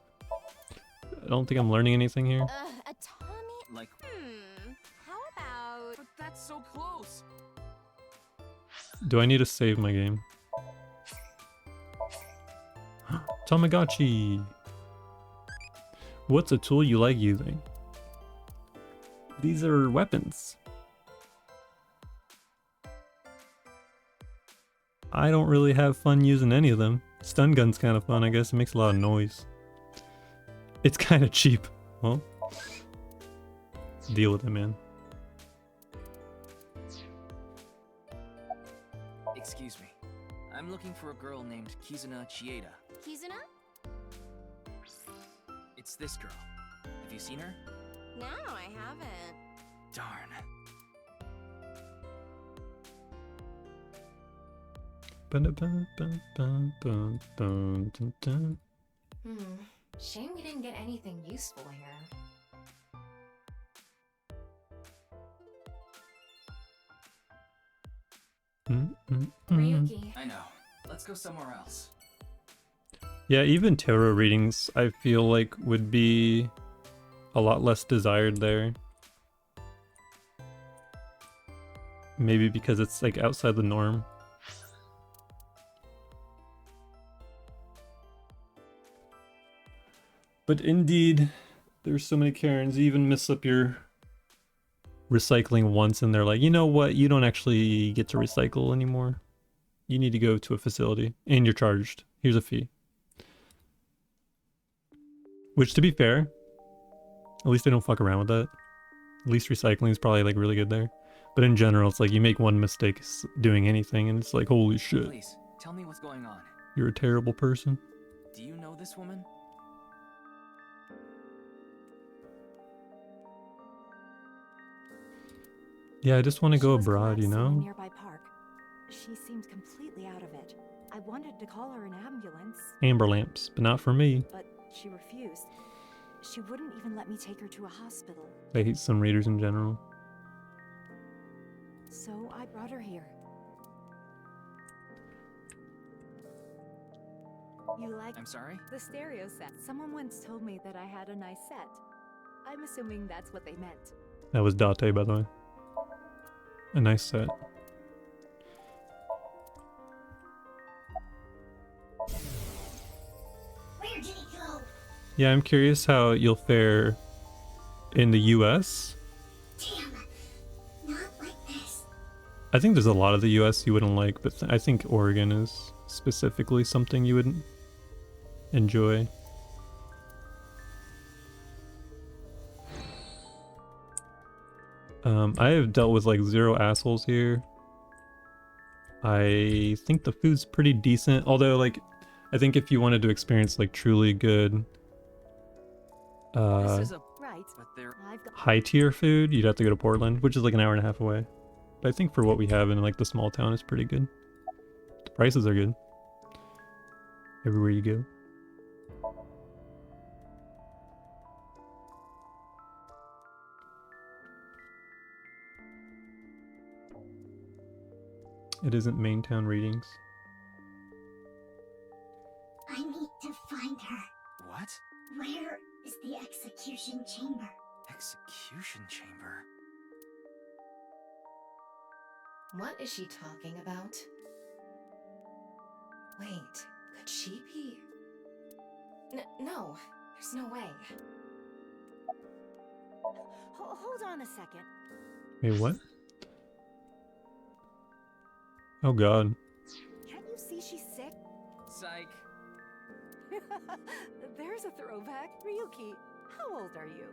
I don't think I'm learning anything here. A Tommy? Like, How about... but that's so close. Do I need to save my game? Tamagotchi! What's a tool you like using? These are weapons. I don't really have fun using any of them. Stun gun's kind of fun, I guess. It makes a lot of noise. It's kind of cheap. Well, deal with it, man. Excuse me. I'm looking for a girl named Kizuna Chieda. Kizuna? It's this girl. Have you seen her? No, I haven't. Darn. Shame we didn't get anything useful here. Ryuki. I know. Let's go somewhere else. Yeah, even tarot readings, I feel like, would be a lot less desired there. Maybe because it's like outside the norm. But indeed, there's so many Karens. You even mess up your recycling once and they're like, you know what? You don't actually get to recycle anymore. You need to go to a facility and you're charged. Here's a fee. Which, to be fair, at least they don't fuck around with that. At least recycling is probably like really good there. But in general, it's like you make one mistake doing anything and it's like, holy shit. Please, tell me what's going on. You're a terrible person. Do you know this woman? Yeah, I just want to go abroad, you In a know? nearby park. She seemed completely out of it. I wanted to call her an ambulance. Amber lamps, but not for me. But she refused. She wouldn't even let me take her to a hospital. I hate some readers in general. So I brought her here. You like I'm sorry? the stereo set? Someone once told me that I had a nice set. I'm assuming that's what they meant. That was Date, by the way. A nice set. Where did he go? Yeah, I'm curious how you'll fare in the US. Damn, not like this. I think there's a lot of the US you wouldn't like, but I think Oregon is specifically something you would enjoy. I have dealt with like 0 assholes here. I think the food's pretty decent, although like I think if you wanted to experience like truly good This is a right. But they're high tier food, you'd have to go to Portland, which is like an hour and a half away. But I think for what we have in like the small town is pretty good. The prices are good. Everywhere you go. It isn't main town readings. I need to find her. What? Where is the execution chamber? Execution chamber? What is she talking about? Wait, could she be? No, there's no way. Hold on a second. Wait, what? Oh god. Can't you see she's sick? Psych. There's a throwback. Ryuki, how old are you?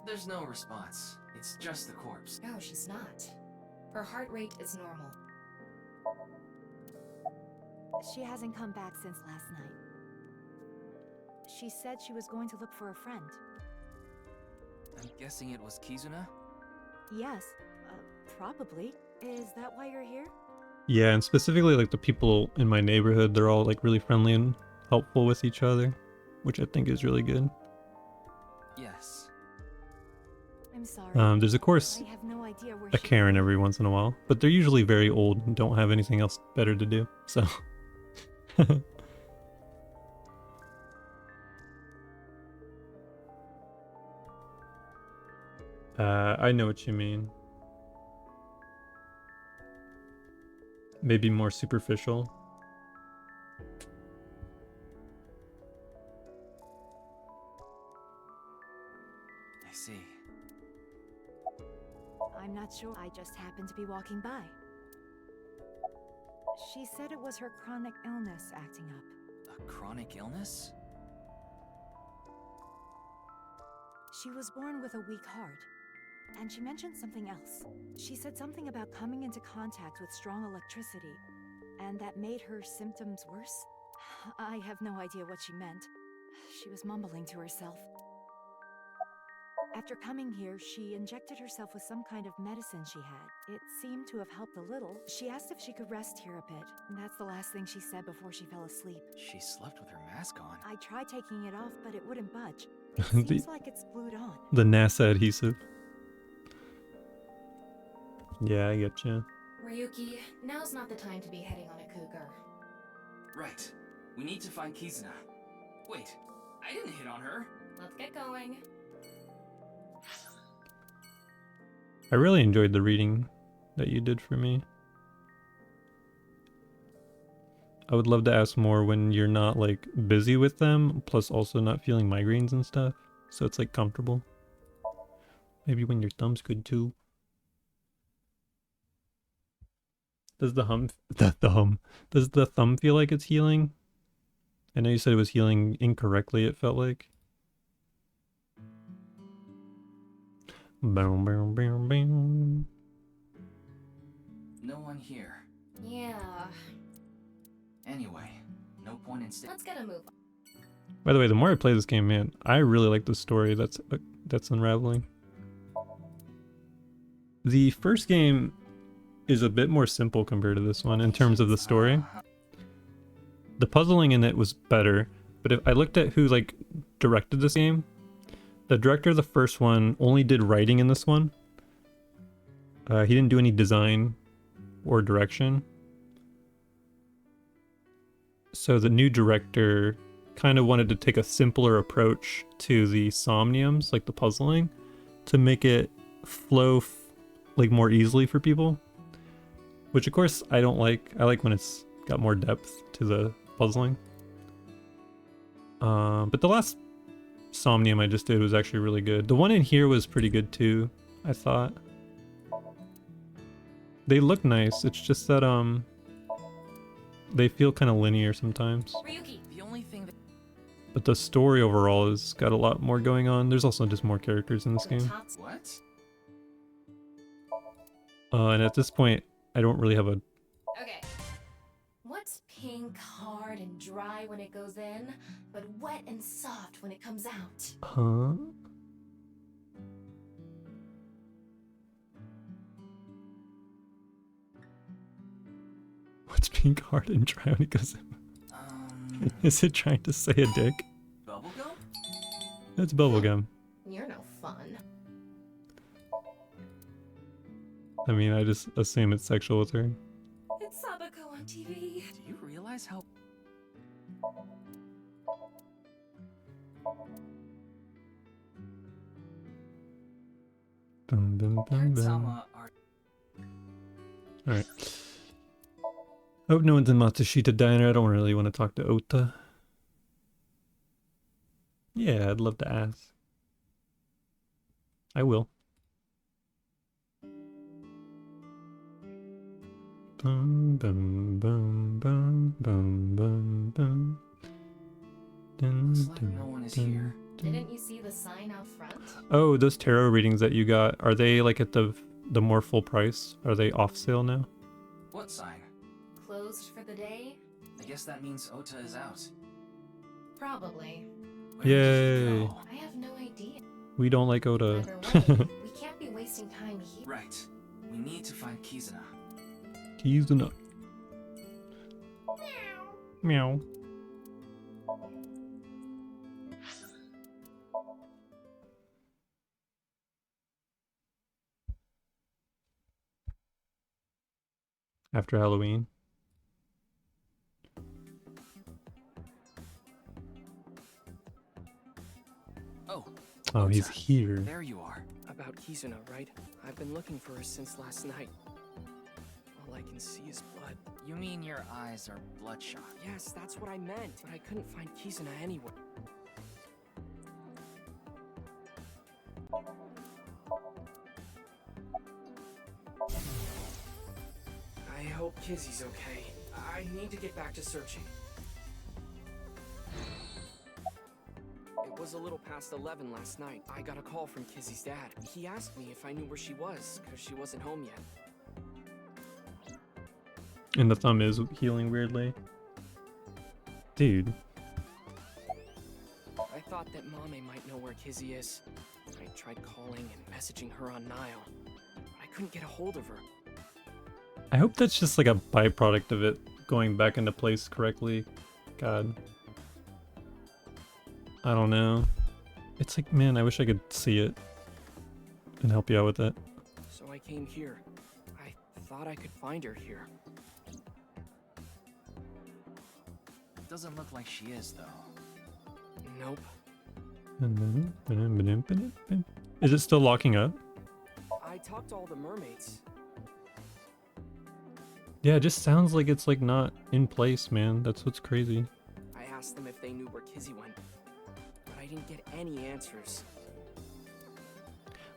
There's no response. It's just the corpse. No, she's not. Her heart rate is normal. She hasn't come back since last night. She said she was going to look for a friend. I'm guessing it was Kizuna? Yes, probably. Is that why you're here? Yeah, and specifically like the people in my neighborhood, they're all like really friendly and helpful with each other, which I think is really good. Yes. I'm sorry. There's of course I have no idea where a Karen every once in a while, but they're usually very old and don't have anything else better to do, so. I know what you mean. Maybe more superficial. I see. I'm not sure. I just happened to be walking by. She said it was her chronic illness acting up. A chronic illness? She was born with a weak heart. And she mentioned something else. She said something about coming into contact with strong electricity, and that made her symptoms worse. I have no idea what she meant. She was mumbling to herself. After coming here, she injected herself with some kind of medicine she had. It seemed to have helped a little. She asked if she could rest here a bit, and that's the last thing she said before she fell asleep. She slept with her mask on. I tried taking it off, but it wouldn't budge. It seems like it's glued on. The NASA adhesive. Yeah, I get you. Ryuki, now's not the time to be heading on a cougar. Right. We need to find Kizuna. Wait, I didn't hit on her. Let's get going. I really enjoyed the reading that you did for me. I would love to ask more when you're not like busy with them, plus also not feeling migraines and stuff. So it's like comfortable. Maybe when your thumb's good too. Does the hum does the thumb feel like it's healing? I know you said it was healing incorrectly, it felt like. Boom, boom, boom, boom. No one here. Yeah. Anyway, no point in Let's get a move on. By the way, the more I play this game, man, I really like the story that's unraveling. The first game is a bit more simple compared to this one in terms of the story. The puzzling in it was better, but if I looked at who like directed this game, the director of the first one only did writing in this one. He didn't do any design or direction. So the new director kind of wanted to take a simpler approach to the Somniums, like the puzzling, to make it flow like more easily for people. Which of course I don't like. I like when it's got more depth to the puzzling. But the last Somnium I just did was actually really good. The one in here was pretty good too, I thought. They look nice, it's just that they feel kind of linear sometimes. Ryuki, the only thing that... But the story overall has got a lot more going on. There's also just more characters in this game. What? And at this point, I don't really have a... Okay. What's pink, hard, and dry when it goes in, but wet and soft when it comes out? Huh? What's pink, hard, and dry when it goes in? Is it trying to say a dick? Bubblegum? That's bubblegum. You're no fun. I mean, I just assume it's sexual with her. It's Sabako on TV. Do you realize how... Bum, bum, bum, bum. Alright. Hope no one's in Matsushita Diner. I don't really want to talk to Ota. Yeah, I'd love to ask. I will. Bum, bum, bum, bum, bum, bum, bum. Looks like no one is here. Didn't you see the sign out front? Oh, those tarot readings that you got, are they like at the more full price? Are they off sale now? What sign? Closed for the day? I guess that means Ota is out. Probably. Yay! I have no idea. We don't like Ota. Either way, we can't be wasting time here. Right. We need to find Kizuna. Kizuna. Meow. After Halloween. Oh, he's here. There you are. About Kizuna, right? I've been looking for her since last night. All I can see is blood. You mean your eyes are bloodshot? Yes, that's what I meant. But I couldn't find Kizuna anywhere. I hope Kizzy's okay. I need to get back to searching. It was a little past 11 last night. I got a call from Kizzy's dad. He asked me if I knew where she was, because she wasn't home yet. And the thumb is healing weirdly. Dude. I thought that Mame might know where Kizzy is. I tried calling and messaging her on Nile. But I couldn't get a hold of her. I hope that's just like a byproduct of it going back into place correctly. God. I don't know. It's like, man, I wish I could see it and help you out with it. So I came here. I thought I could find her here. It doesn't look like she is, though. Nope. Is it still locking up? I talked to all the mermaids. Yeah, it just sounds like it's like not in place, man. That's what's crazy. I asked them if they knew where Kizzy went, but I didn't get any answers.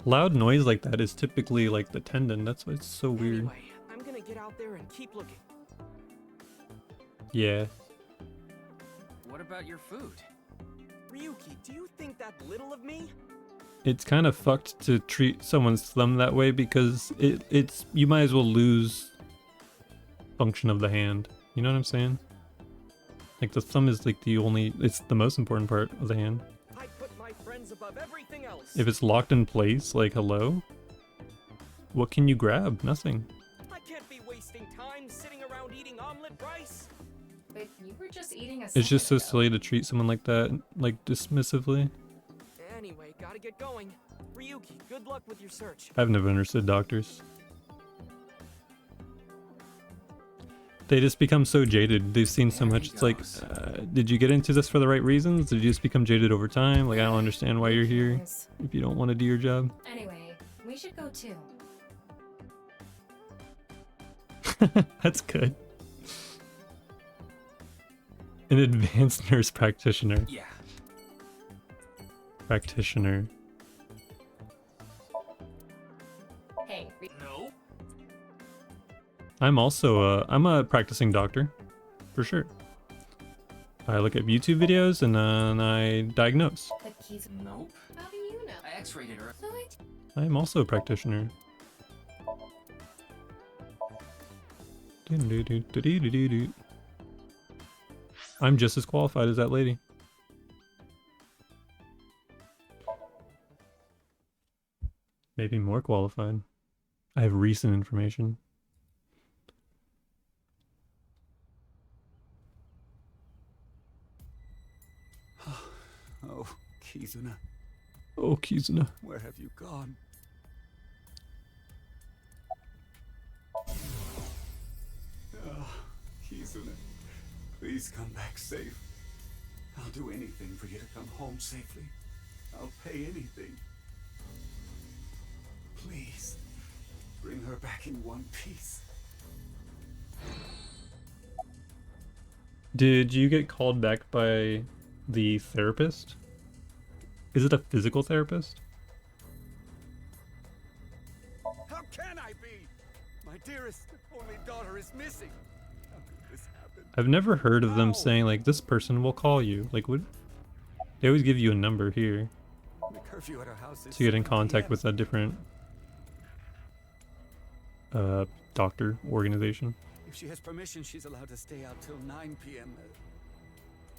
Loud noise like that is typically like the tendon. That's why it's so weird. Anyway, I'm gonna get out there and keep looking. Yeah. What about your food? Ryuki, do you think that little of me? It's kind of fucked to treat someone's thumb that way because it's you might as well lose function of the hand. You know what I'm saying? Like the thumb is like it's the most important part of the hand. I put my friends above everything else. If it's locked in place, like hello? What can you grab? Nothing. I can't be wasting time sitting around eating omelet rice. But you were just eating a It's just so second ago. silly to treat someone like that, like dismissively. Anyway, gotta get going. Ryuki, good luck with your search. I've never understood doctors. They just become so jaded. They've seen so much. It's like, did you get into this for the right reasons? Did you just become jaded over time? Like, I don't understand why you're here if you don't want to do your job. Anyway, we should go too. That's good. An advanced nurse practitioner. Yeah. Practitioner. Hey, no. I'm also I'm a practicing doctor, for sure. I look at YouTube videos and then I diagnose. The keys. Nope. How do you know? I x-rayed her. So it. I'm also a practitioner. I'm just as qualified as that lady. Maybe more qualified. I have recent information. Oh, Kizuna. Oh, Kizuna. Where have you gone? Oh, Kizuna. Please come back safe. I'll do anything for you to come home safely. I'll pay anything. Please, bring her back in one piece. Did you get called back by the therapist? Is it a physical therapist? How can I be? My dearest only daughter is missing. How could this happen? I've never heard of them saying like this person will call you. Like would they always give you a number here The curfew at our house is to get in 7 contact PM. with a different doctor organization. If she has permission, she's allowed to stay out till 9 p.m.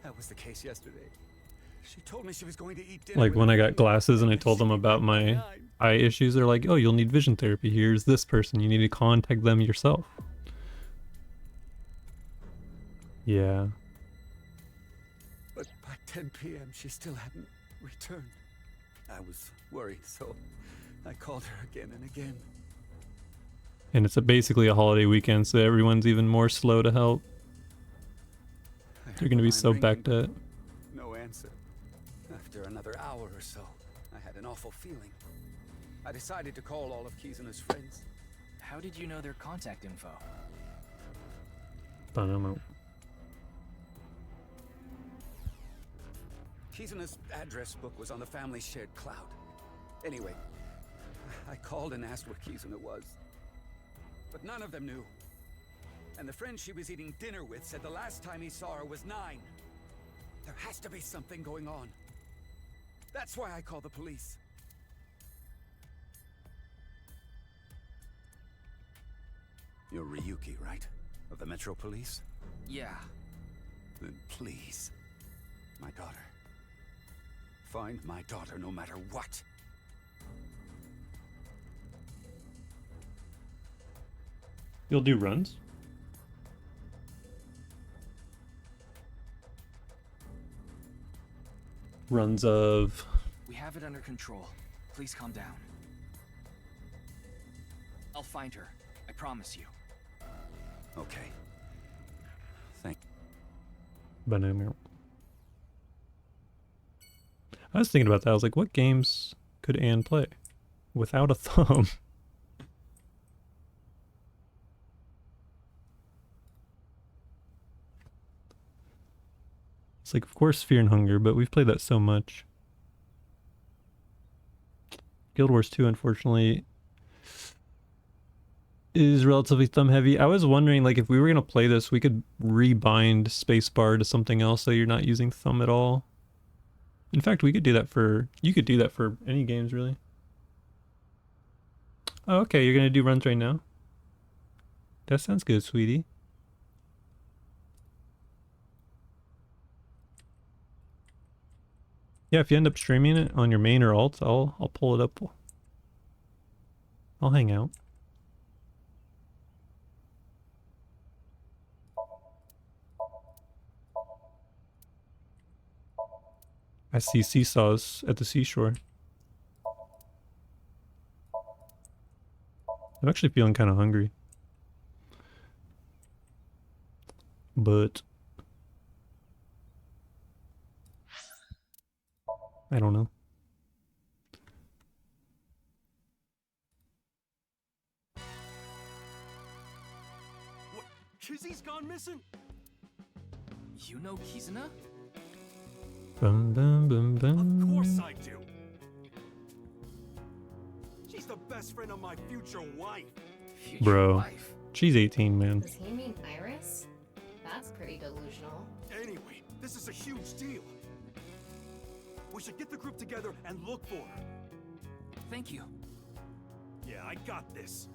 That was the case yesterday. She told me she was going to eat dinner. Like with when a I got friend. glasses and I told them about my eye issues, they're like, oh, you'll need vision therapy. Here's this person. You need to contact them yourself. Yeah. But by 10 p.m., she still hadn't returned. I was worried, so I called her again and again. And it's basically a holiday weekend, so everyone's even more slow to help. They're gonna be so backed up. No answer. After another hour or so, I had an awful feeling. I decided to call all of Kizuna's friends. How did you know their contact info? Kizuna's address book was on the family's shared cloud. Anyway, I called and asked where Kizuna was. But none of them knew. And the friend she was eating dinner with said the last time he saw her was 9. There has to be something going on. That's why I called the police. You're Ryuki, right? Of the Metro Police? Yeah. Then please, my daughter. Find my daughter no matter what. You'll do runs? Runs of... We have it under control. Please calm down. I'll find her. I promise you. Okay. Thank Banana. I was thinking about that. I was like, what games could Anne play without a thumb? It's like, of course, Fear and Hunger, but we've played that so much. Guild Wars 2, unfortunately, is relatively thumb heavy. I was wondering, like, if we were going to play this, we could rebind spacebar to something else so you're not using thumb at all. In fact, we could do that for... You could do that for any games, really. Oh, okay, you're going to do runs right now? That sounds good, sweetie. Yeah, if you end up streaming it on your main or alt, I'll pull it up. I'll hang out. I see seesaws at the seashore. I'm actually feeling kind of hungry. But I don't know. What? Kizzy's gone missing? You know Kizuna? Bum, bum, bum, bum. Of course I do. She's the best friend of my future wife. Bro, she's 18, man. Does he mean Iris? That's pretty delusional. Anyway, this is a huge deal. We should get the group together and look for her. Thank you. Yeah, I got this.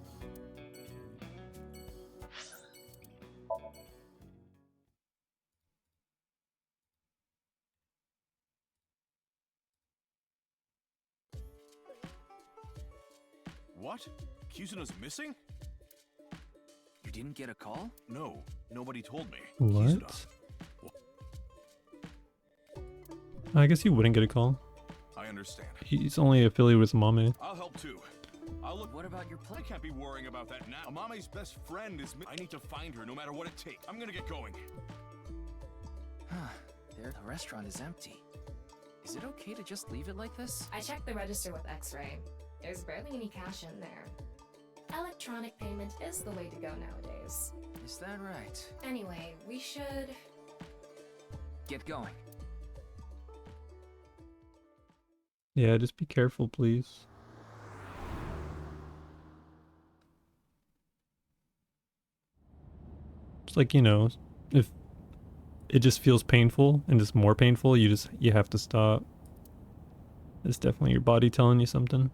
What? Kizuna's missing? You didn't get a call? No, nobody told me. What? I guess he wouldn't get a call. I understand. He's only affiliated with Mame. I'll help too. I'll look. What about your I can't be worrying about that now. Amame's best friend is. I need to find her no matter what it takes. I'm gonna get going. The restaurant is empty. Is it okay to just leave it like this? I checked the register with X-Ray. There's barely any cash in there. Electronic payment is the way to go nowadays. Is that right? Anyway, we should... Get going. Yeah, just be careful, please. It's like, you know, if it just feels painful and it's more painful, you have to stop. It's definitely your body telling you something.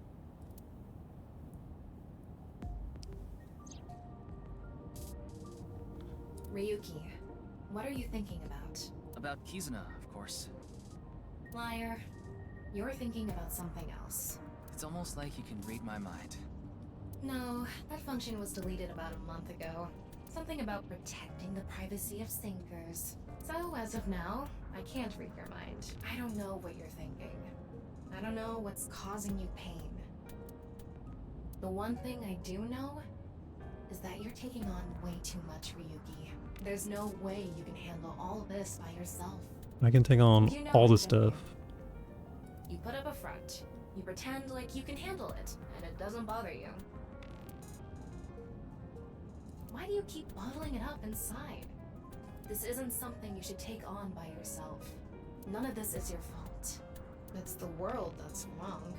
Ryuki, what are you thinking about? About Kizuna, of course. Liar. You're thinking about something else. It's almost like you can read my mind. No, that function was deleted about a month ago. Something about protecting the privacy of sinkers. So, as of now, I can't read your mind. I don't know what you're thinking. I don't know what's causing you pain. The one thing I do know is that you're taking on way too much, Ryuki. There's no way you can handle all this by yourself. I can take on You know all it, the don't stuff. You put up a front. You pretend like you can handle it, and it doesn't bother you. Why do you keep bottling it up inside? This isn't something you should take on by yourself. None of this is your fault. It's the world that's wrong.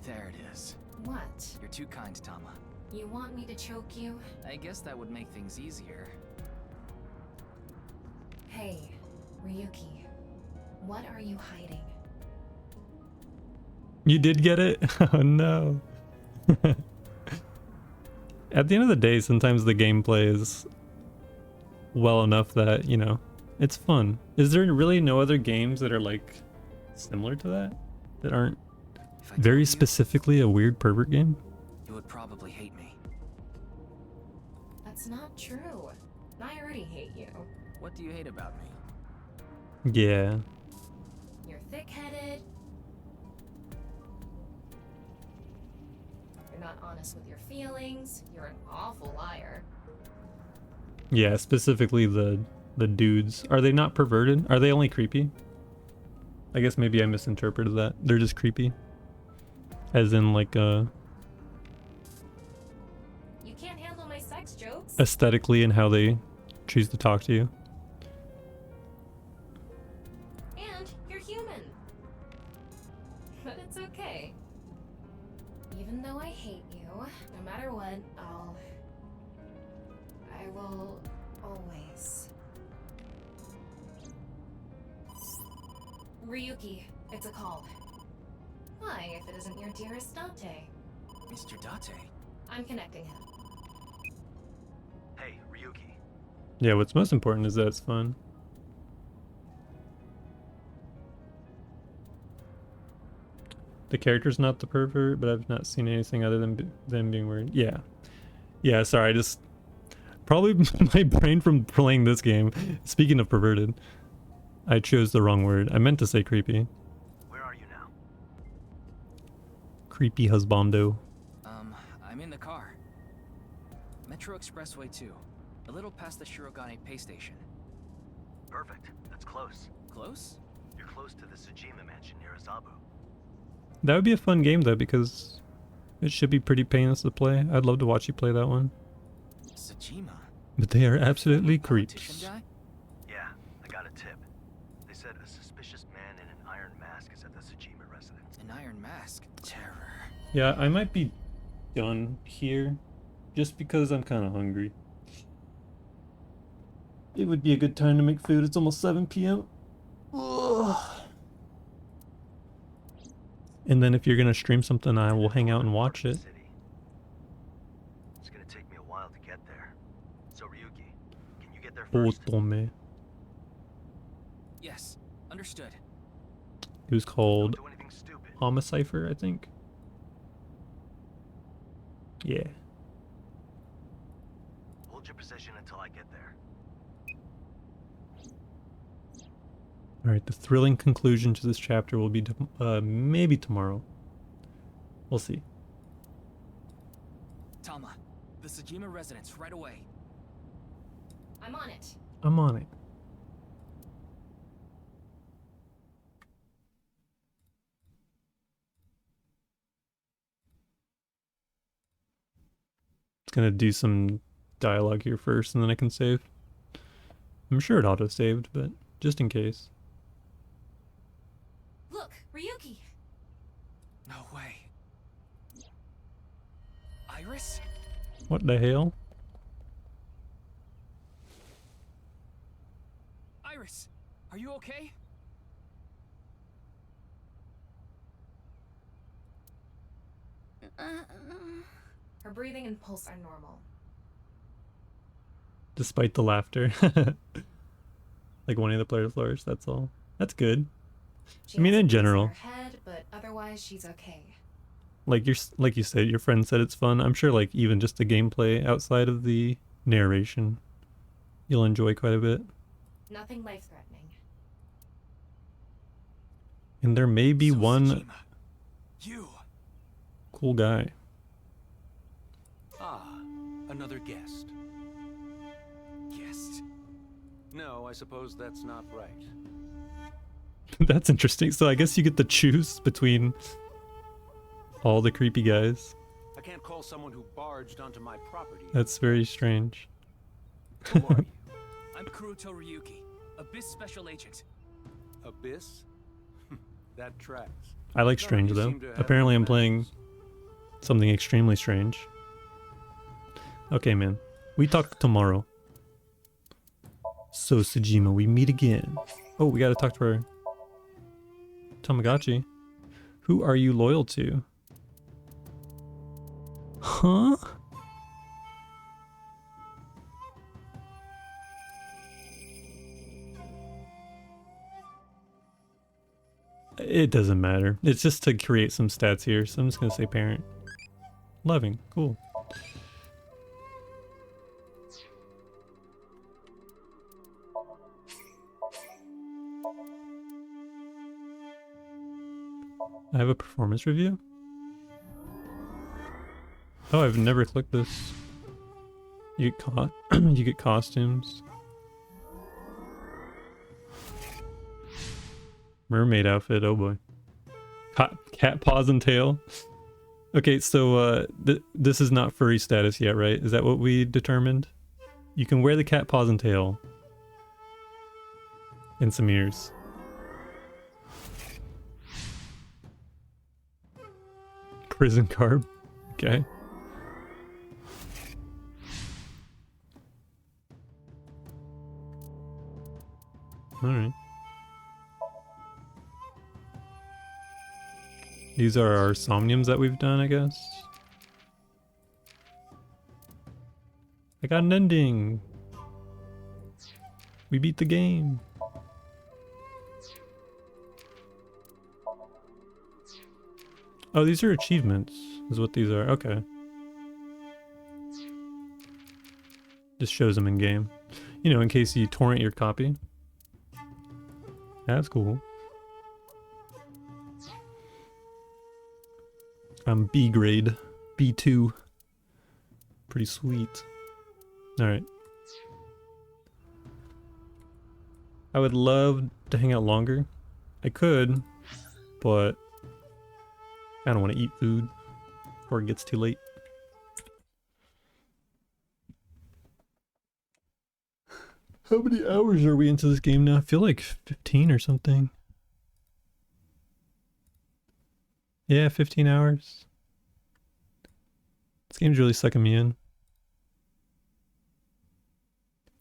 There it is. What? You're too kind, Tama. You want me to choke you? I guess that would make things easier. Hey, Ryuki. What are you hiding? You did get it? Oh no. At the end of the day, sometimes the gameplay is well enough that, you know, it's fun. Is there really no other games that are like similar to that? That aren't very specifically a weird pervert game? You would probably hate me. That's not true. I already hate you. What do you hate about me? Yeah. You're thick-headed. You're not honest with your feelings. You're an awful liar. Yeah, specifically the dudes. Are they not perverted? Are they only creepy? I guess maybe I misinterpreted that. They're just creepy. As in like You can't handle my sex jokes. aesthetically and how they choose to talk to you. And you're human. But it's okay. Even though I hate you, no matter what, I will always. Ryuki, it's a call. Why, if it isn't your dearest Date? Mr. Date? I'm connecting him. Hey, Ryuki. Yeah, what's most important is that it's fun. The character's not the pervert, but I've not seen anything other than them being weird. Yeah. Yeah, sorry, I just... Probably my brain from playing this game. Speaking of perverted, I chose the wrong word. I meant to say creepy. Where are you now? Creepy husbando. I'm in the car. Metro Expressway 2. A little past the Shirogane pay station. Perfect. That's close. Close? You're close to the Tsujima mansion near Azabu. That would be a fun game though, because it should be pretty painless to play. I'd love to watch you play that one. Tsujima? But they are absolutely creeps. Yeah, I got a tip. They said a suspicious man in an iron mask is at the Tsujima residence. An iron mask? Terror. Yeah, I might be done here, just because I'm kind of hungry. It would be a good time to make food. It's almost 7 p.m. Ugh. And then if you're gonna stream something, I will hang out and watch it. It's gonna take me a while to get there. So Ryuki, can you get there Oh, first? Tome. Yes, understood. It was called Homicipher, I think. Yeah. Hold your position until I get there. Alright, the thrilling conclusion to this chapter will be maybe tomorrow. We'll see. Tama, the Tsujima residence, right away. I'm on it. I'm on it. It's gonna do some dialogue here first and then I can save. I'm sure it auto-saved, but just in case. Look, Ryuki. No way. Iris? What the hell? Iris, are you okay? Her breathing and pulse are normal. Despite the laughter. Like one of the players flourished, that's all. That's good. She I mean, has in a bruise general. her head, but otherwise she's okay. Like you said, your friend said it's fun. I'm sure like even just the gameplay outside of the narration, you'll enjoy quite a bit. Nothing life-threatening. And there may be one You. cool guy. Ah, another guest. Guest? No, I suppose that's not right. That's interesting. So I guess you get to choose between all the creepy guys. I can't call someone who barged onto my property. That's very strange. I'm Kuruto Ryuki, Abyss Special Agent. Abyss? That tracks. I like strange though. Apparently I'm playing something extremely strange. Okay, man. We talk tomorrow. So, Tsujima, we meet again. Oh, we gotta talk to our Tamagotchi. Who are you loyal to? Huh? It doesn't matter. It's just to create some stats here, so I'm just gonna say parent. Loving, cool. I have a performance review? Oh, I've never clicked this. You get you get costumes. Mermaid outfit, oh boy. Cat paws and tail. Okay, so this is not furry status yet, right? Is that what we determined? You can wear the cat paws and tail. And some ears. Prison carb. Okay. Alright. These are our Somniums that we've done, I guess. I got an ending! We beat the game! Oh, these are achievements, is what these are. Okay. Just shows them in game. You know, in case you torrent your copy. That's cool. I'm B grade. B2. Pretty sweet. Alright. I would love to hang out longer. I could, but I don't want to eat food before it gets too late. How many hours are we into this game now? I feel like 15 or something. Yeah, 15 hours. This game's really sucking me in.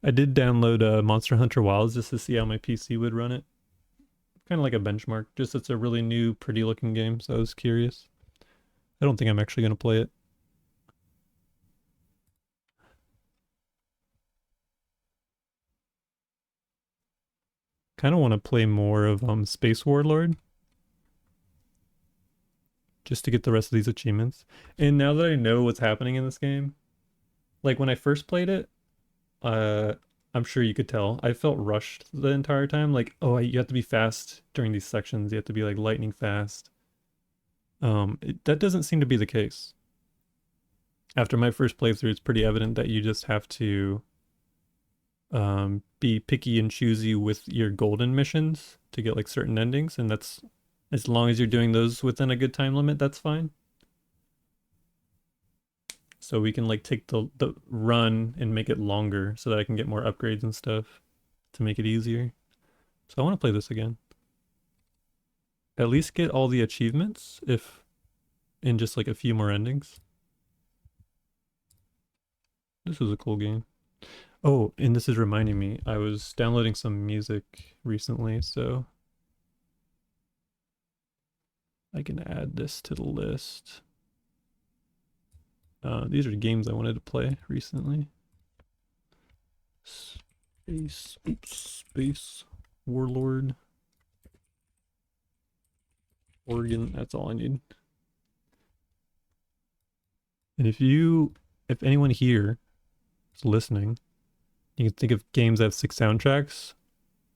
I did download Monster Hunter Wilds just to see how my PC would run it. Kind of like a benchmark, just it's a really new, pretty looking game, so I was curious. I don't think I'm actually going to play it. Kind of want to play more of Space Warlord. Just to get the rest of these achievements. And now that I know what's happening in this game, like when I first played it, I'm sure you could tell, I felt rushed the entire time. Like, oh, you have to be fast during these sections. You have to be like lightning fast. That doesn't seem to be the case. After my first playthrough, it's pretty evident that you just have to be picky and choosy with your golden missions to get like certain endings, and that's as long as you're doing those within a good time limit, that's fine. So we can like take the run and make it longer so that I can get more upgrades and stuff to make it easier. So I want to play this again. At least get all the achievements, if in just like a few more endings. This is a cool game. Oh, and this is reminding me, I was downloading some music recently, so I can add this to the list. These are games I wanted to play recently. Space Warlord. Oregon, that's all I need. And if anyone here is listening, you can think of games that have 6 soundtracks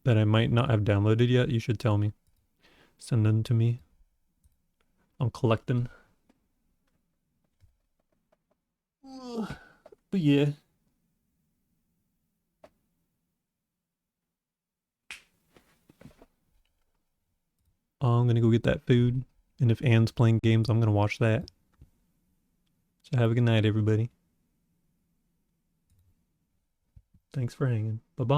that I might not have downloaded yet, you should tell me. Send them to me. I'm collecting. But yeah. I'm gonna go get that food. And if Anne's playing games, I'm gonna watch that. So have a good night, everybody. Thanks for hanging. Bye-bye.